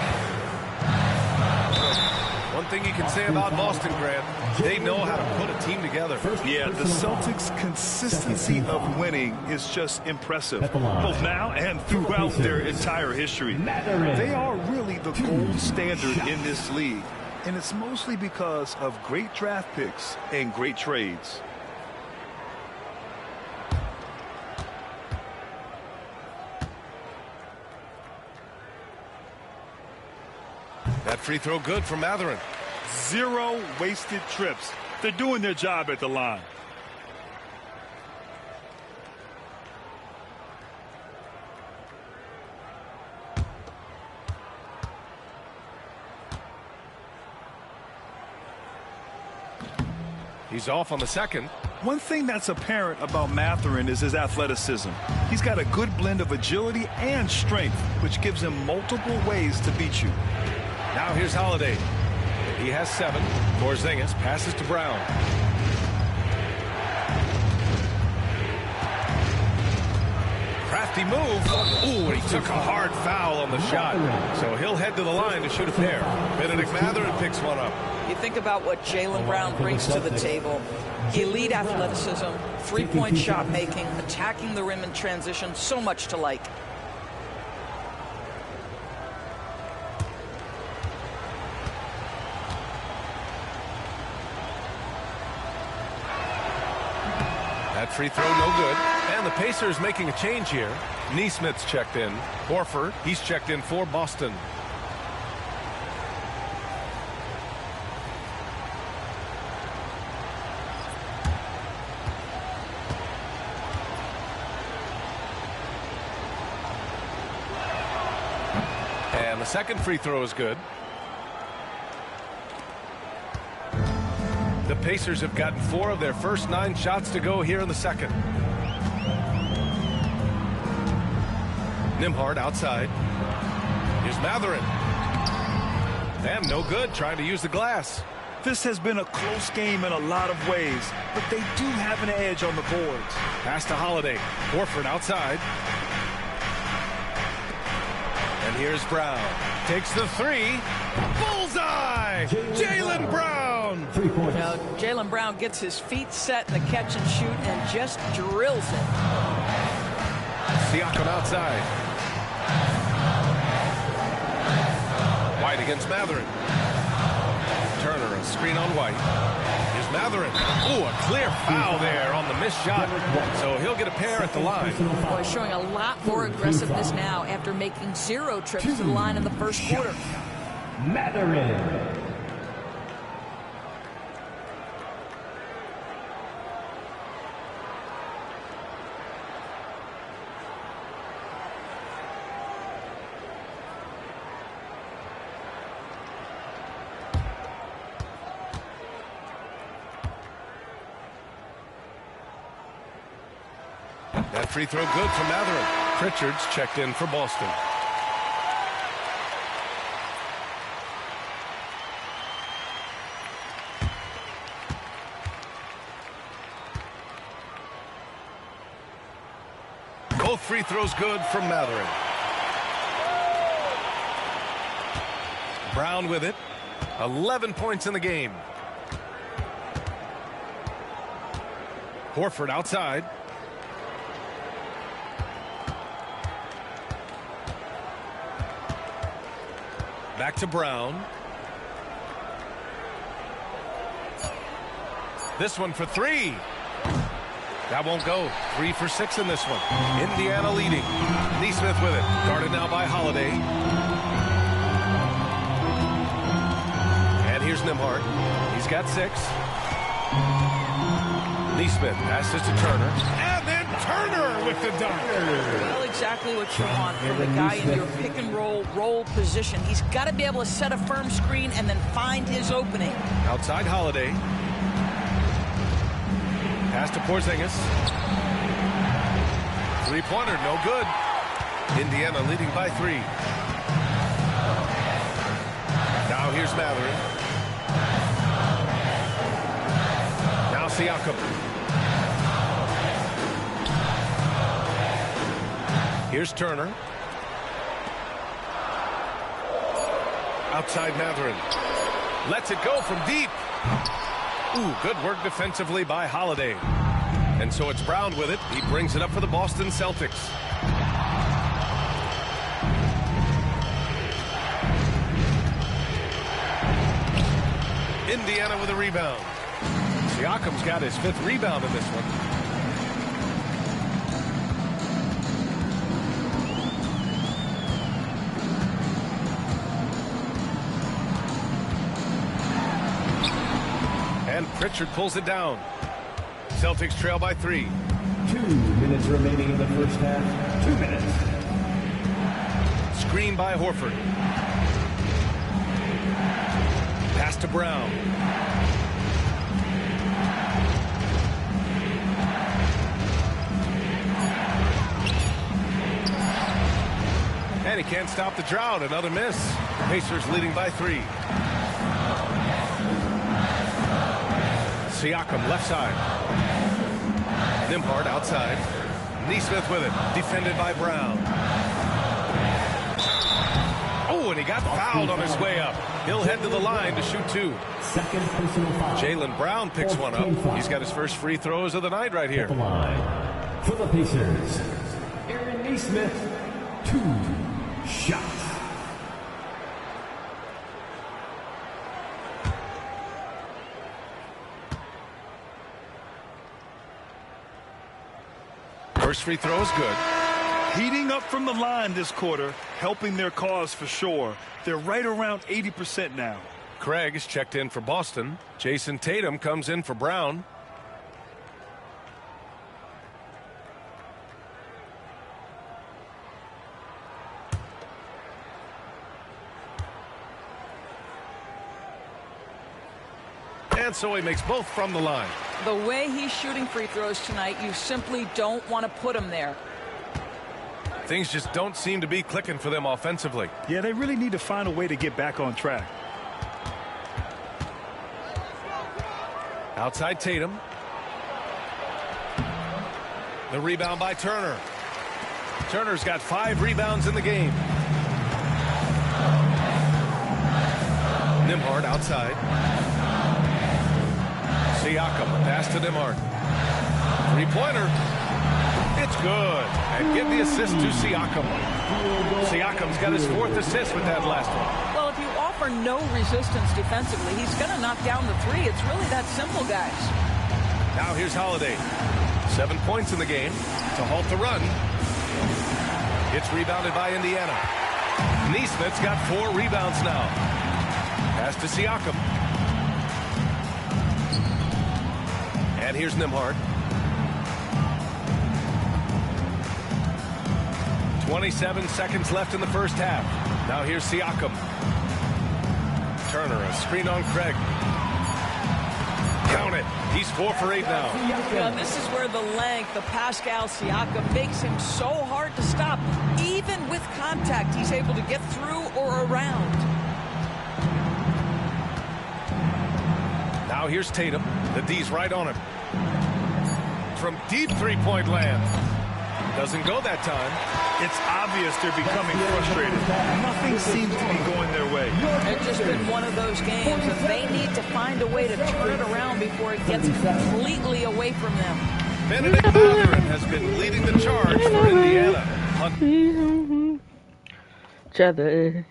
One thing you can say about Boston, Grant, they know how to put a team together. Yeah, the Celtics' consistency of winning is just impressive, both now and throughout their entire history. They are really the gold standard in this league, and it's mostly because of great draft picks and great trades. That free throw good from Mathurin. 0 wasted trips. They're doing their job at the line. He's off on the second. One thing that's apparent about Mathurin is his athleticism. He's got a good blend of agility and strength, which gives him multiple ways to beat you. Now here's Holiday. He has 7. Porzingis passes to Brown. Crafty move. Ooh, and he took a hard foul on the shot. So he'll head to the line to shoot a pair. Benedict Mathurin picks one up. You think about what Jaylen Brown brings to the table. Elite athleticism, three-point shot making, attacking the rim in transition, so much to like. That free throw no good. And the Pacers making a change here. Neesmith's checked in. Horford, he's checked in for Boston. And the second free throw is good. The Pacers have gotten 4 of their first 9 shots to go here in the second. Nembhard outside. Here's Mathurin. And no good, trying to use the glass. This has been a close game in a lot of ways, but they do have an edge on the boards. Pass to Holiday. Horford outside. And here's Brown. Takes the 3. Bullseye! Jaylen Brown! Now, Jaylen Brown gets his feet set in the catch and shoot and just drills it. Siakam outside. White against Mathurin. Turner, a screen on White. Here's Matherin. Ooh, a clear foul there on the missed shot. So he'll get a pair at the line. Boy, showing a lot more aggressiveness now after making 0 trips to the line in the first quarter. Matherin. That free throw good from Matherin. Pritchard's checked in for Boston. Both free throws good from Matherin. Brown with it. 11 points in the game. Horford outside. Back to Brown. This one for 3. That won't go. 3 for 6 in this one. Indiana leading. Neesmith with it. Guarded now by Holiday. And here's Nembhard. He's got 6. Neesmith passes to Turner. And then Turner with the dunk. Well, exactly what you want from the guy in your pick and roll position. He's got to be able to set a firm screen and then find his opening. Outside Holiday. Pass to Porzingis. Three-pointer, no good. Indiana leading by 3. Now here's Matherin. Now Siakam. Here's Turner. Outside Matherin. Lets it go from deep. Ooh, good work defensively by Holiday. And so it's Brown with it. He brings it up for the Boston Celtics. Indiana with a rebound. Siakam's got his 5th rebound in this one. And Pritchard pulls it down. Celtics trail by 3. 2 minutes remaining in the first half. 2 minutes. Screen by Horford. Pass to Brown. And he can't stop the drought. Another miss. Pacers leading by 3. Siakam left side. Nembhard outside. Neesmith with it. Defended by Brown. Oh, and he got fouled on his way up. He'll head to the line to shoot 2. Second personal foul. Jaylen Brown picks one up. He's got his first free throws of the night right here. The line for the Pacers. Aaron Neesmith, 2 shots. First free throw is good. Heating up from the line this quarter, helping their cause for sure. They're right around 80% now. Craig is checked in for Boston. Jason Tatum comes in for Brown. And so he makes both from the line. The way he's shooting free throws tonight, you simply don't want to put him there. Things just don't seem to be clicking for them offensively. Yeah, they really need to find a way to get back on track. Outside Tatum. The rebound by Turner. Turner's got 5 rebounds in the game. Nembhard outside. Siakam, pass to Nembhard. 3-pointer. It's good. And get the assist to Siakam. Siakam's got his 4th assist with that last one. Well, if you offer offer no resistance defensively. He's going to knock down the three. It's really that simple, guys. Now here's Holiday. 7 points in the game to halt the run. It's rebounded by Indiana. Neesmith's got 4 rebounds now. Pass to Siakam. And here's Nembhard. 27 seconds left in the first half. Now here's Siakam. Turner, a screen on Craig. Count it. He's 4 for 8 now. Yeah, this is where the length of Pascal Siakam makes him so hard to stop. Even with contact, he's able to get through or around. Now here's Tatum. The D's right on him. From deep three-point land. Doesn't go that time. It's obvious they're becoming frustrated. Nothing seems to be going their way. It's just been one of those games, and they need to find a way to turn it around before it gets completely away from them. Benedict Mathurin has been leading the charge for Indiana. Each other.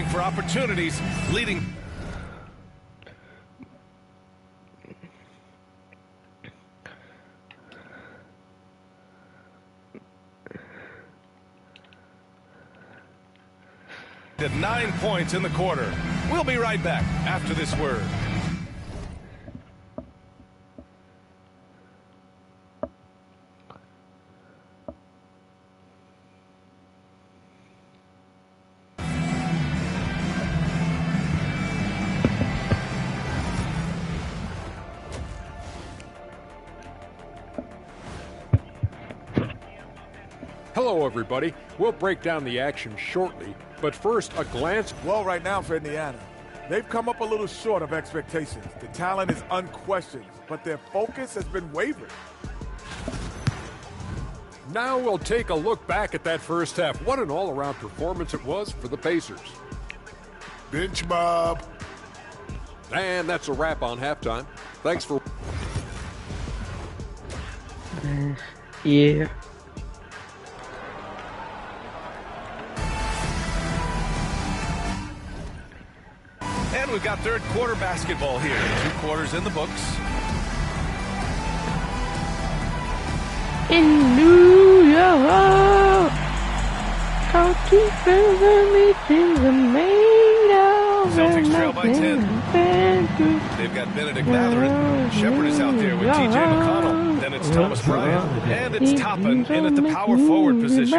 For opportunities, leading. At 9 points in the quarter. We'll be right back after this word. Hello, everybody. We'll break down the action shortly, but first, a glance. Well, right now for Indiana, they've come up a little short of expectations. The talent is unquestioned, but their focus has been wavering. Now we'll take a look back at that first half. What an all-around performance it was for the Pacers. Bench mob. And that's a wrap on halftime. Thanks for... Yeah. And we've got third quarter basketball here. 2 quarters in the books. In New York, how defense meetings are made of. Celtics trail by 10. They've got Benedict Mathurin. Shepard is out there with T.J. McConnell. Then it's Thomas Bryant. And it's Toppin in at the power forward position.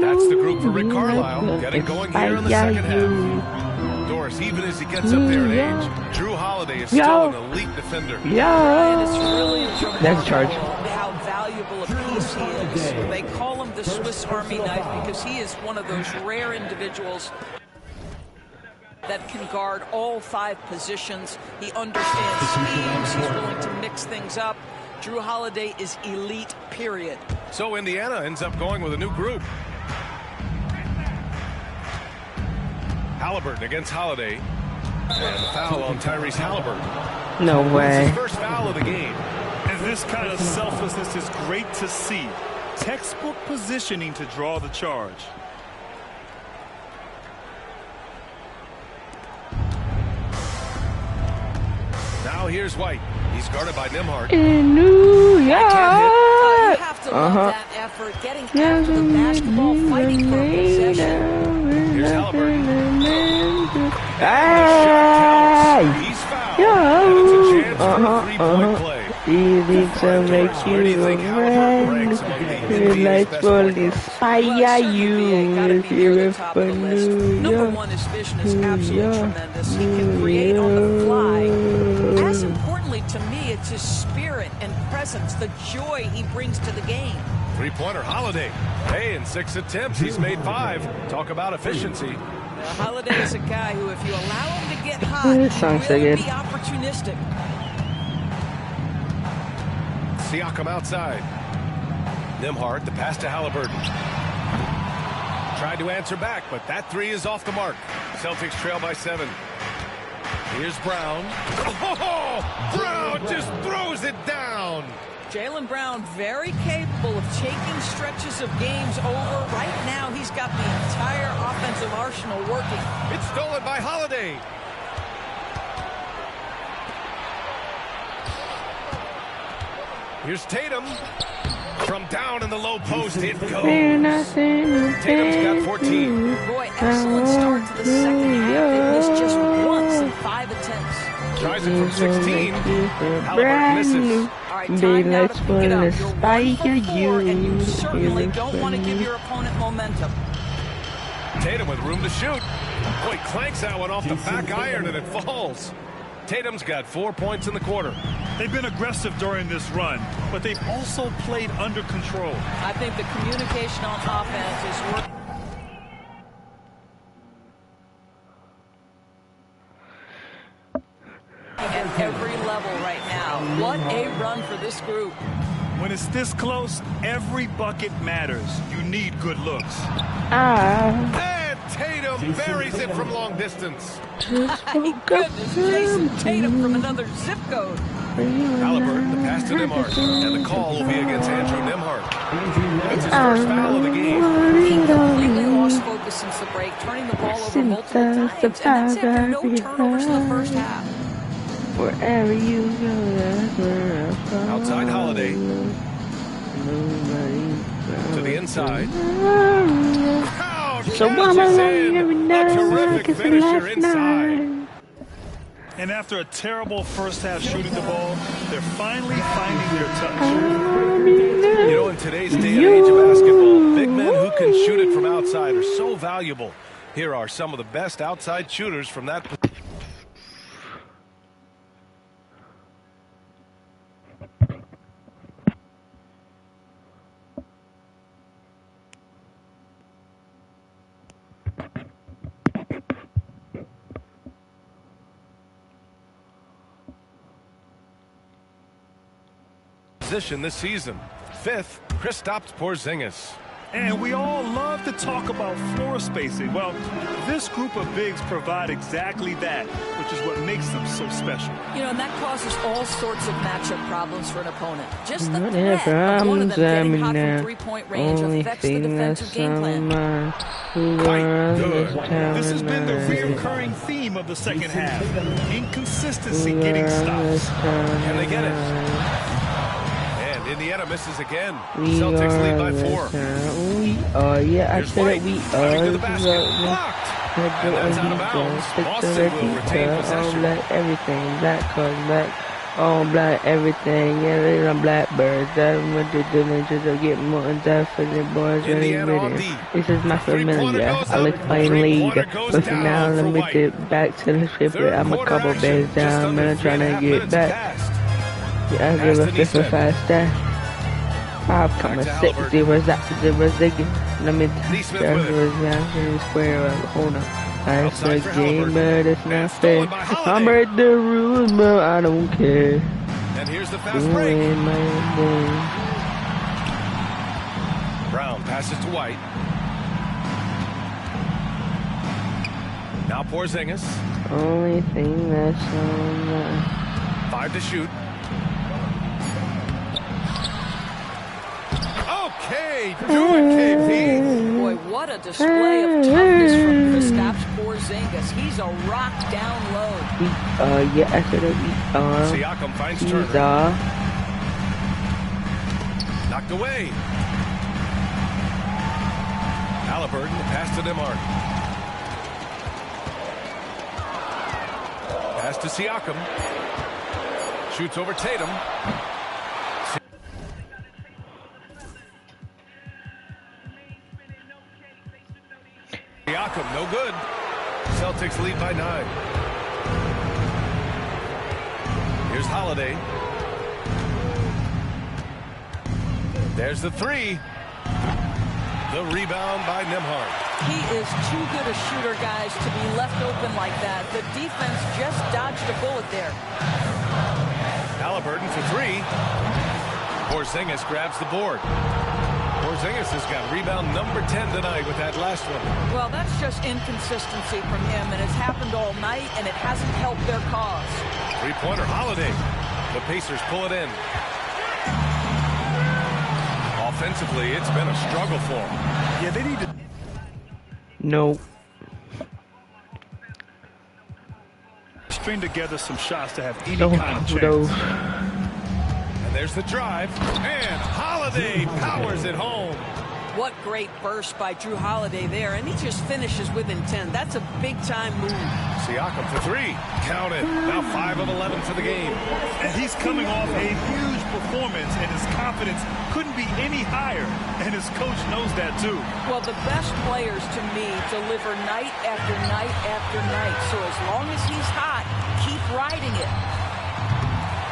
That's the group for Rick Carlisle. Getting going here in the second half. Doris, even as he gets up there in age, Drew Holiday is still an elite defender. And it's really That's a charge. How valuable a piece he is. They call him the Swiss Army knife because he is one of those rare individuals that can guard all 5 positions. He understands schemes. He's willing to mix things up. Drew Holiday is elite, period. So Indiana ends up going with a new group. Halliburton against Holiday. And a foul on Tyrese Halliburton. No way. It's his first foul of the game. And this kind of selflessness is great to see. Textbook positioning to draw the charge. Now here's White. He's guarded by Nembhard. In New York. You have to love that effort, getting after the basketball, fighting for possession. Here's Halliburton. Hey! He's fouled. And it's a chance for a three-point play. Easy to make you a friend. You like to inspire you. If you're from New Number York. one, his vision is absolutely tremendous. He can create on the fly. As importantly to me, it's his spirit and presence, the joy he brings to the game. Three-pointer Holiday. Hey, in 6 attempts, he's made 5. Talk about efficiency. Holiday is a guy who, if you allow him to get hot, This song's so will good. be opportunistic. Siakam outside. Nembhard, the pass to Halliburton. Tried to answer back, but that 3 is off the mark. Celtics trail by 7. Here's Brown. Oh, Brown just throws it down. Jaylen Brown very capable of taking stretches of games over. Right now, he's got the entire offensive arsenal working. It's stolen by Holiday. Here's Tatum. From down in the low post, it goes. Tatum's got 14. Boy, excellent start to the second half. They missed just once in 5 attempts. Tries it from 16. Halliburton misses. All right, time now to pick it up. You're 1 for 4, and you certainly don't want to give your opponent momentum. Tatum with room to shoot. Boy, clanks that one off the back iron, and it falls. Tatum's got 4 points in the quarter. They've been aggressive during this run, but they've also played under control. I think the communication on offense is working. At every level right now. What a run for this group. When it's this close, every bucket matters. You need good looks. And Tatum buries it from long distance. My goodness, Jason Tatum from another zip code. Halliburton, the pass to Nembhard, and the call will be against Andrew Nembhard. That's his first foul of the game. He completely lost focus since the break, turning the ball over multiple times, and that's after no turnovers in the first half. Wherever you go, that's where I follow. Outside Holiday. To the inside. So mama every night, a terrific finisher inside. And after a terrible first half shooting the ball, they're finally finding their touch. You know, in today's day and age of basketball, big men who can shoot it from outside are so valuable. Here are some of the best outside shooters from that position. This season. 5th, Kristaps Porzingis. And we all love to talk about floor spacing. Well, this group of bigs provide exactly that, which is what makes them so special. You know, and that causes all sorts of matchup problems for an opponent. Just the threat of one of them getting hot from three-point range affects the defensive game plan. This has been the recurring theme of the second half. Inconsistency getting stops. Can they get it? Indiana misses again. Celtics lead by 4. Yeah, I said it. We are. And that's out of bounds. Boston will retain possession. Black everything. Black cars, black. All black everything. Yeah, they're on Blackbirds. That's what they're doing. Just to get more and that for the boys. This is my familiar. I like playing league. But for now, let me get back to the ship. I'm a couple days down. Man, I'm trying to get back. Yeah, I give a 55 star. 5,6 zeros out to 0 ziggy. Let me square hold on. I said game, but it's not fair. I'm at the rules, but I don't care. And here's the fast break. Brown passes to White. Now Porzingis. Only thing that's on 5 to shoot. Okay, do it, KP. Boy, what a display of toughness from Kristaps Porzingis. He's a rock down low. Yeah, I said it. Siakam finds Turner. Knocked away. Halliburton, the pass to Nembhard. Pass to Siakam. Shoots over Tatum. Siakam, no good. Celtics lead by 9. Here's Holiday. There's the 3. The rebound by Nembhard. He is too good a shooter, guys, to be left open like that. The defense just dodged a bullet there. Halliburton for 3. Porzingis grabs the board. Porzingis has got rebound number 10 tonight with that last one. Well, that's just inconsistency from him, and it's happened all night, and it hasn't helped their cause. Three-pointer, Holiday. The Pacers pull it in. Offensively, it's been a struggle for them. Yeah, they need to... No. String together some shots to have any kind of chance. And there's the drive. And Holiday powers it home. What great burst by Drew Holiday there, and he just finishes with intent. That's a big-time move. Siakam for three. Count it. Now 5 of 11 for the game. And he's coming off a huge performance, and his confidence couldn't be any higher. And his coach knows that, too. Well, the best players, to me, deliver night after night after night. So as long as he's hot, keep riding it.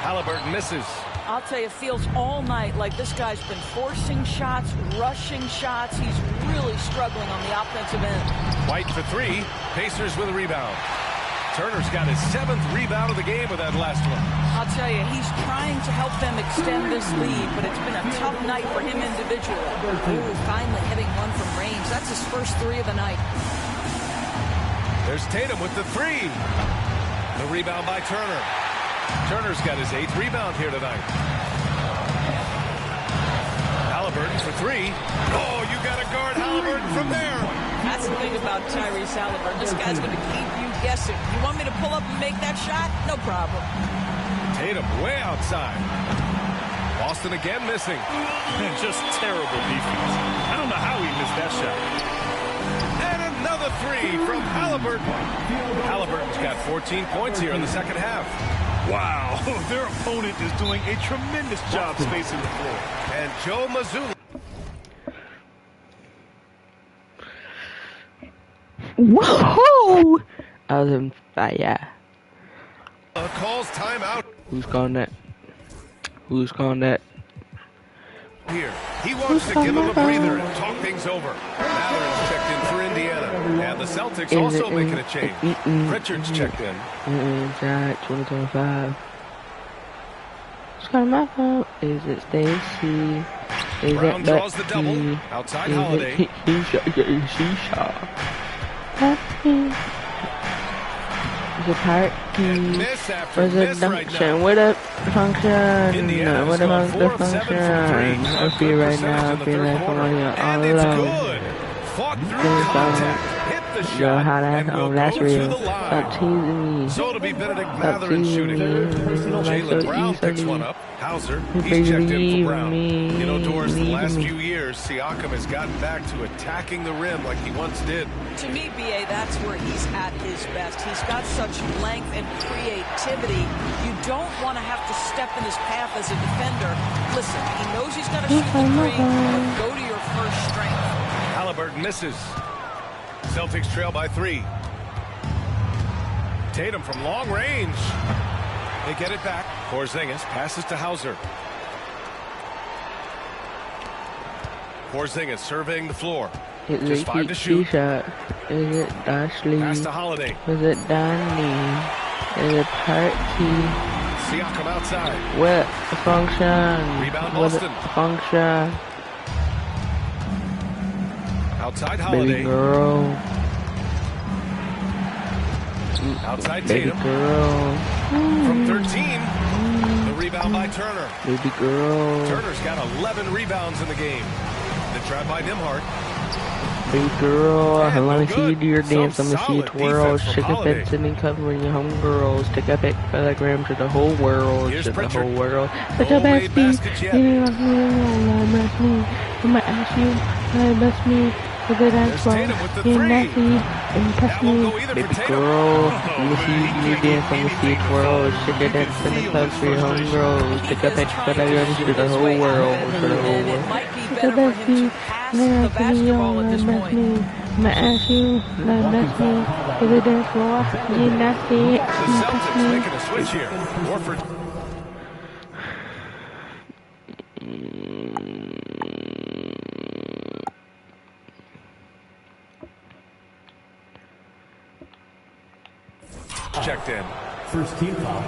Halliburton misses. I'll tell you, it feels all night like this guy's been forcing shots, rushing shots. He's really struggling on the offensive end. White for three. Pacers with a rebound. Turner's got his 7th rebound of the game with that last one. I'll tell you, he's trying to help them extend this lead, but it's been a tough night for him individually. Ooh, finally hitting one from range. That's his first 3 of the night. There's Tatum with the 3. The rebound by Turner. Turner's got his 8th rebound here tonight. Halliburton for 3. Oh, you got to guard Halliburton from there. That's the thing about Tyrese Halliburton. This guy's going to keep you guessing. You want me to pull up and make that shot? No problem. Tatum way outside. Boston again missing. And just terrible defense. I don't know how he missed that shot. And another 3 from Halliburton. Halliburton's got 14 points here in the second half. Wow, their opponent is doing a tremendous job spacing the floor. And Joe Mazzulla. Whoa! I was in fire. Calls timeout. Who's calling that? Who's calling that? Here, he wants to give him a breather and talk things over. Mathurin's checked in for Indiana, and the Celtics also making a change. Richards checked in. Shot 2025. Who's calling my phone? Is it Stacy? Is Brown it draws the double. Outside Holiday. She shot. Is it party? Was it function? What up, function? What about the function? I feel right now, I feel like I'm all alone. Yo, how that? Oh, that's real. Stop teasing me. So to be Benedict Stop Mathurin shooting. Jaylen Brown picks one up. Hauser, he's checked in for Brown. You know, Doris, the last few years, Siakam has gotten back to attacking the rim like he once did. To me, B.A., that's where he's at his best. He's got such length and creativity. You don't want to have to step in his path as a defender. Listen, he knows he's got to shoot the 3, but go to your first strength. Halliburton misses. Celtics trail by 3. Tatum from long range. They get it back. Porzingis passes to Hauser. Porzingis surveying the floor. Just 5 to shoot. Shot. Is it Dashley? Pass to Holiday. Is it Donnie? Is it Party? Siakam outside. What function? Rebound Boston. Function. Outside Holiday. Baby girl. Outside Baby Tatum. girl. From 13. The rebound by Turner. Baby girl. Turner's got 11 rebounds in the game. The try by Nembhard. Baby girl, Man, let me no see you good. do your dance. Let me see you solid twirl. defense from Shake a Holiday. fence and covering your homegirls. Take a pic for the gram to the whole world. Here's To the Pritchard. whole world. No But the made best me. baskets yet. You know, best me. I'm gonna ask you, best me. Is it There's Tatum with the 3. And touch That won't me. go either Baby for Tatum. girl, let me see you do your dance. Let me see you twirl. Shake a dance and the clubs for your homegirls. Take a pic for the gram to the whole world. To the whole world. The best me. The basketball at this point. I'm gonna ask you, that's me. Is it dance floor? You nasty. The Celtics making a switch here. Warford. Checked in. First team foul.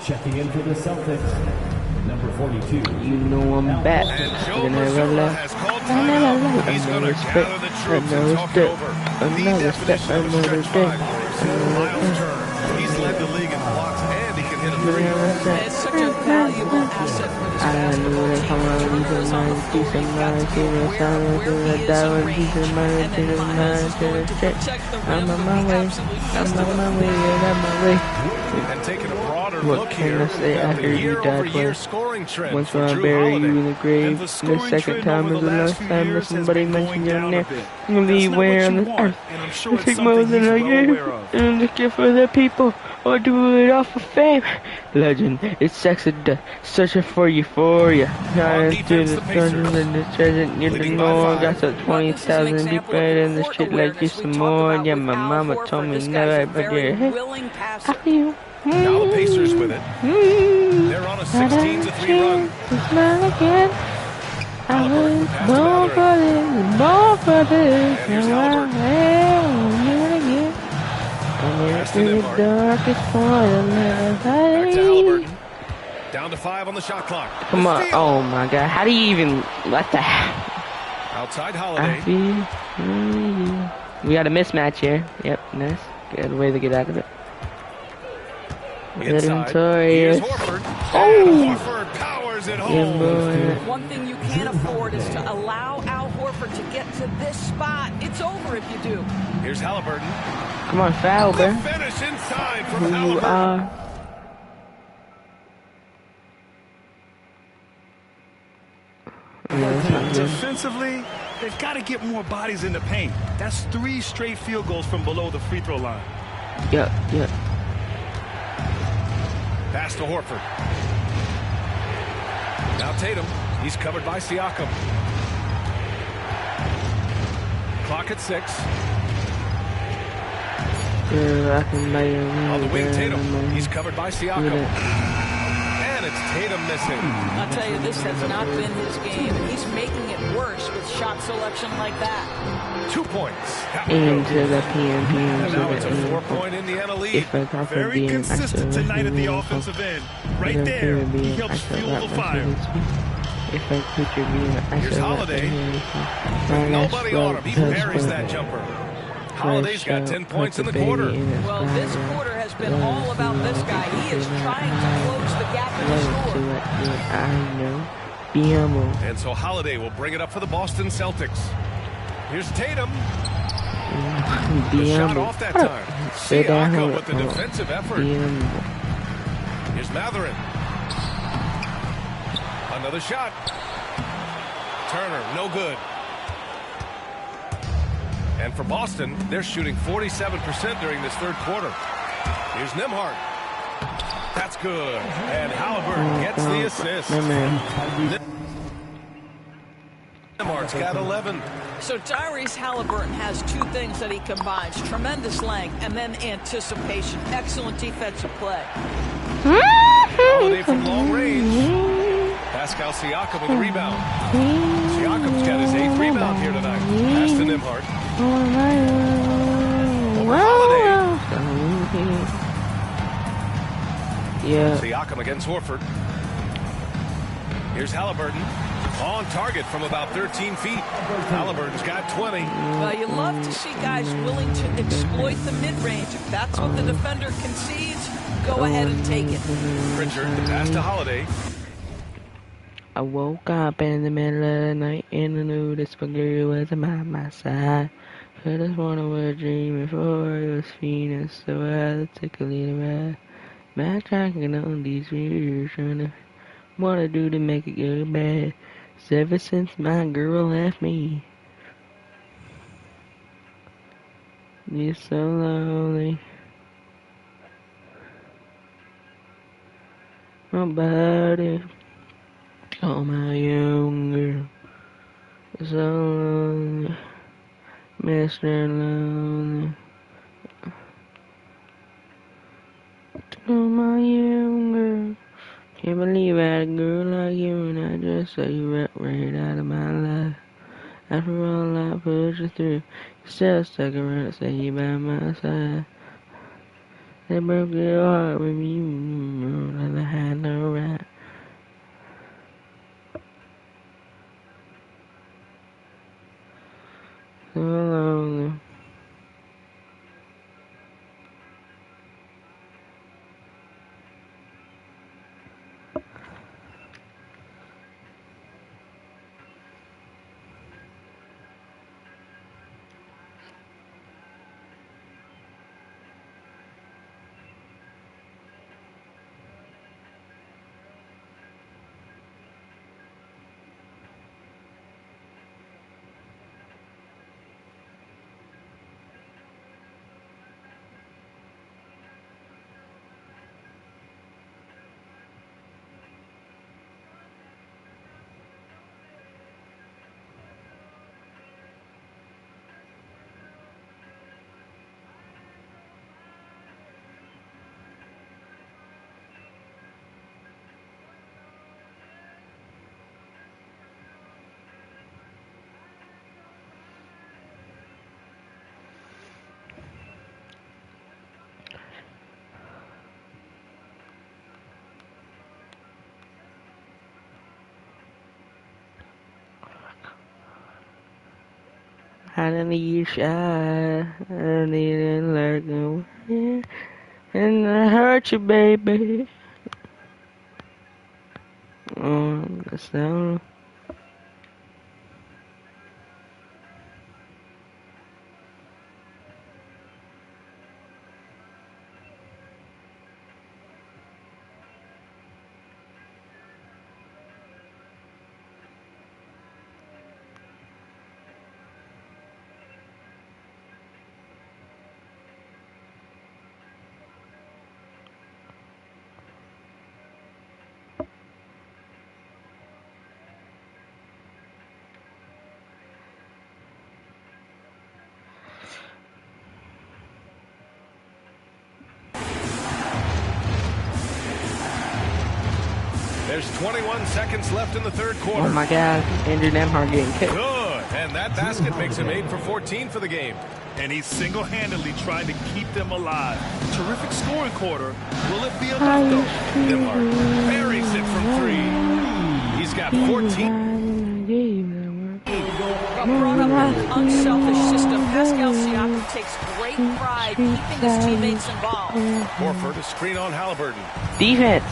Checking in for the Celtics. Number 42. You know I'm back. Joe Mazzulla has called timeout. He's going to gather the troops and talk it over. The definition of a stretch five for Miles Turner. He's led the league in blocks and he can hit a three. It's such a valuable asset for this I knew it come on, decent mind, decent mind, decent sound, decent dollar, decent mind, decent mind, decent check. I'm on my way, I'm on my way, I'm on my way. And taking a broader What look can here I say at after the you die year-over-year twice? scoring trend Once for I Drew bury Holiday. you in the grave, the second time is the last time that somebody mentioned your name. I'm gonna leave where on this earth. I take more than I give, and I give for the people, or do it off of fame. Legend, it's sex and death, searching for euphoria. Trying to do the dungeons and the treasure, you don't know, got some 20,000 deeper than the shit like you some more. Yeah, my mama told me never, but yeah, I feel. Now the Pacers with it. They're on a 16-3 run. Smile again. I was born for this, born for this. Now I am again. I'm in the darkest point of my Back to life. Halliburton. Down to 5 on the shot clock. Come on, oh my God, how do you even let that? Outside I Holiday. feel. We got a mismatch here. Yep, nice. Good way to get out of it. Inside. Notorious. Here's Horford. Oh! Horford powers it Yeah, home. boy. One thing you can't afford is to allow Al Horford to get to this spot. It's over if you do. Here's Halliburton. Come on, foul, bro. Finish inside from Who you Halliburton. are. Defensively, they've got to get more bodies in the paint. That's 3 straight field goals from below the free throw line. Yep. Pass to Horford. Now Tatum. He's covered by Siakam. Clock at 6. On the wing, Tatum. He's covered by Siakam. And it's Tatum missing. I'll tell you, this has not been his game. He's making it worse with shot selection like that. 2 points. Into the PM And now it's a to the 4-point Indiana lead. If I come from Very being consistent tonight at the offensive end. Right there, he helps fuel the fire. If I put your being, Here's Holiday. With nobody on him, he buries that jumper. Holiday's got 10 points in the quarter. Well, this quarter has been all about this guy. He is trying to close the gap in the score. I know. BMO. And so Holiday will bring it up for the Boston Celtics. Here's Tatum. The shot off that time. Siakam with the defensive effort. Here's Matherin. Another shot. Turner, no good. And for Boston, they're shooting 47% during this third quarter. Here's Nembhard. That's good. And Halliburton gets the assist. Nembhard's got 11. So Tyrese Halliburton has 2 things that he combines. Tremendous length and then anticipation. Excellent defensive play. Holiday from long range. Pascal Siakam with a rebound. Siakam's got his 8th rebound here tonight. Pass to Nembhard. Over Holiday. Yeah. Siakam against Horford. Here's Halliburton. On target from about 13 feet. Halliburton's got 20. Well, you love to see guys willing to exploit the mid-range. If that's what the defender concedes, go ahead and take it. Pritchard, the pass to Holiday. I woke up in the middle of the night and I knew this girl was by my side. I just wanna was dreaming before it was Phoenix, so I had to take a little ride. Backtracking on these years, trying to what I do to make it go bad. Ever since my girl left me, you're so lonely. Nobody. Oh my young girl, so lonely, Mr. Lonely. Oh my young girl, can't believe I had a girl like you and I just saw you right out of my life. After all I put you through, you still stuck around, say you by my side. They broke your heart with you, that I had no right. I don't need a shot. I don't need to let go. And I hurt you, baby. That's down. There's 21 seconds left in the third quarter. Oh my God, Andrew Nemhard getting kicked. Good, and that basket makes him 8 for 14 for the game. And he's single-handedly trying to keep them alive. Terrific scoring quarter. Will it be enough, though? Nemhard buries it from 3. He's got 14. Brought up an unselfish system. Pascal Siakam takes great pride keeping his teammates involved. Horford a screen on Halliburton. Defense.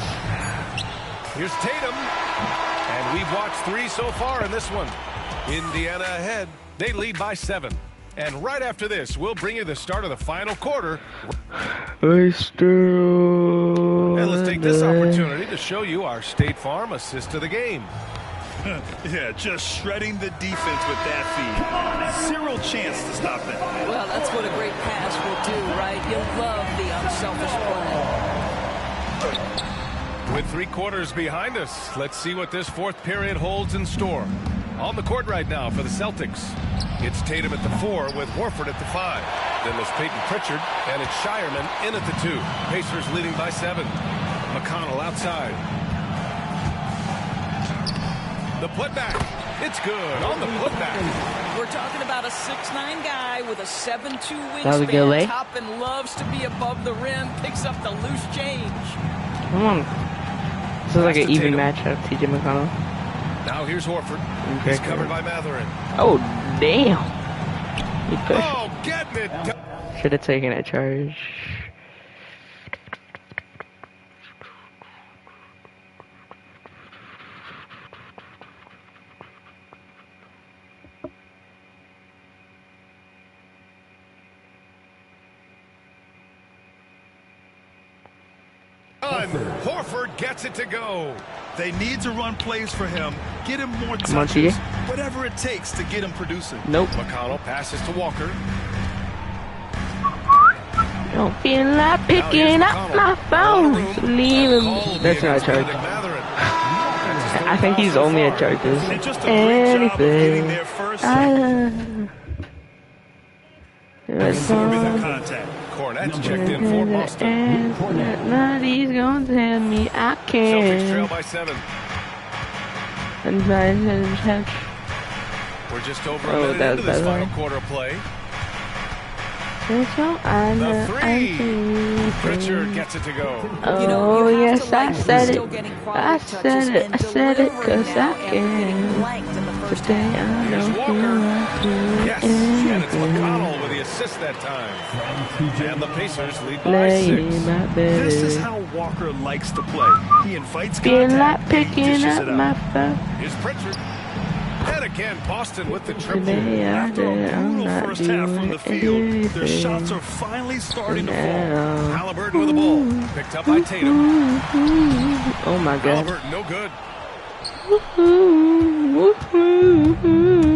Here's Tatum. And we've watched 3 so far in this one. Indiana ahead. They lead by 7. And right after this, we'll bring you the start of the final quarter. I still. And let's take this opportunity to show you our State Farm assist to the game. Yeah, just shredding the defense with that feed. Zero chance to stop that. Well, that's what a great pass will do, right? You'll love the unselfish play. With 3 quarters behind us, let's see what this fourth period holds in store. On the court right now for the Celtics, it's Tatum at the 4 with Horford at the 5. Then there's Peyton Pritchard, and it's Shireman in at the 2. Pacers leading by 7. McConnell outside. The putback. It's good on the putback. We're talking about a 6'9" guy with a 7'2" That was a good lay. wingspan. Toppin loves to be above the rim, picks up the loose change. Come on. This is like an even matchup, TJ McConnell. Now here's Horford. He's covered by Matherin. Oh, damn. He pushed. Oh, getting it. Should have taken a charge. Horford gets it to go. They need to run plays for him, get him more Come on, touches, TJ. whatever it takes to get him producing. Nope. McConnell passes to Walker. Don't feel like picking up my phone. Leave him. That's not a charge. I think he's only at charges. Anything. Absorbing the contact. Cornette's checked in for Boston. Nobody's gonna tell me I Celtics trail can't. by 7. We're just over a minute into this final quarter of play. The 3. Pritchard gets it to go. Oh, yes, I said it. I said it. I said it because I can. Today I Here's don't Walker. feel like Yes, doing and it's anything. McConnell with the assist that time. And the Pacers lead by Lay 6. my bed. This is how Walker likes to play. He invites Feel contact, like and he picking dishes up it my out. phone. Here's Pritchard. And again, Boston with the triple. Today After a I'm brutal not first half from doing the field, their anything. shots are finally starting to fall. Now. Halliburton with the ball. Picked up by Tatum. Oh my God. Halliburton, no good.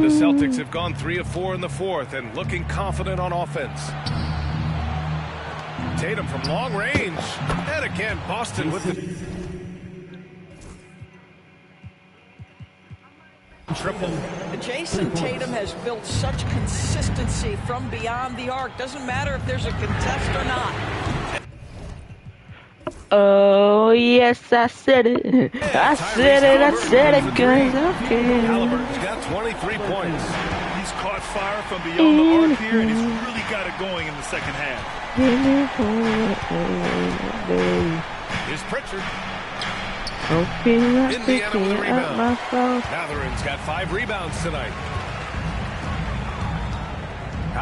The Celtics have gone 3 of 4 in the fourth and looking confident on offense. Tatum from long range. And again, Boston with the triple. Jason Tatum has built such consistency from beyond the arc. Doesn't matter if there's a contest or not. Oh, yes, I said it. I said it, I said it, cause I can. Halliburton's got 23 points. He's caught fire from beyond the arc here, and he's really got it going in the second half. Here's Pritchard. Don't feel like Indiana with a picking up rebound. my phone. Matherin's got 5 rebounds tonight.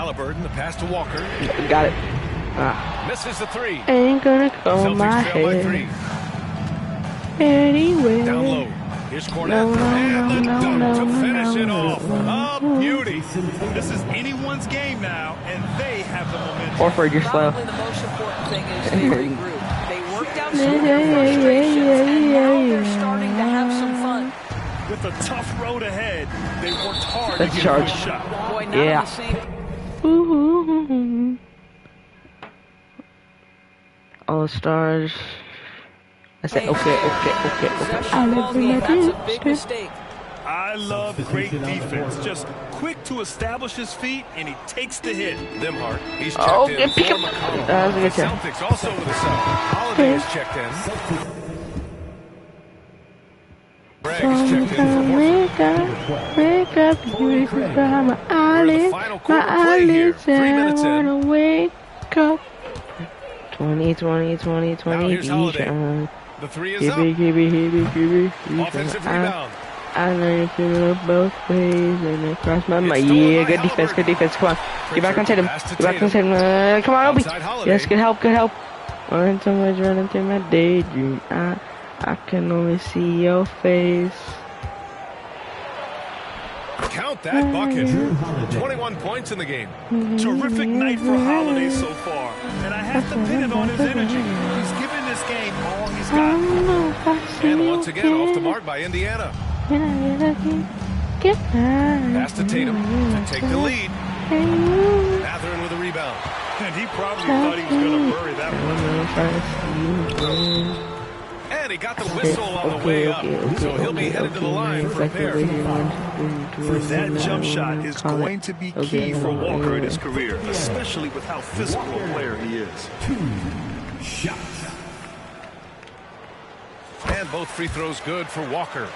Halliburton, the pass to Walker. Got it. Misses the three. Ain't gonna go my head. Anyway. Down low. Here's Cornette. And the dunk to finish it off. A beauty. This is anyone's game now, and they have the momentum. Horford, you're slow. Probably the most important thing is they regroup. They worked out some frustrations, and now they're starting to have some fun. With a tough road ahead, they worked hard Let's to get charge. a shot. Boy, not Yeah. on the same. All stars. I said, okay. That's a big mistake. I love great defense. Just quick to establish his feet, and he takes the hit. Nimhart, he's checked in pick for him. McCollum. That was a The good check. Celtics also with a sub. Holiday is checked in. Bragg is checked in for Horford. Wake up, you got my eyelids. My eyelids, I wanna wake up. 20, here's Holiday. The three is up. Offensive rebound. I know you can look both ways and across my mind. Yeah, good defense. Come on. Get back on Tatum. Come on, Obi. Yes, good help. Running so much, running through my daydream. I can only see your face. Count that bucket. 21 points in the game. Terrific night for Holiday so far, and I have to pin it on his energy. He's given this game all he's got. And once again, off the mark by Indiana. Pass to Tatum to take the lead. Mathurin with a rebound. And he probably thought he was going to bury that one. And he got the whistle on the way up, so he'll be headed to the line for a pair. That jump shot is going to be key for Walker in his career, especially with how physical a player he is. 2 shots. And both free throws good for Walker.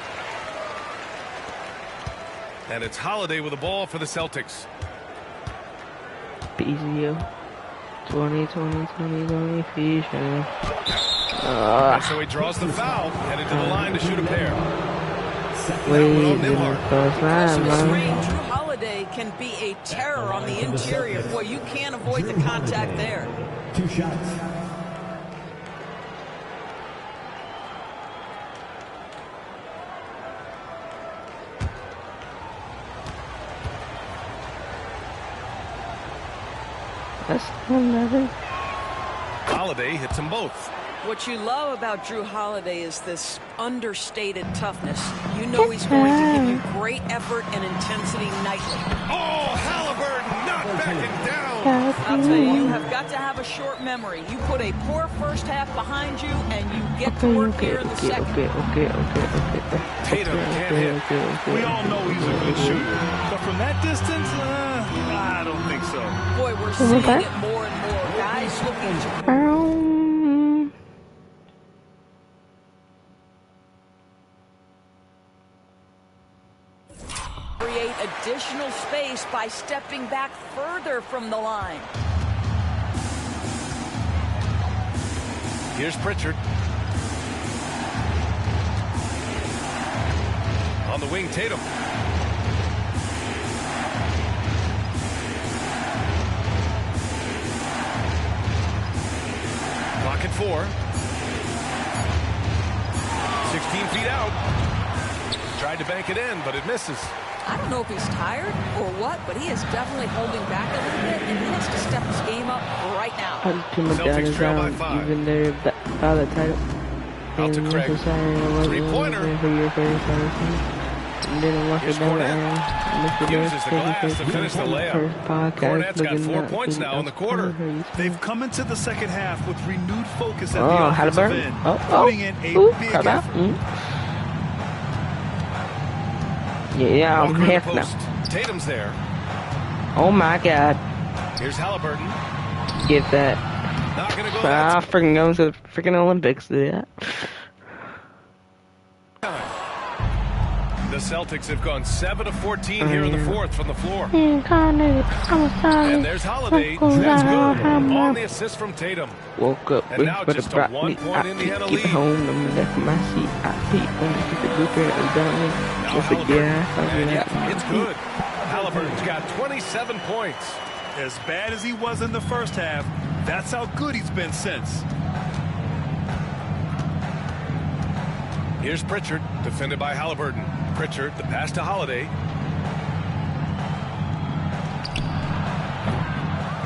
And it's Holiday with the ball for the Celtics. PZO. 20, Fisher. And so he draws the foul, headed to the line to shoot a pair. Drew Holiday can be a terror on the interior. Boy, you can't avoid the contact there. 2 shots. That's another. Holiday hits them both. What you love about Drew Holiday is this understated toughness. You know he's going to give you great effort and intensity nightly. Oh, Halliburton not backing down. I'll tell you, you have got to have a short memory. You put a poor first half behind you, and you get to work here in the second. Tatum can't hit. We all know he's a good shooter, but from that distance, I don't think so. Boy, we're seeing it more and more. Guys looking to create additional space by stepping back further from the line. Here's Pritchard. On the wing, Tatum. Clock at 4. 16 feet out. Tried to bank it in, but it misses. I don't know if he's tired or what, but he is definitely holding back a little bit, and he has to step his game up right now. Celtics trail by 5. Even though by the title. Out to Craig. Three-pointer. Here's Cornette. Uses the glass to finish the layup. Cornette's got 4 points now in the quarter. They've come into the second half with renewed focus at the offensive Halliburton. end, putting in a big effort. Yeah, I'm Walker in the half now. post. Tatum's there. Oh my God. Here's Halliburton. Get that. Not gonna go. Freaking going to the freaking Olympics. Yeah. The Celtics have gone 7 of 14 here in the fourth from the floor. And there's Holiday. That's good. On the assist from Tatum. Woke up And with now but just a brought 1 me. point I Indiana get lead. home and left my seat. I peep when I get the blueprint and down me. Once again, And yeah, it's good. Halliburton's got 27 points. As bad as he was in the first half, that's how good he's been since. Here's Pritchard, defended by Halliburton. Pritchard, the pass to Holiday.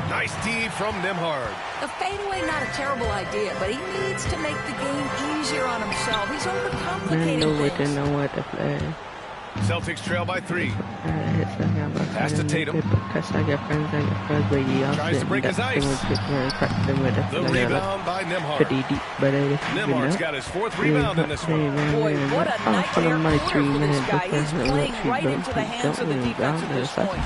Nice D from Nembhard. The fadeaway, not a terrible idea, but he needs to make the game easier on himself. He's overcomplicating things. Know what to play. Celtics trail by 3. Pass to Tatum. Tries to break his ice. The rebound by Nembhard. Nembhard's got his 4th rebound in this one. Boy, what a nightmare quarter for this guy. He's playing right into the hands of the defense at this point.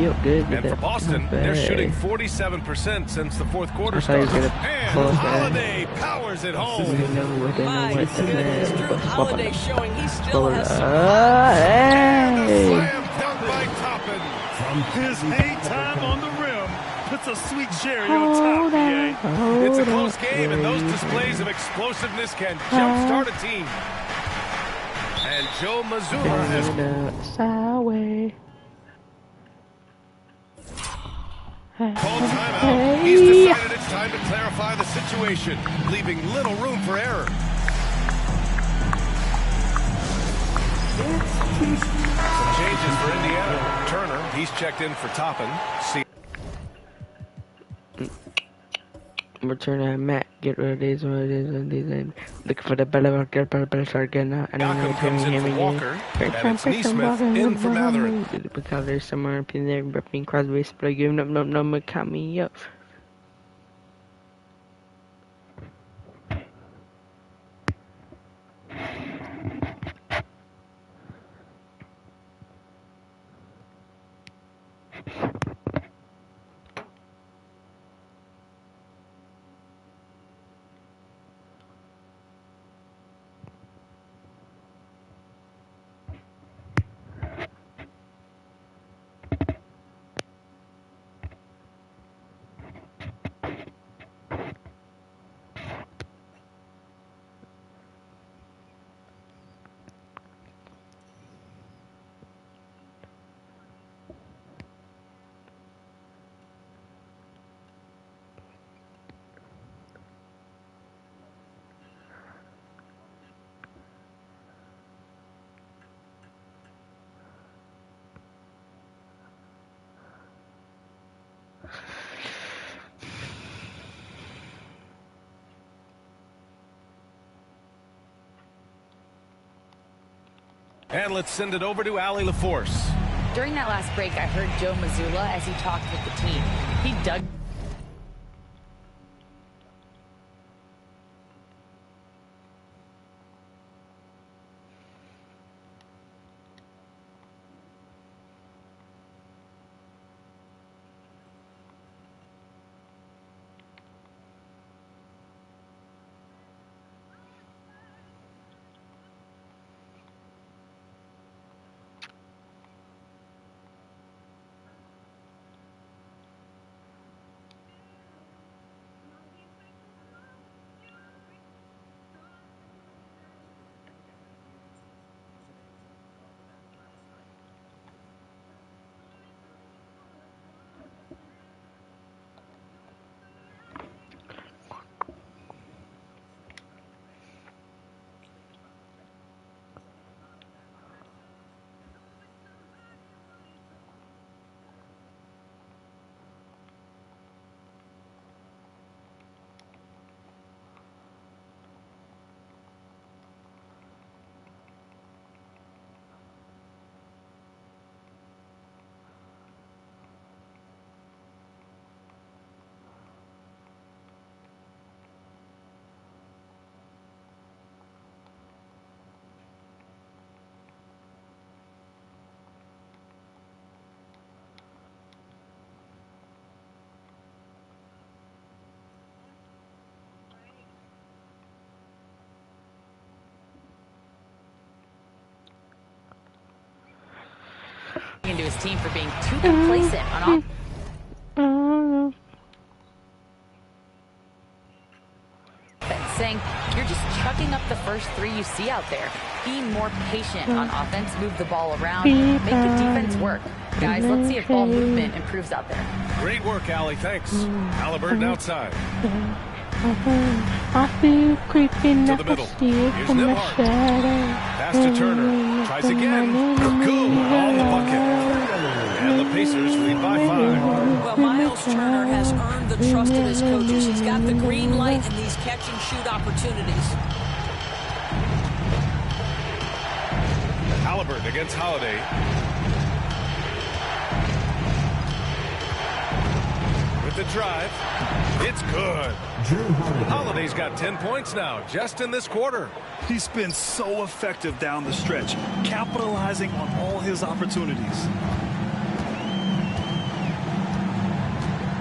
And for Boston, they're shooting 47% since the 4th quarter started. And Holiday powers it home. My goodness, Drew Holiday showing he still has some. Slam dunk by Toppin. His hang time on the rim puts a sweet cherry on top, PA. It's a close game, and those displays of explosiveness can jumpstart a team. And Joe Mazzulla has called timeout. He's decided it's time to clarify the situation, leaving little room for error. Some changes for Indiana. Turner, he's checked in for Toppin. Return Matt, get rid of these, and look for the better start getting out. And then comes in for Walker, and it's Neesmith in for Matherin. Because there's somewhere up in there, between Crosby, play giving up, no, count me up. And let's send it over to Allie LaForce. During that last break, I heard Joe Mazzulla as he talked with the team. He dug. Into his team for being too complacent on offense. saying you're just chucking up the first 3 you see out there. Be more patient on offense, move the ball around, make the defense work. Guys, let's see if ball movement improves out there. Great work, Allie. Thanks. Halliburton outside. I feel creeping To up the middle. here Here's from the Nembhard. shadow. Pass to Turner. Tries again. Good. On the bucket. And the Pacers lead by 5. Well, Miles Turner has earned the trust of his coaches. He's got the green light in these catch-and-shoot opportunities. Halliburton against Holiday. With the drive. It's good. Holiday's got 10 points now, just in this quarter. He's been so effective down the stretch, capitalizing on all his opportunities.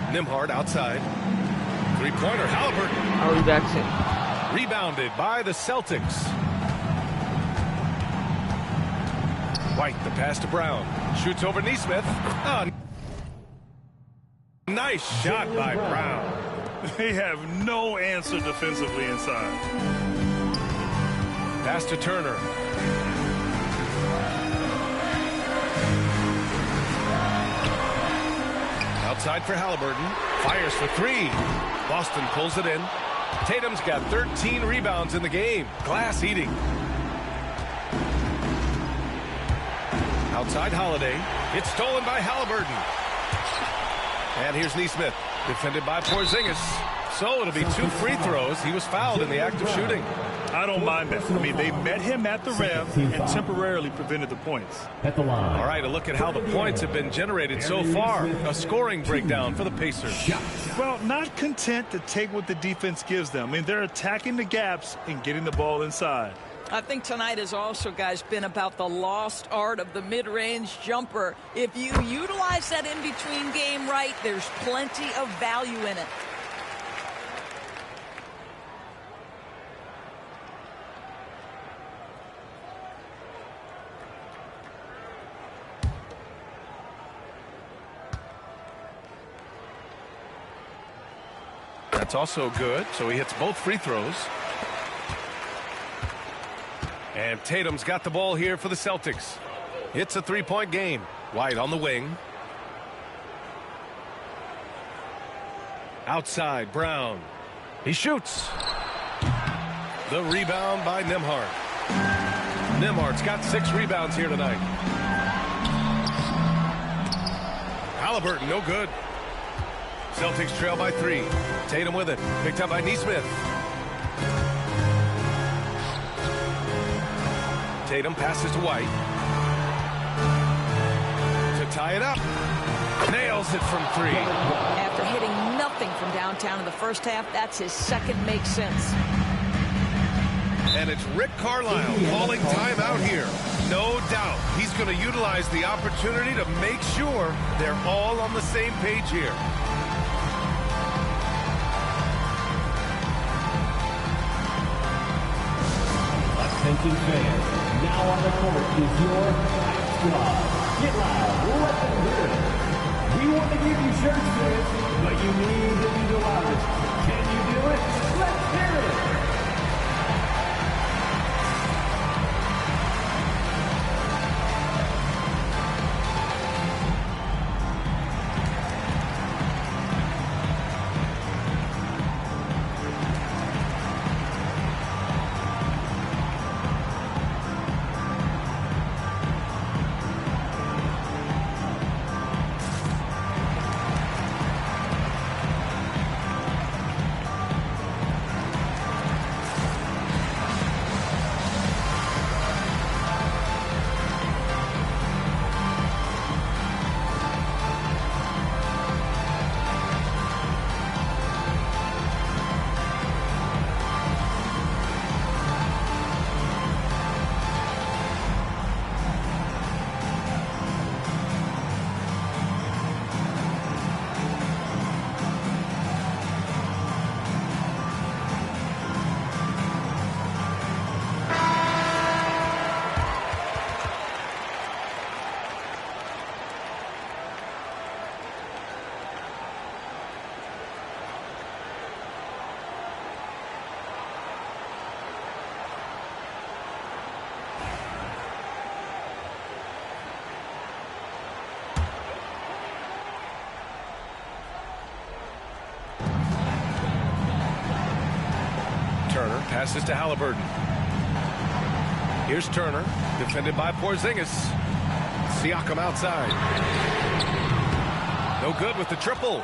Nembhard outside. Three-pointer, Halliburton. Oh, that's it. Rebounded by the Celtics. White, the pass to Brown. Shoots over Neesmith. Oh, nice shot by Brown. They have no answer defensively inside. Pass to Turner. Outside for Halliburton. Fires for 3. Boston pulls it in. Tatum's got 13 rebounds in the game. Glass eating. Outside Holiday. It's stolen by Halliburton. And here's Neesmith. Defended by Porzingis. So it'll be 2 free throws. He was fouled in the act of shooting. I don't mind that. I mean, they met him at the rim and temporarily prevented the points. At the line. All right, a look at how the points have been generated so far. A scoring breakdown for the Pacers. Well, not content to take what the defense gives them. I mean, they're attacking the gaps and getting the ball inside. I think tonight has also, guys, been about the lost art of the mid-range jumper. If you utilize that in-between game right, there's plenty of value in it. That's also good. So he hits both free throws. And Tatum's got the ball here for the Celtics. It's a 3-point game. White on the wing. Outside, Brown. He shoots. The rebound by Nembhard. Nembhard's got 6 rebounds here tonight. Halliburton, no good. Celtics trail by 3. Tatum with it. Picked up by Neesmith. Tatum passes to White. To tie it up. Nails it from 3. After hitting nothing from downtown in the first half, that's his second make sense. And it's Rick Carlisle calling timeout here. No doubt he's going to utilize the opportunity to make sure they're all on the same page here. Attention fans, now on the court is your Hype Squad. Get loud, let them hear it. We want to give you shirts, fans, but you need to be the loudest. Can you do it? Let's hear it. Passes to Halliburton. Here's Turner, defended by Porzingis. Siakam outside. No good with the triple.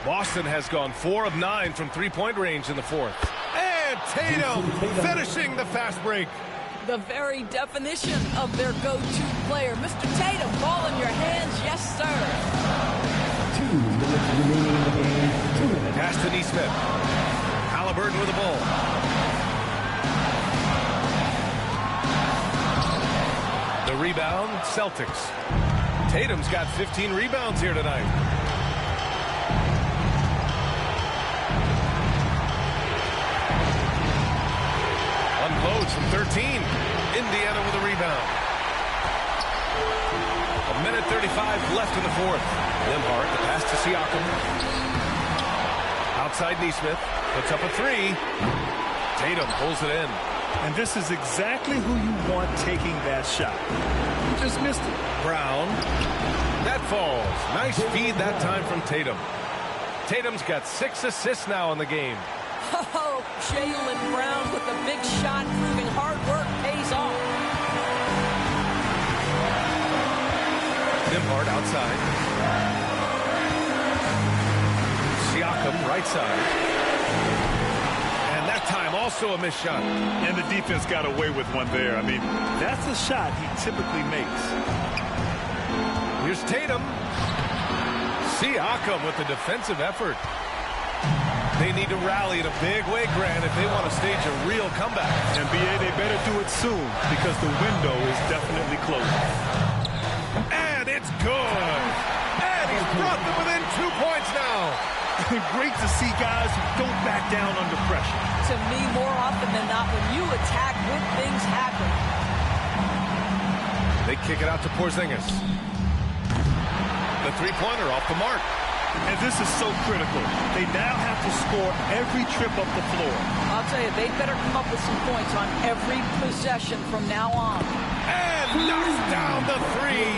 Boston has gone 4 of 9 from three-point range in the fourth. And Tatum finishing the fast break. The very definition of their go-to player. Mr. Tatum, ball in your hands. Yes, sir. 2 minutes remaining in the game. 2 minutes. Pass to Neesmith. Halliburton with the ball. The rebound, Celtics. Tatum's got 15 rebounds here tonight. Unloads from 13. Indiana with a rebound. 1:35 left in the fourth. Nembhard, the pass to Siakam. Outside Neesmith. Puts up a three. Tatum pulls it in. And this is exactly who you want taking that shot. You just missed it. Brown. That falls. Nice feed that time from Tatum. Tatum's got 6 assists now in the game. Oh, Jaylen Brown with a big shot, proving hard work pays off. Nembhard outside. Siakam right side. And that time also a missed shot. And the defense got away with one there. I mean, that's a shot he typically makes. Here's Tatum. Siakam with the defensive effort. They need to rally in a big way, Grant, if they want to stage a real comeback. NBA, they better do it soon because the window is definitely closing. And it's good. And he's brought them within 2 points now. Great to see guys who don't back down under pressure. To me, more often than not, when you attack, good things happen. They kick it out to Porzingis. The three-pointer off the mark. And this is so critical. They now have to score every trip up the floor. I'll tell you, they better come up with some points on every possession from now on. And knocks down the three.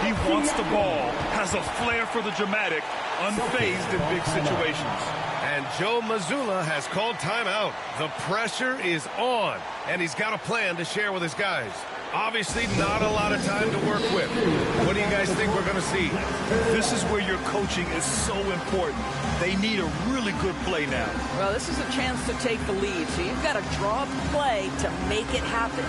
He wants the ball, has a flair for the dramatic, unfazed in big situations. And Joe Mazzulla has called timeout. The pressure is on, and he's got a plan to share with his guys. Obviously, not a lot of time to work with. What do you guys think we're going to see? This is where your coaching is so important. They need a really good play now. Well, this is a chance to take the lead, so you've got to draw a play to make it happen.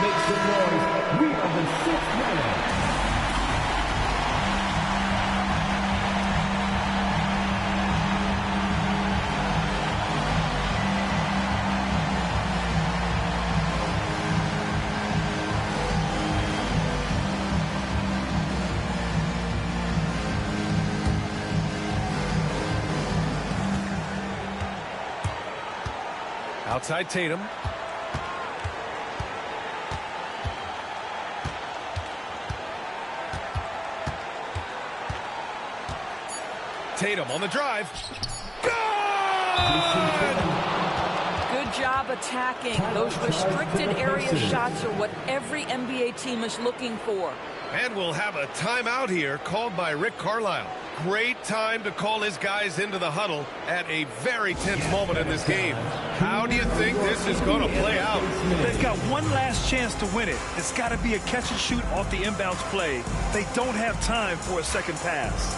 Make some noise. We are the 6th man. Outside Tatum. Tatum on the drive. Good job attacking. Those restricted area shots are what every NBA team is looking for. And we'll have a timeout here called by Rick Carlisle. Great time to call his guys into the huddle at a very tense moment in this game. How do you think this is going to play out? They've got one last chance to win it. It's got to be a catch and shoot off the inbounds play. They don't have time for a second pass.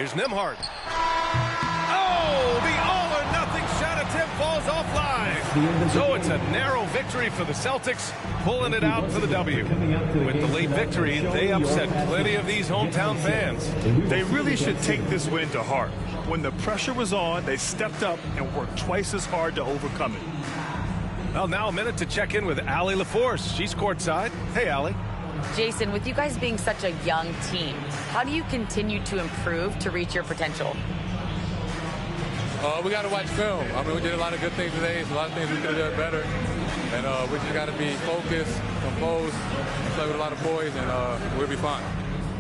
Here's Nembhard. Oh, the all-or-nothing shot attempt falls offline. So it's a narrow victory for the Celtics, pulling it out for the W. With the late victory, they upset plenty of these hometown fans. They really should take this win to heart. When the pressure was on, they stepped up and worked twice as hard to overcome it. Well, now a minute to check in with Allie LaForce. She's courtside. Hey, Allie. Jason, with you guys being such a young team, how do you continue to improve to reach your potential? We got to watch film. I mean, we did a lot of good things today. There's a lot of things we could have done better. And we just got to be focused, composed, play with a lot of poise, and we'll be fine.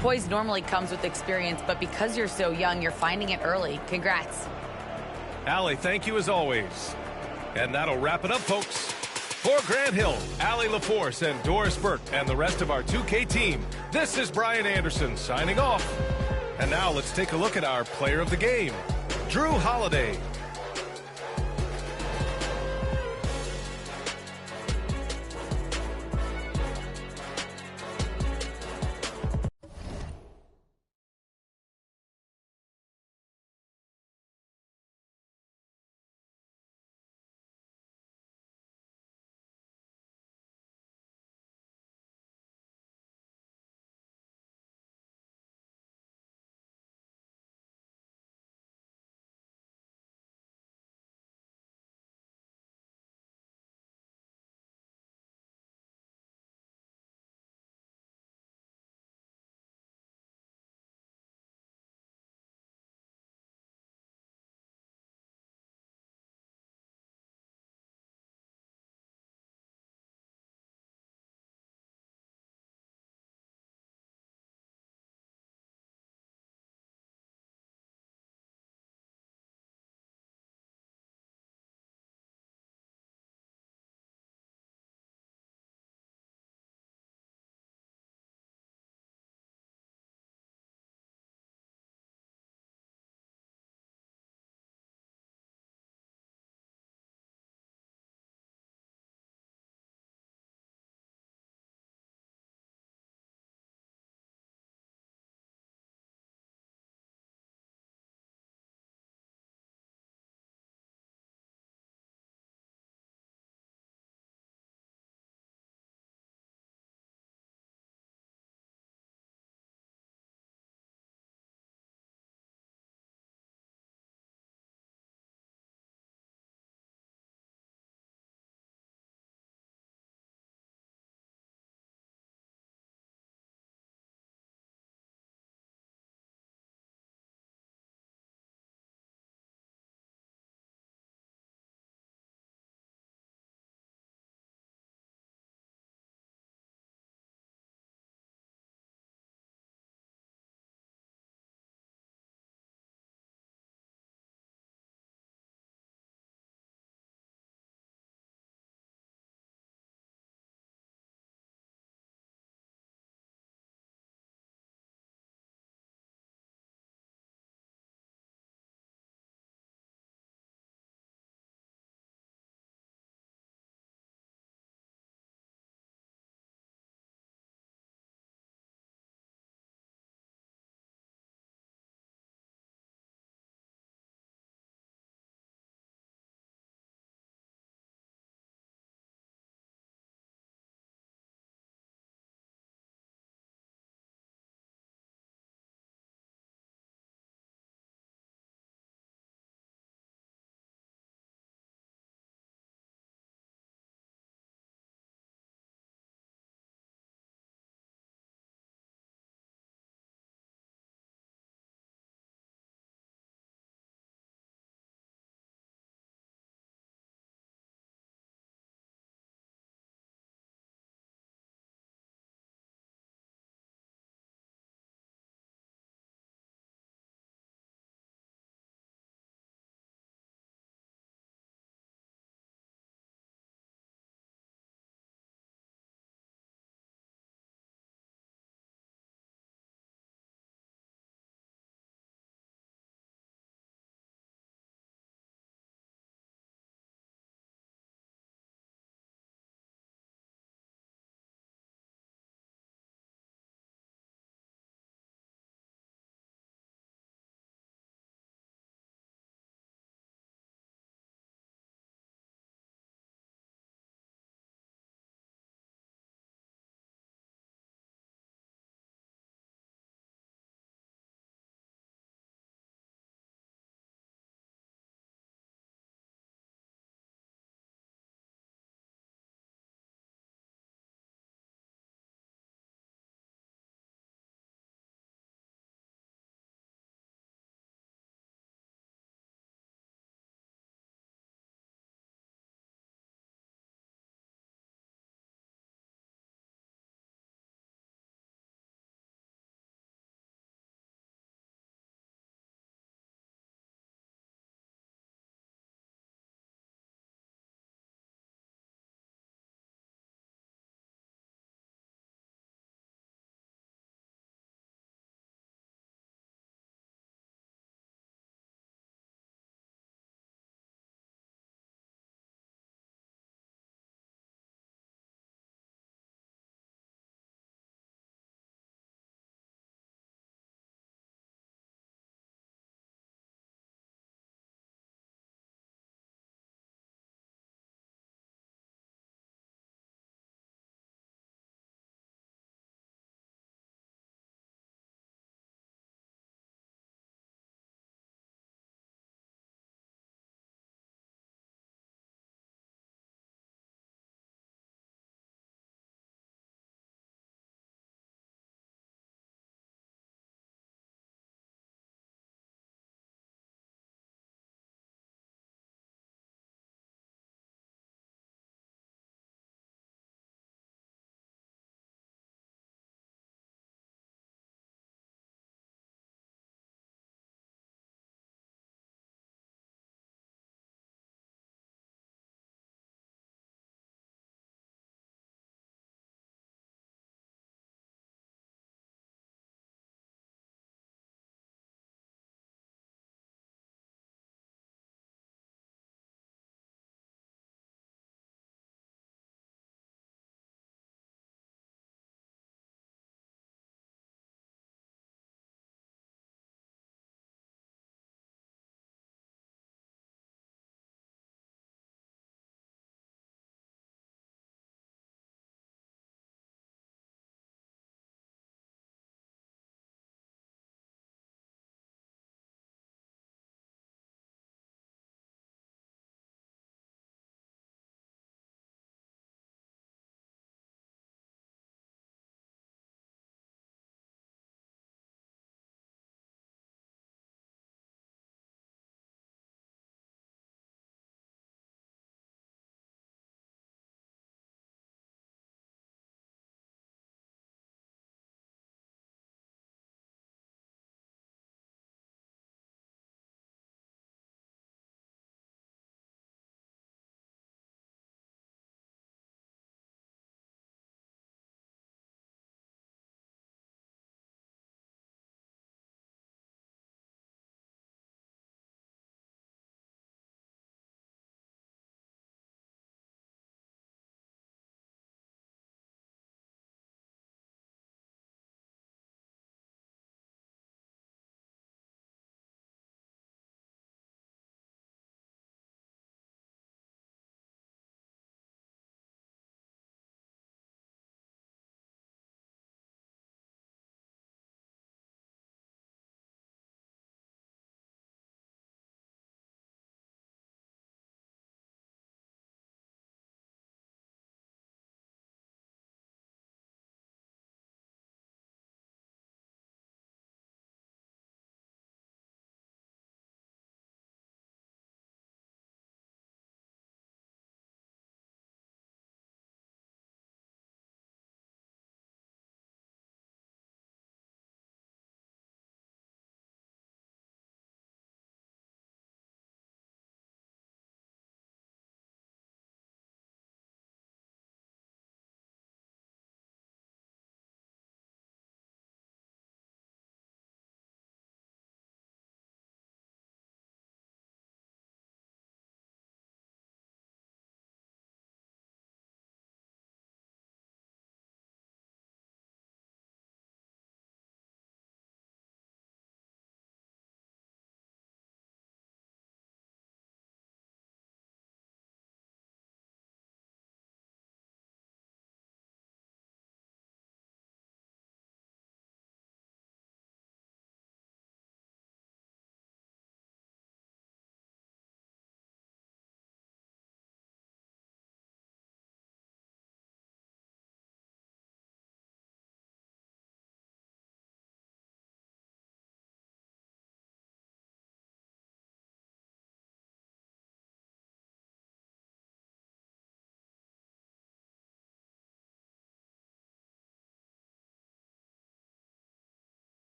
Poise normally comes with experience, but because you're so young, you're finding it early. Congrats. Allie, thank you as always. And that'll wrap it up, folks. For Grant Hill, Allie LaForce, and Doris Burke, and the rest of our 2K team, this is Brian Anderson signing off. And now let's take a look at our player of the game, Drew Holiday.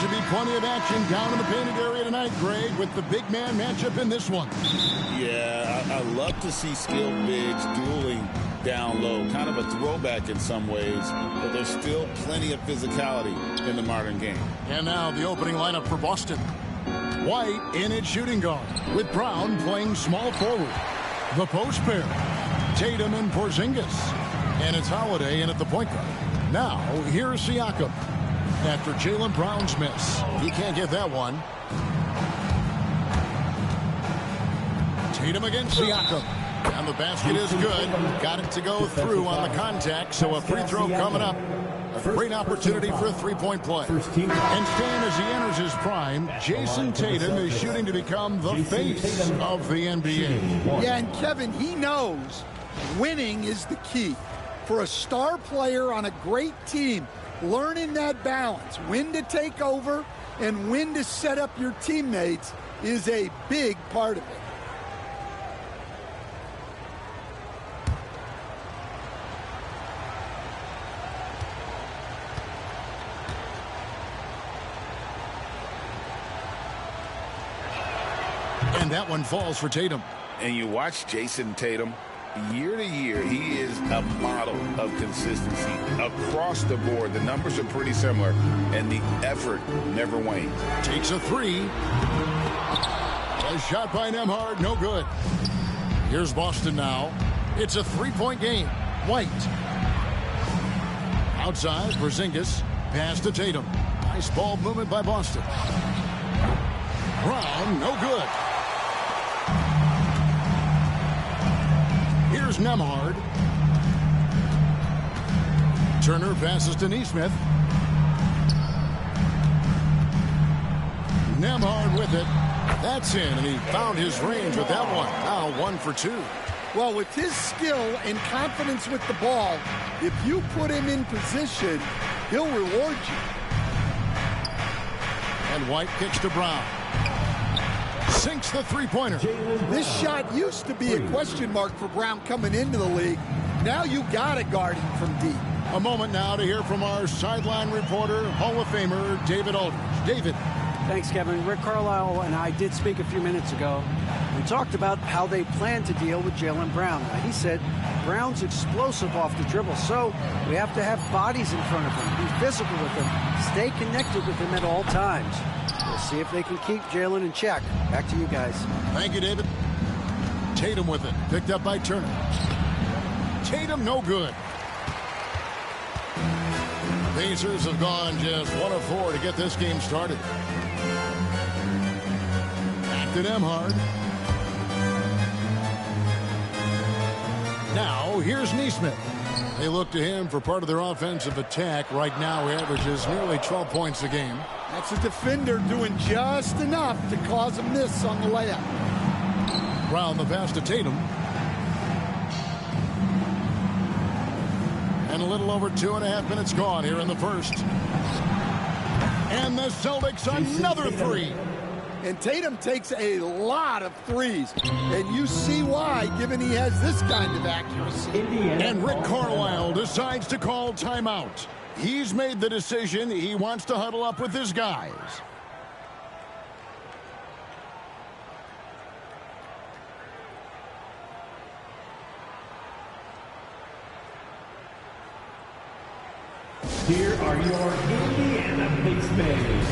should be plenty of action down in the painted area tonight, Greg, with the big man matchup in this one. Yeah, I love to see skilled bigs dueling down low. Kind of a throwback in some ways, but there's still plenty of physicality in the modern game. And now the opening lineup for Boston. White in at shooting guard, with Brown playing small forward. The post pair, Tatum and Porzingis. And it's Holiday in at the point guard. Now, here's Siakam. After Jaylen Brown's miss. He can't get that one. Tatum against Siakam. And the basket is good. Got it to go through on the contact, so a free throw coming up. A great opportunity for a three-point play. And staying as he enters his prime, Jason Tatum is shooting to become the face of the NBA. Yeah, and Kevin, he knows winning is the key. For a star player on a great team, learning that balance, when to take over and when to set up your teammates, is a big part of it. And that one falls for Tatum. And you watch Jason Tatum. Year to year, he is a model of consistency across the board. The numbers are pretty similar, and the effort never wanes. Takes a three. A shot by Nembhard, no good. Here's Boston now. It's a three-point game. White. Outside, Porzingis. Pass to Tatum. Nice ball movement by Boston. Brown, no good. Here's Nembhard. Turner passes to Nesmith. Nembhard with it. That's in, and he found his range with that one. Now 1 for 2. Well, with his skill and confidence with the ball, if you put him in position, he'll reward you. And White kicks to Brown. Sinks the three-pointer. This shot used to be a question mark for Brown coming into the league. Now you got to guard him from deep. A moment now to hear from our sideline reporter, Hall of Famer David Aldridge. David. Thanks, Kevin. Rick Carlisle and I did speak a few minutes ago. We talked about how they plan to deal with Jaylen Brown. He said Brown's explosive off the dribble, so we have to have bodies in front of him, be physical with him, stay connected with him at all times. We'll see if they can keep Jaylen in check. Back to you guys. Thank you, David. Tatum with it. Picked up by Turner. Tatum, no good. Pacers have gone just 1 of 4 to get this game started. Back to Nembhard. Now, here's Nesmith. They look to him for part of their offensive attack. Right now, he averages nearly 12 points a game. That's a defender doing just enough to cause a miss on the layup. Brown the pass to Tatum. And a little over 2.5 minutes gone here in the first. And the Celtics another three. And Tatum takes a lot of threes. And you see why, given he has this kind of accuracy. And Rick Carlisle decides to call timeout. He's made the decision. He wants to huddle up with his guys. Here are your Indiana Pacers.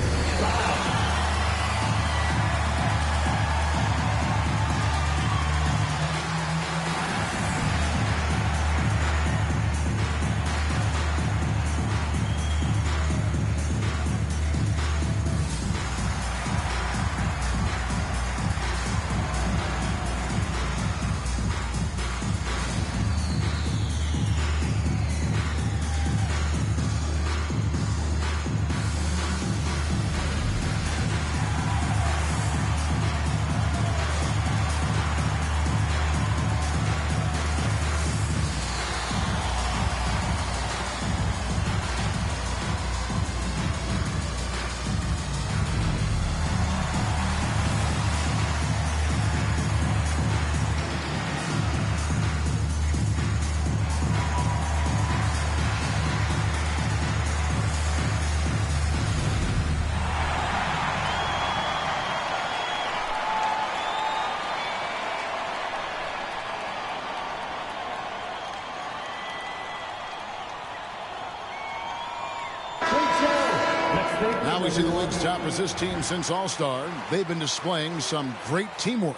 Now we see the league's top assist team since All-Star. They've been displaying some great teamwork.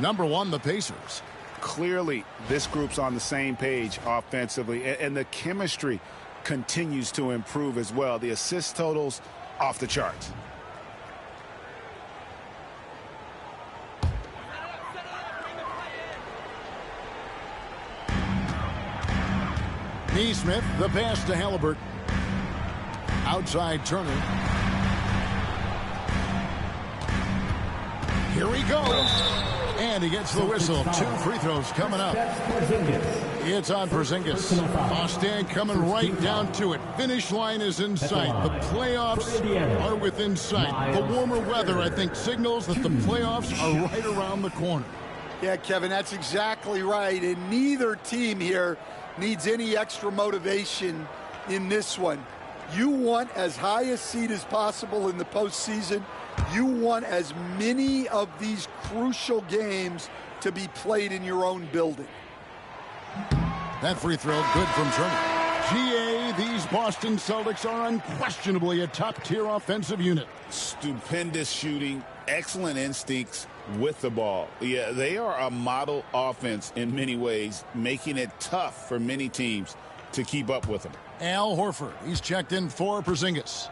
Number 1, the Pacers. Clearly, this group's on the same page offensively, and the chemistry continues to improve as well. The assist totals off the charts. Neesmith, the pass to Halliburton. Outside Turner. Here he goes. And he gets the whistle. 2 free throws coming up. It's on Porzingis. Boston coming right down to it. Finish line is in sight. The playoffs are within sight. The warmer weather, I think, signals that the playoffs are right around the corner. Yeah, Kevin, that's exactly right. And neither team here needs any extra motivation in this one. You want as high a seed as possible in the postseason. You want as many of these crucial games to be played in your own building. That free throw good from Turner. GA, these Boston Celtics are unquestionably a top-tier offensive unit. Stupendous shooting, excellent instincts with the ball. Yeah, they are a model offense in many ways, making it tough for many teams to keep up with them. Al Horford, he's checked in for Porzingis.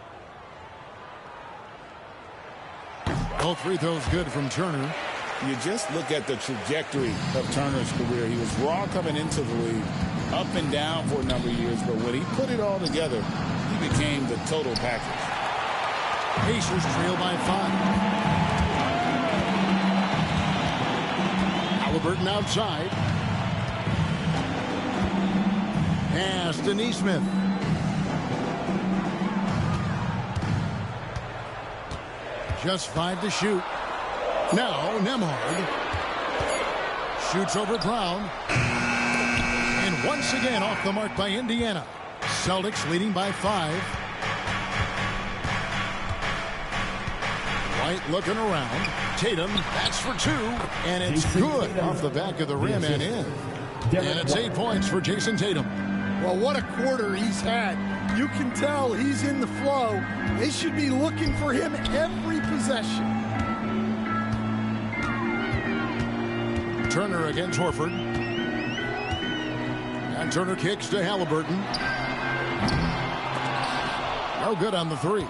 Both free throws good from Turner. You just look at the trajectory of Turner's career. He was raw coming into the league, up and down for a number of years, but when he put it all together, he became the total package. Pacers trail by 5. Halliburton outside. Pass to Neesmith. Just 5 to shoot. Now Nembhard shoots over Brown. And once again off the mark by Indiana. Celtics leading by 5. White looking around. Tatum, that's for 2. And it's good off the back of the rim and in. And it's 8 points for Jason Tatum. Well, what a quarter he's had. You can tell he's in the flow. They should be looking for him every possession. Turner against Horford. And Turner kicks to Halliburton. No good on the 3.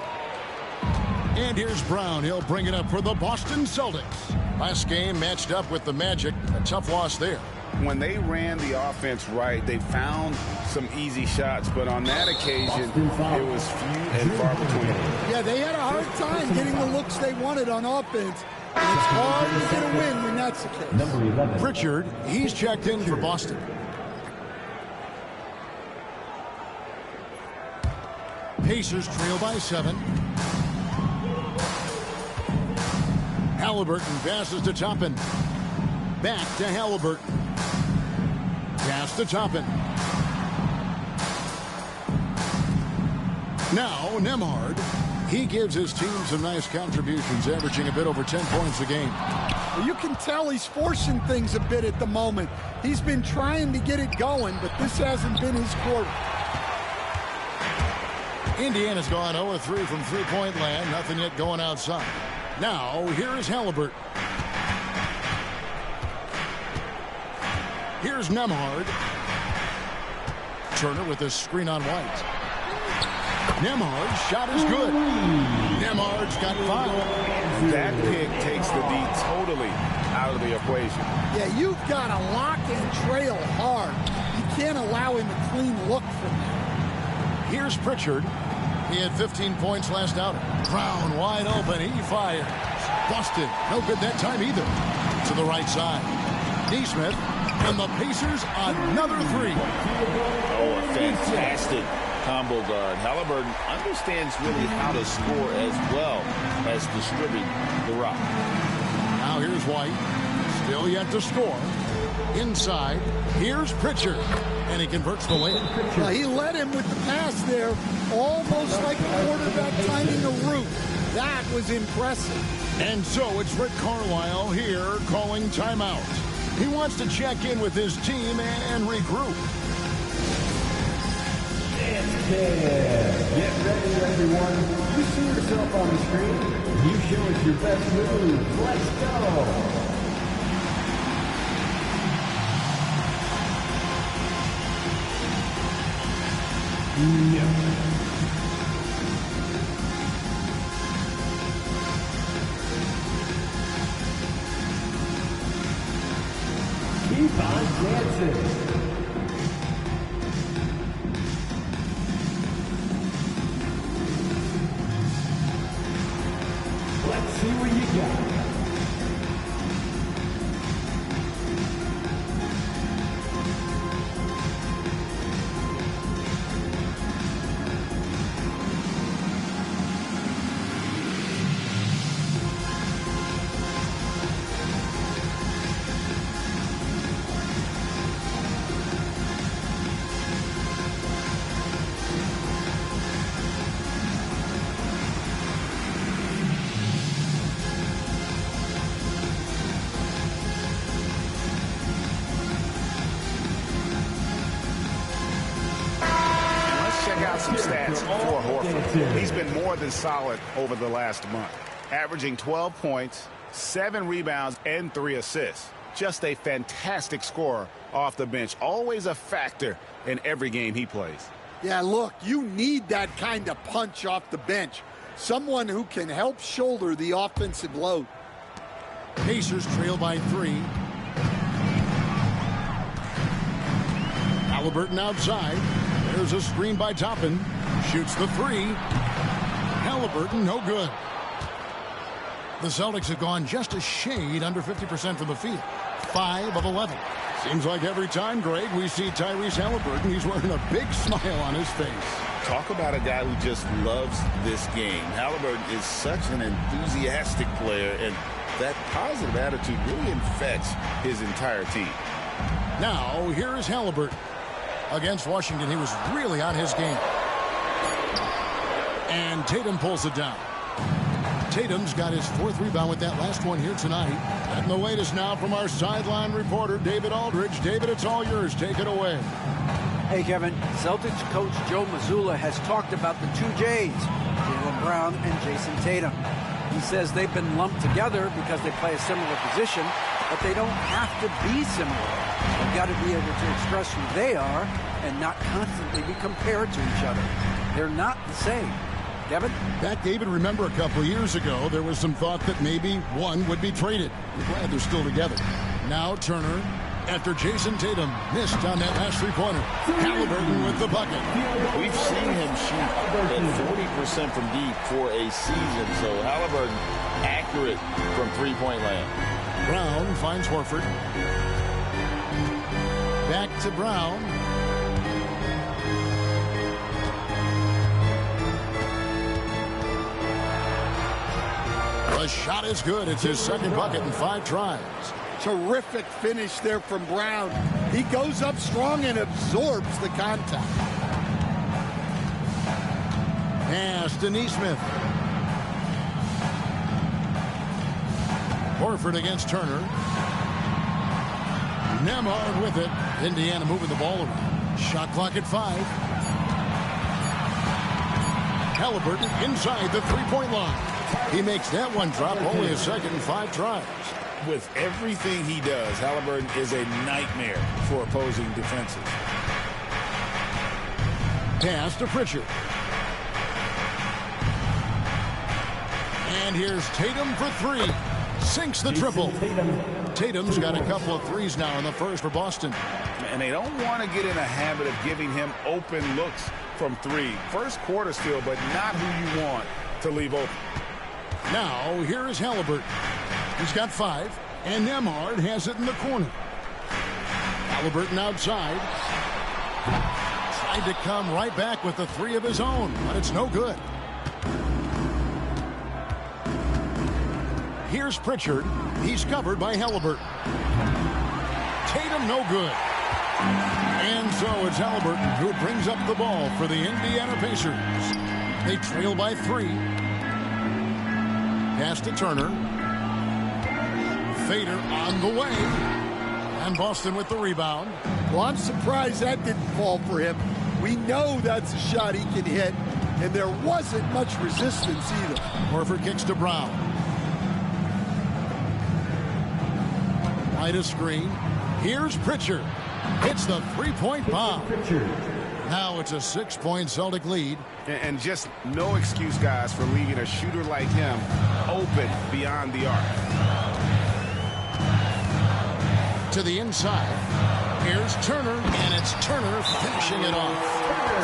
And here's Brown. He'll bring it up for the Boston Celtics. Last game matched up with the Magic. A tough loss there. When they ran the offense right, they found some easy shots, but on that occasion, it was few and far between. Yeah, they had a hard time getting the looks they wanted on offense. And it's hard to get a win when that's the case. Number 11. Pritchard, he's checked in for Boston. Pacers trail by 7. Halliburton passes to Toppin. Back to Halliburton. Pass to Toppin. Now Nembhard. He gives his team some nice contributions, averaging a bit over 10 points a game. Well, you can tell he's forcing things a bit at the moment. He's been trying to get it going, but this hasn't been his quarter. Indiana's gone 0-3 from three-point land. Nothing yet going outside. Now, here is Halliburton. Here's Nembhard. Turner with a screen on White. Nembhard's shot is good. Nembhard's got 5. That pick takes the D totally out of the equation. Yeah, you've got to lock and trail hard. You can't allow him a clean look from there. Here's Pritchard. He had 15 points last outing. Brown wide open. He fires. Busted. No good that time either. To the right side. Neesmith. And the Pacers another 3. Oh, a fantastic combo guard. Halliburton understands really how to score as well as distribute the rock. Now here's White. Still yet to score. Inside. Here's Pritchard. And he converts the layup. Well, he led him with the pass there, almost like a quarterback timing a route. That was impressive. And so it's Rick Carlisle here calling timeout. He wants to check in with his team and regroup. Get ready, everyone. See yourself on the screen. You show us your best move. Let's go. Keep on dancing. Let's see what you got. Some stats for Horford. He's been more than solid over the last month, averaging 12 points, 7 rebounds, and 3 assists. Just a fantastic scorer off the bench. Always a factor in every game he plays. Yeah, look, you need that kind of punch off the bench. Someone who can help shoulder the offensive load. Pacers trail by 3. Halliburton outside. There's a screen by Toppin. Shoots the 3. Halliburton, no good. The Celtics have gone just a shade under 50% from the field. 5 of 11. Seems like every time, Greg, we see Tyrese Halliburton, he's wearing a big smile on his face. Talk about a guy who just loves this game. Halliburton is such an enthusiastic player, and that positive attitude really infects his entire team. Now, here is Halliburton. Against Washington, he was really on his game. And Tatum pulls it down. Tatum's got his 4th rebound with that last one here tonight. And the latest now from our sideline reporter, David Aldridge. David, it's all yours. Take it away. Hey, Kevin. Celtics coach Joe Mazzulla has talked about the 2 J's, Jaylen Brown and Jason Tatum. He says they've been lumped together because they play a similar position, but they don't have to be similar. They've got to be able to express who they are and not constantly be compared to each other. They're not the same. Kevin? That, David, remember a couple of years ago, there was some thought that maybe one would be traded. We're glad they're still together. Now Turner, after Jason Tatum missed on that last 3-pointer. Halliburton with the bucket. We've seen him shoot at 40% from deep for a season, so Halliburton accurate from 3-point land. Brown finds Horford. Back to Brown. The shot is good. It's his 2nd bucket in 5 tries. Terrific finish there from Brown. He goes up strong and absorbs the contact. Pass to Neesmith. Horford against Turner. Nembhard with it. Indiana moving the ball around. Shot clock at 5. Halliburton inside the 3-point line. He makes that one drop, only a 2nd in 5 tries. With everything he does, Halliburton is a nightmare for opposing defenses. Pass to Pritchard. And here's Tatum for 3. Sinks the triple. Tatum's got a couple of threes now in the first for Boston. And they don't want to get in a habit of giving him open looks from 3. First quarter still, but not who you want to leave open. Now, here is Halliburton. He's got 5, and Nembhard has it in the corner. Halliburton outside. Tried to come right back with the 3 of his own, but it's no good. Here's Pritchard. He's covered by Halliburton. Tatum, no good. And so it's Halliburton who brings up the ball for the Indiana Pacers. They trail by 3. Pass to Turner. Fader on the way. And Boston with the rebound. Well, I'm surprised that didn't fall for him. We know that's a shot he can hit. and there wasn't much resistance either. Horford kicks to Brown. Right a screen. Here's Pritchard. Hits the three-point bomb. Now it's a 6-point Celtic lead. And just no excuse, guys, for leaving a shooter like him open beyond the arc. To the inside. Here's Turner, and it's Turner finishing it off.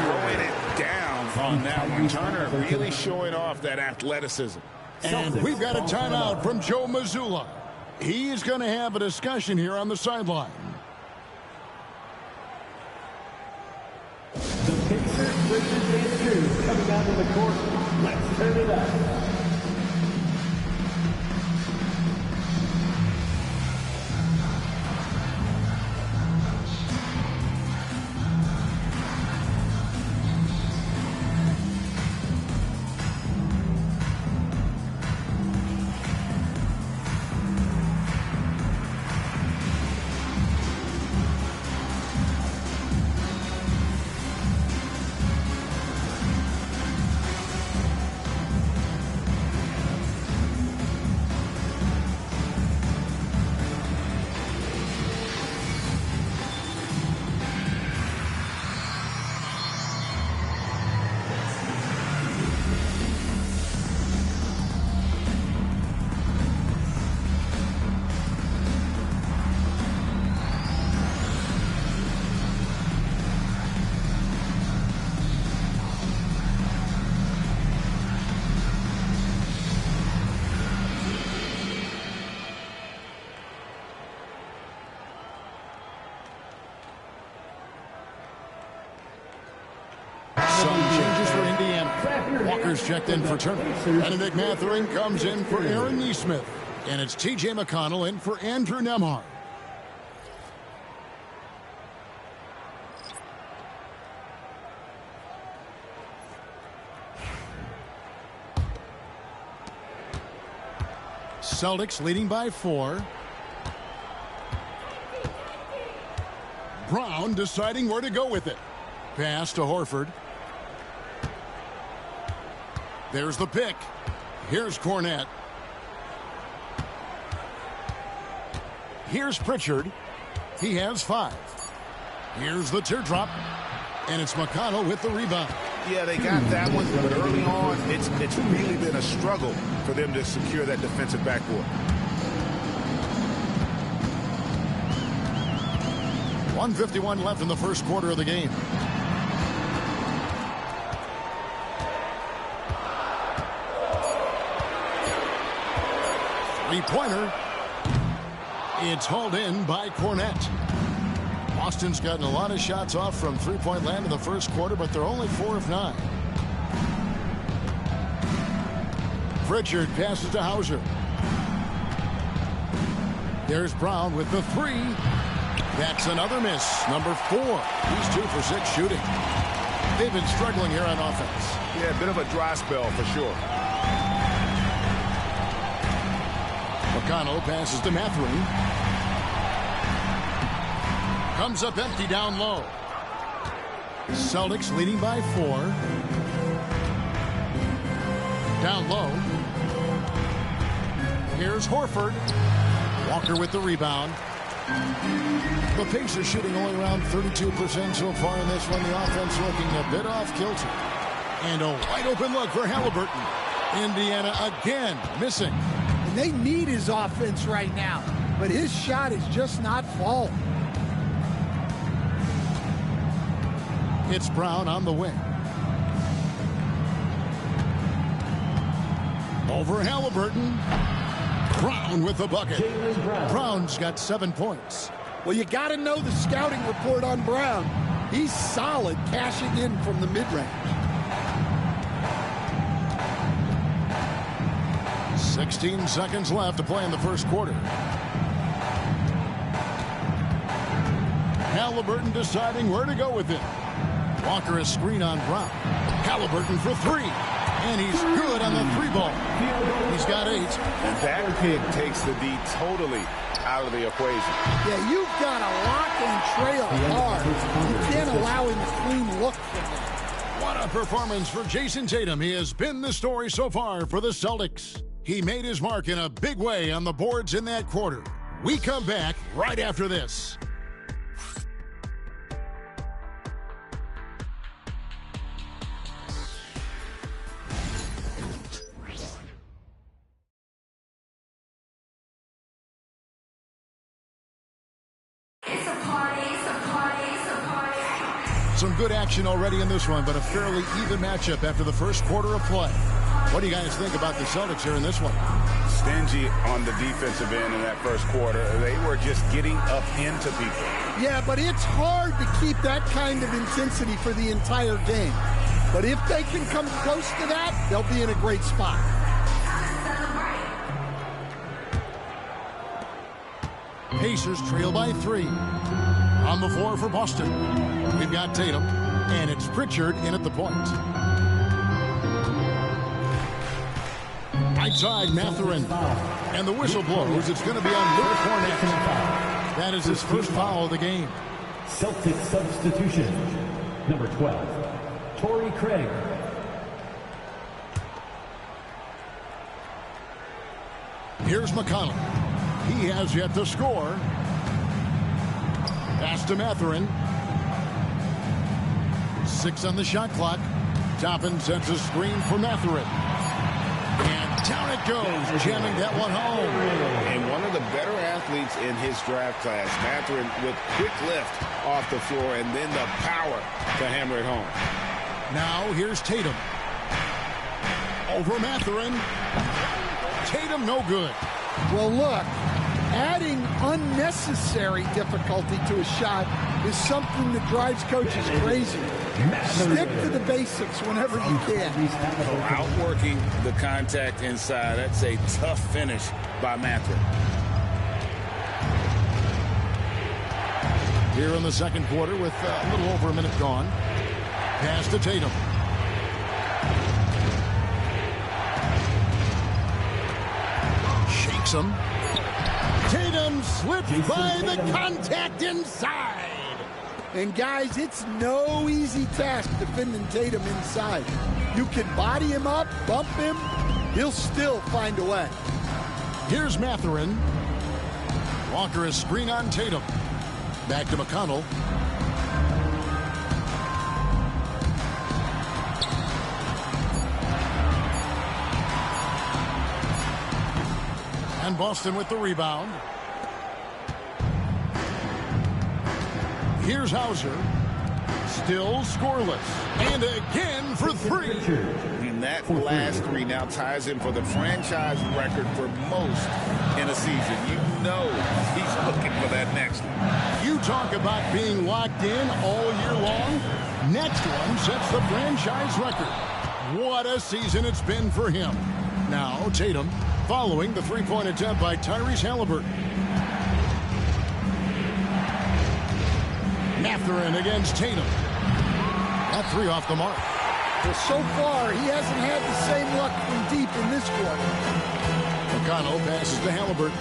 Throwing it down on that one. Turner really showing off that athleticism. And we've got a timeout from Joe Mazzulla. He's going to have a discussion here on the sideline. The Pacers versus Andrews coming out of the court. Let's turn it up. Walker's checked in for Turner. Benedict Mathurin comes in for Aaron Nesmith. And it's T.J. McConnell in for Andrew Nembhard. Celtics leading by 4. Brown deciding where to go with it. Pass to Horford. There's the pick. Here's Cornette. Here's Pritchard. He has 5. Here's the teardrop. And it's McConnell with the rebound. Yeah, they got that one, but early on, it's really been a struggle for them to secure that defensive backboard. 1:51 left in the first quarter of the game. Three-pointer. It's hauled in by Cornette. Boston's gotten a lot of shots off from three-point land in the first quarter, but they're only 4 of 9. Pritchard passes to Hauser. There's Brown with the 3. That's another miss. Number 4. He's 2 for 6 shooting. They've been struggling here on offense. Yeah, a bit of a dry spell for sure. McConnell passes to Mathurin. Comes up empty down low. Celtics leading by 4. Down low. Here's Horford. Walker with the rebound. The Pacers shooting only around 32% so far in this one. The offense looking a bit off kilter. And a wide open look for Halliburton. Indiana again missing. And they need his offense right now, but his shot is just not falling. It's Brown on the wing. Over Halliburton. Brown with the bucket. Brown's got 7 points. Well, you got to know the scouting report on Brown. He's solid cashing in from the mid-range. 16 seconds left to play in the first quarter. Halliburton deciding where to go with it. Walker a screen on Brown. Halliburton for 3. And he's good on the 3-ball. He's got 8. And that pick takes the D totally out of the equation. Yeah, you've got to lock and trail hard. You can't allow him a clean look from that. What a performance for Jason Tatum. He has been the story so far for the Celtics. He made his mark in a big way on the boards in that quarter. We come back right after this. Some good action already in this one, but a fairly even matchup after the first quarter of play. What do you guys think about the Celtics here in this one? Stingy on the defensive end in that first quarter. They were just getting up into people. Yeah, but it's hard to keep that kind of intensity for the entire game. But if they can come close to that, they'll be in a great spot. Pacers trail by 3. On the floor for Boston, we've got Tatum, and it's Pritchard in at the point. Right side, Mathurin, and the whistle blows. It's going to be on Luke Cornett. That is his first foul of the game. Celtic substitution. Number 12, Torrey Craig. Here's McConnell. He has yet to score. Pass to Mathurin. 6 on the shot clock. Toppin sets a screen for Mathurin. And down it goes, jamming that one home. And one of the better athletes in his draft class, Mathurin, with quick lift off the floor and then the power to hammer it home. Now here's Tatum. Over Mathurin. Tatum no good. Well, look, adding unnecessary difficulty to a shot is something that drives coaches crazy. Stick to the basics whenever you can. Outworking the contact inside. That's a tough finish by Mathurin. Here in the second quarter with a little over a minute gone. Pass to Tatum. Shakes him. Tatum slipped by the contact inside. And guys, it's no easy task defending Tatum inside. You can body him up, bump him, he'll still find a way. Here's Mathurin. Walker is screen on Tatum. Back to McConnell. And Boston with the rebound. Here's Hauser. Still scoreless. And again for 3. And that last 3 now ties him for the franchise record for most in a season. You know he's looking for that next one. You talk about being locked in all year long. Next one sets the franchise record. What a season it's been for him. Now Tatum following the three-point attempt by Tyrese Halliburton. Mathurin against Tatum. That 3 off the mark. Well, so far, he hasn't had the same luck from deep in this quarter. McConnell passes to Halliburton.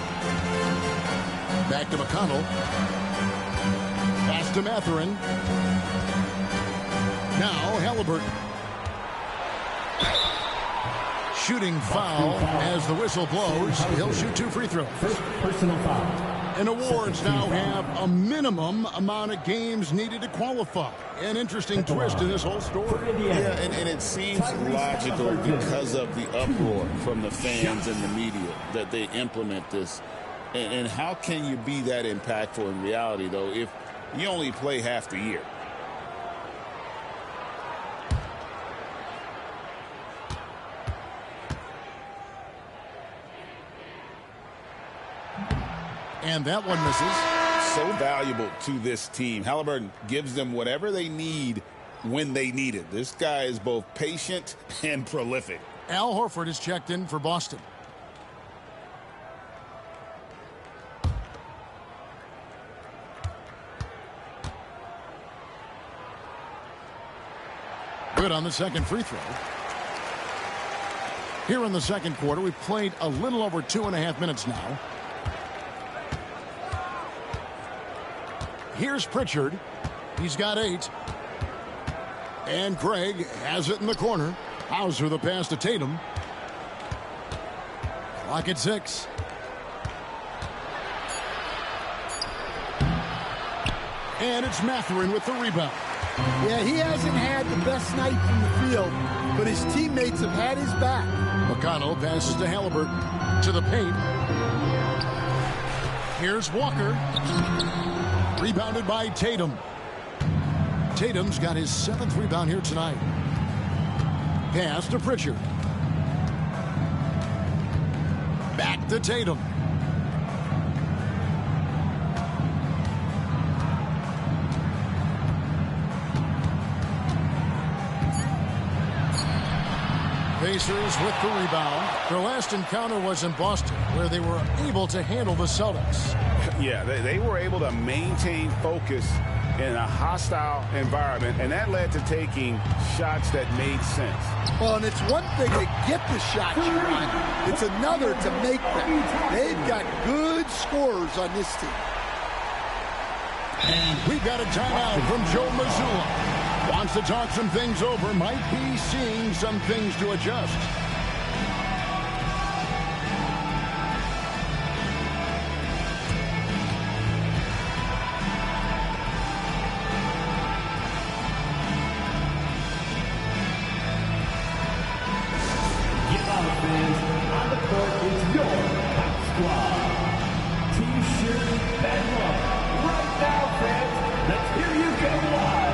Back to McConnell. Pass to Mathurin. Now Halliburton. Shooting foul as the whistle blows. He'll shoot 2 free throws. First personal foul. And awards now have a minimum amount of games needed to qualify. An interesting twist in this whole story. Yeah, and it seems logical because of the uproar from the fans and the media that they implement this. And how can you be that impactful in reality, though, if you only play half the year? And that one misses. So valuable to this team. Halliburton gives them whatever they need when they need it. This guy is both patient and prolific. Al Horford is checked in for Boston. Good on the second free throw. Here in the second quarter, we've played a little over 2.5 minutes now. Here's Pritchard. He's got 8. And Craig has it in the corner. Hauser the pass to Tatum. Clock at 6. And it's Mathurin with the rebound. Yeah, he hasn't had the best night from the field, but his teammates have had his back. McConnell passes to Halliburton. To the paint. Here's Walker. Rebounded by Tatum. Tatum's got his 7th rebound here tonight. Pass to Pritchard. Back to Tatum. Pacers with the rebound. Their last encounter was in Boston, where they were able to handle the Celtics. Yeah, they were able to maintain focus in a hostile environment, and that led to taking shots that made sense. Well, and it's one thing to get the shots you want. It's another to make them. They've got good scorers on this team. And we've got a timeout from Joe Mazzulla. Wants to talk some things over. Might be seeing some things to adjust. Get out of fans. On the court is your Hot Squad. T-shirt bad luck. Right now, fans. Let's hear you go wild.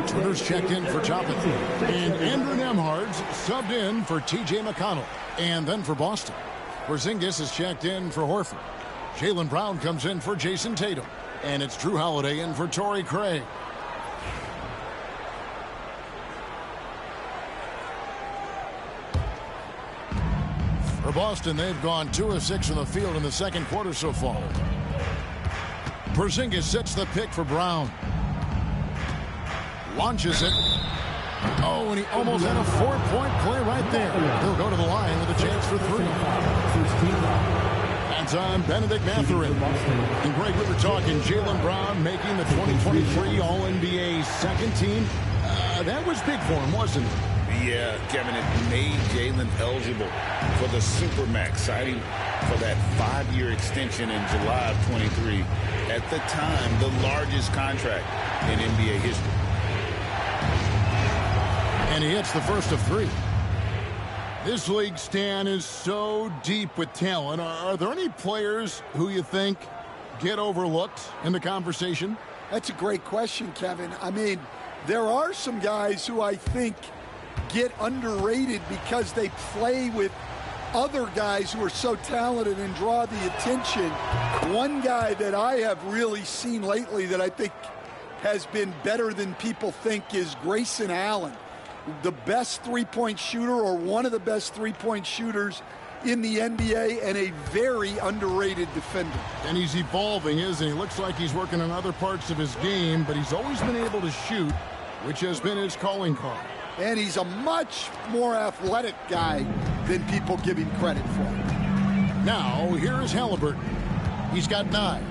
Twitter's checked in for Toppin. And Andrew Nemhard's subbed in for T.J. McConnell. And then for Boston, Porzingis is checked in for Horford. Jaylen Brown comes in for Jason Tatum. And it's Drew Holiday in for Torrey Craig. For Boston, they've gone 2 of 6 from the field in the second quarter so far. Porzingis sets the pick for Brown. Launches it. Oh, and he almost had a 4-point play right there. He'll go to the line with a chance for 3. That's on Benedict Mathurin. And Greg, we were talking Jaylen Brown making the 2023 All-NBA second team. That was big for him, wasn't it? Yeah, Kevin, it made Jaylen eligible for the Supermax, signing for that 5-year extension in July of 23. At the time, the largest contract in NBA history. And he hits the first of 3. This league, Stan, is so deep with talent. Are there any players who you think get overlooked in the conversation? That's a great question, Kevin. I mean, there are some guys who I think get underrated because they play with other guys who are so talented and draw the attention. One guy that I have really seen lately that I think has been better than people think is Grayson Allen. The best three-point shooter, or one of the best three-point shooters in the NBA, and a very underrated defender. And he's evolving, isn't he? Looks like he's working on other parts of his game, but he's always been able to shoot, which has been his calling card. And he's a much more athletic guy than people give him credit for. Now, here is Halliburton. He's got 9.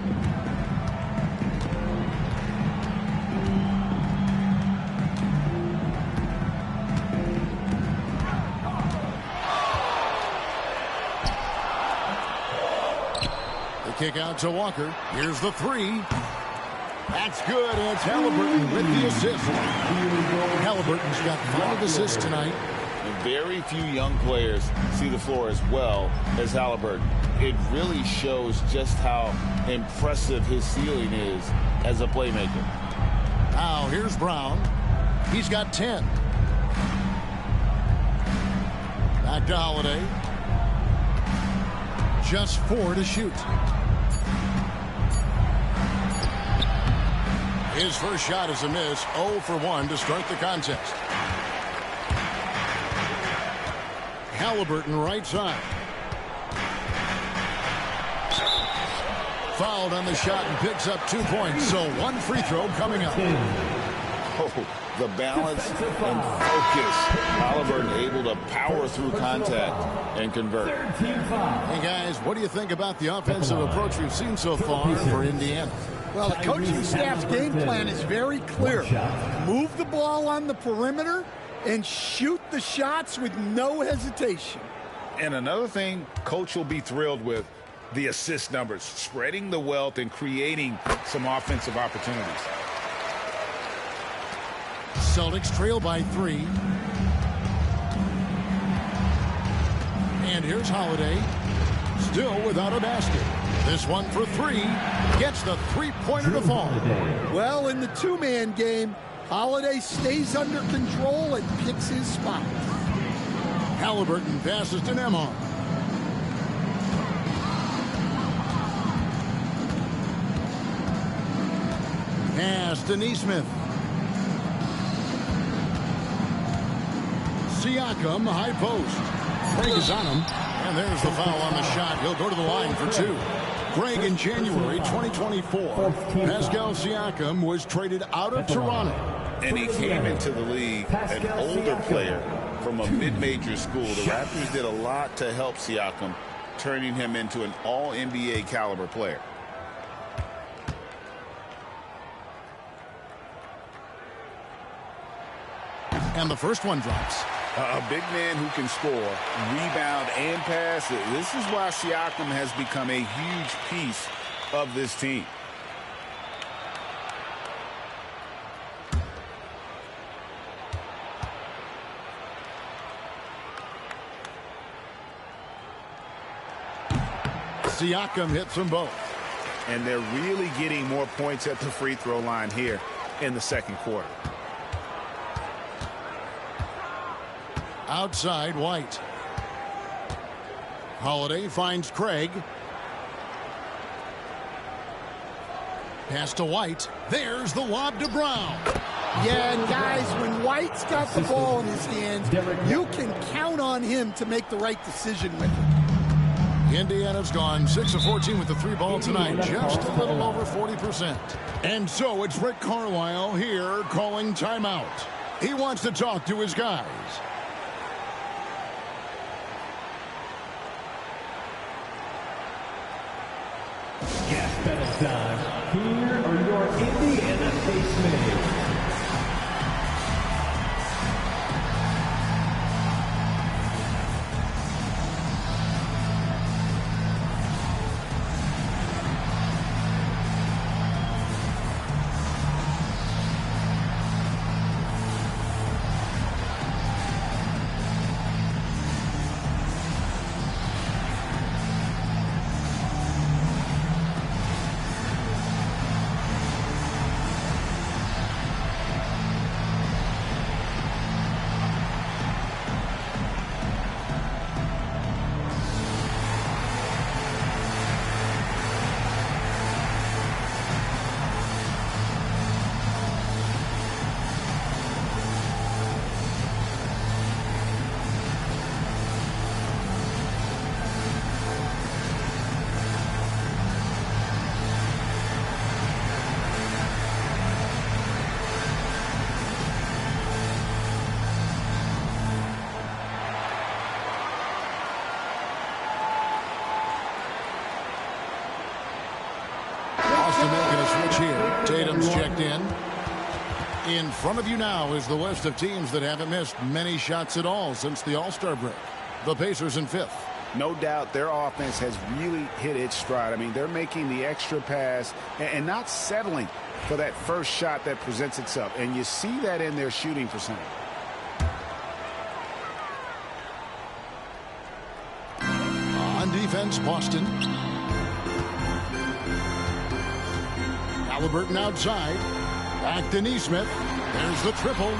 Kick out to Walker. Here's the three. That's good, and it's Halliburton with the assist. Halliburton's got 5 assists tonight. Very few young players see the floor as well as Halliburton. It really shows just how impressive his ceiling is as a playmaker. Now here's Brown. He's got 10. Back to Holiday. Just 4 to shoot. His first shot is a miss. 0 for 1 to start the contest. Halliburton right side. Fouled on the shot and picks up 2 points. So 1 free throw coming up. Oh, the balance and focus. Halliburton able to power through contact and convert. Hey guys, what do you think about the offensive approach we've seen so far for Indiana? Well, the coaching staff's game plan is very clear. Move the ball on the perimeter and shoot the shots with no hesitation. And another thing Coach will be thrilled with, the assist numbers, spreading the wealth and creating some offensive opportunities. Celtics trail by 3. And here's Holiday, still without a basket. This one for 3, gets the three-pointer to fall. Well, in the two-man game, Holiday stays under control and picks his spot. Halliburton passes to Nembhard. Pass to Nesmith. Siakam, high post. Craig is on him. And there's the foul on the shot. He'll go to the line for 2. Craig, in January 2024, Pascal Siakam was traded out of Toronto. And he came into the league an older player from a mid-major school. The Raptors did a lot to help Siakam, turning him into an all-NBA caliber player. And the first one drops. A big man who can score, rebound, and pass. This is why Siakam has become a huge piece of this team. Siakam hits them both. And they're really getting more points at the free throw line here in the second quarter. Outside, White. Holiday finds Craig. Pass to White. There's the lob to Brown. Yeah, and guys, when White's got the ball in his hands, you can count on him to make the right decision with it. Indiana's gone 6 of 14 with the 3-ball tonight, just a little over 40%. And so it's Rick Carlisle here calling timeout. He wants to talk to his guys. Gas pedal time. Here are your Indiana face mates. Making a switch here. Tatum's checked in. In front of you now is the list of teams that haven't missed many shots at all since the All-Star break. The Pacers in 5th. No doubt their offense has really hit its stride. I mean, they're making the extra pass and not settling for that first shot that presents itself. And you see that in their shooting percentage. On defense, Boston. Halliburton outside. Back to Neesmith. There's the triple.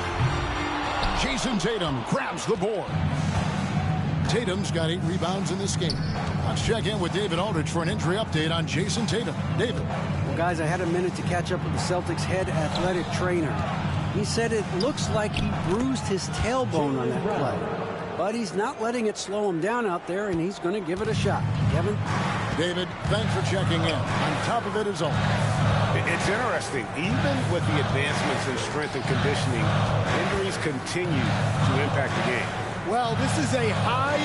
Jason Tatum grabs the board. Tatum's got 8 rebounds in this game. Let's check in with David Aldridge for an injury update on Jason Tatum. David. Well, guys, I had a minute to catch up with the Celtics head athletic trainer. He said it looks like he bruised his tailbone on that play. But he's not letting it slow him down out there, and he's going to give it a shot. Kevin? David, thanks for checking in. On top of it is always. It's interesting. Even with the advancements in strength and conditioning, injuries continue to impact the game. Well, this is a high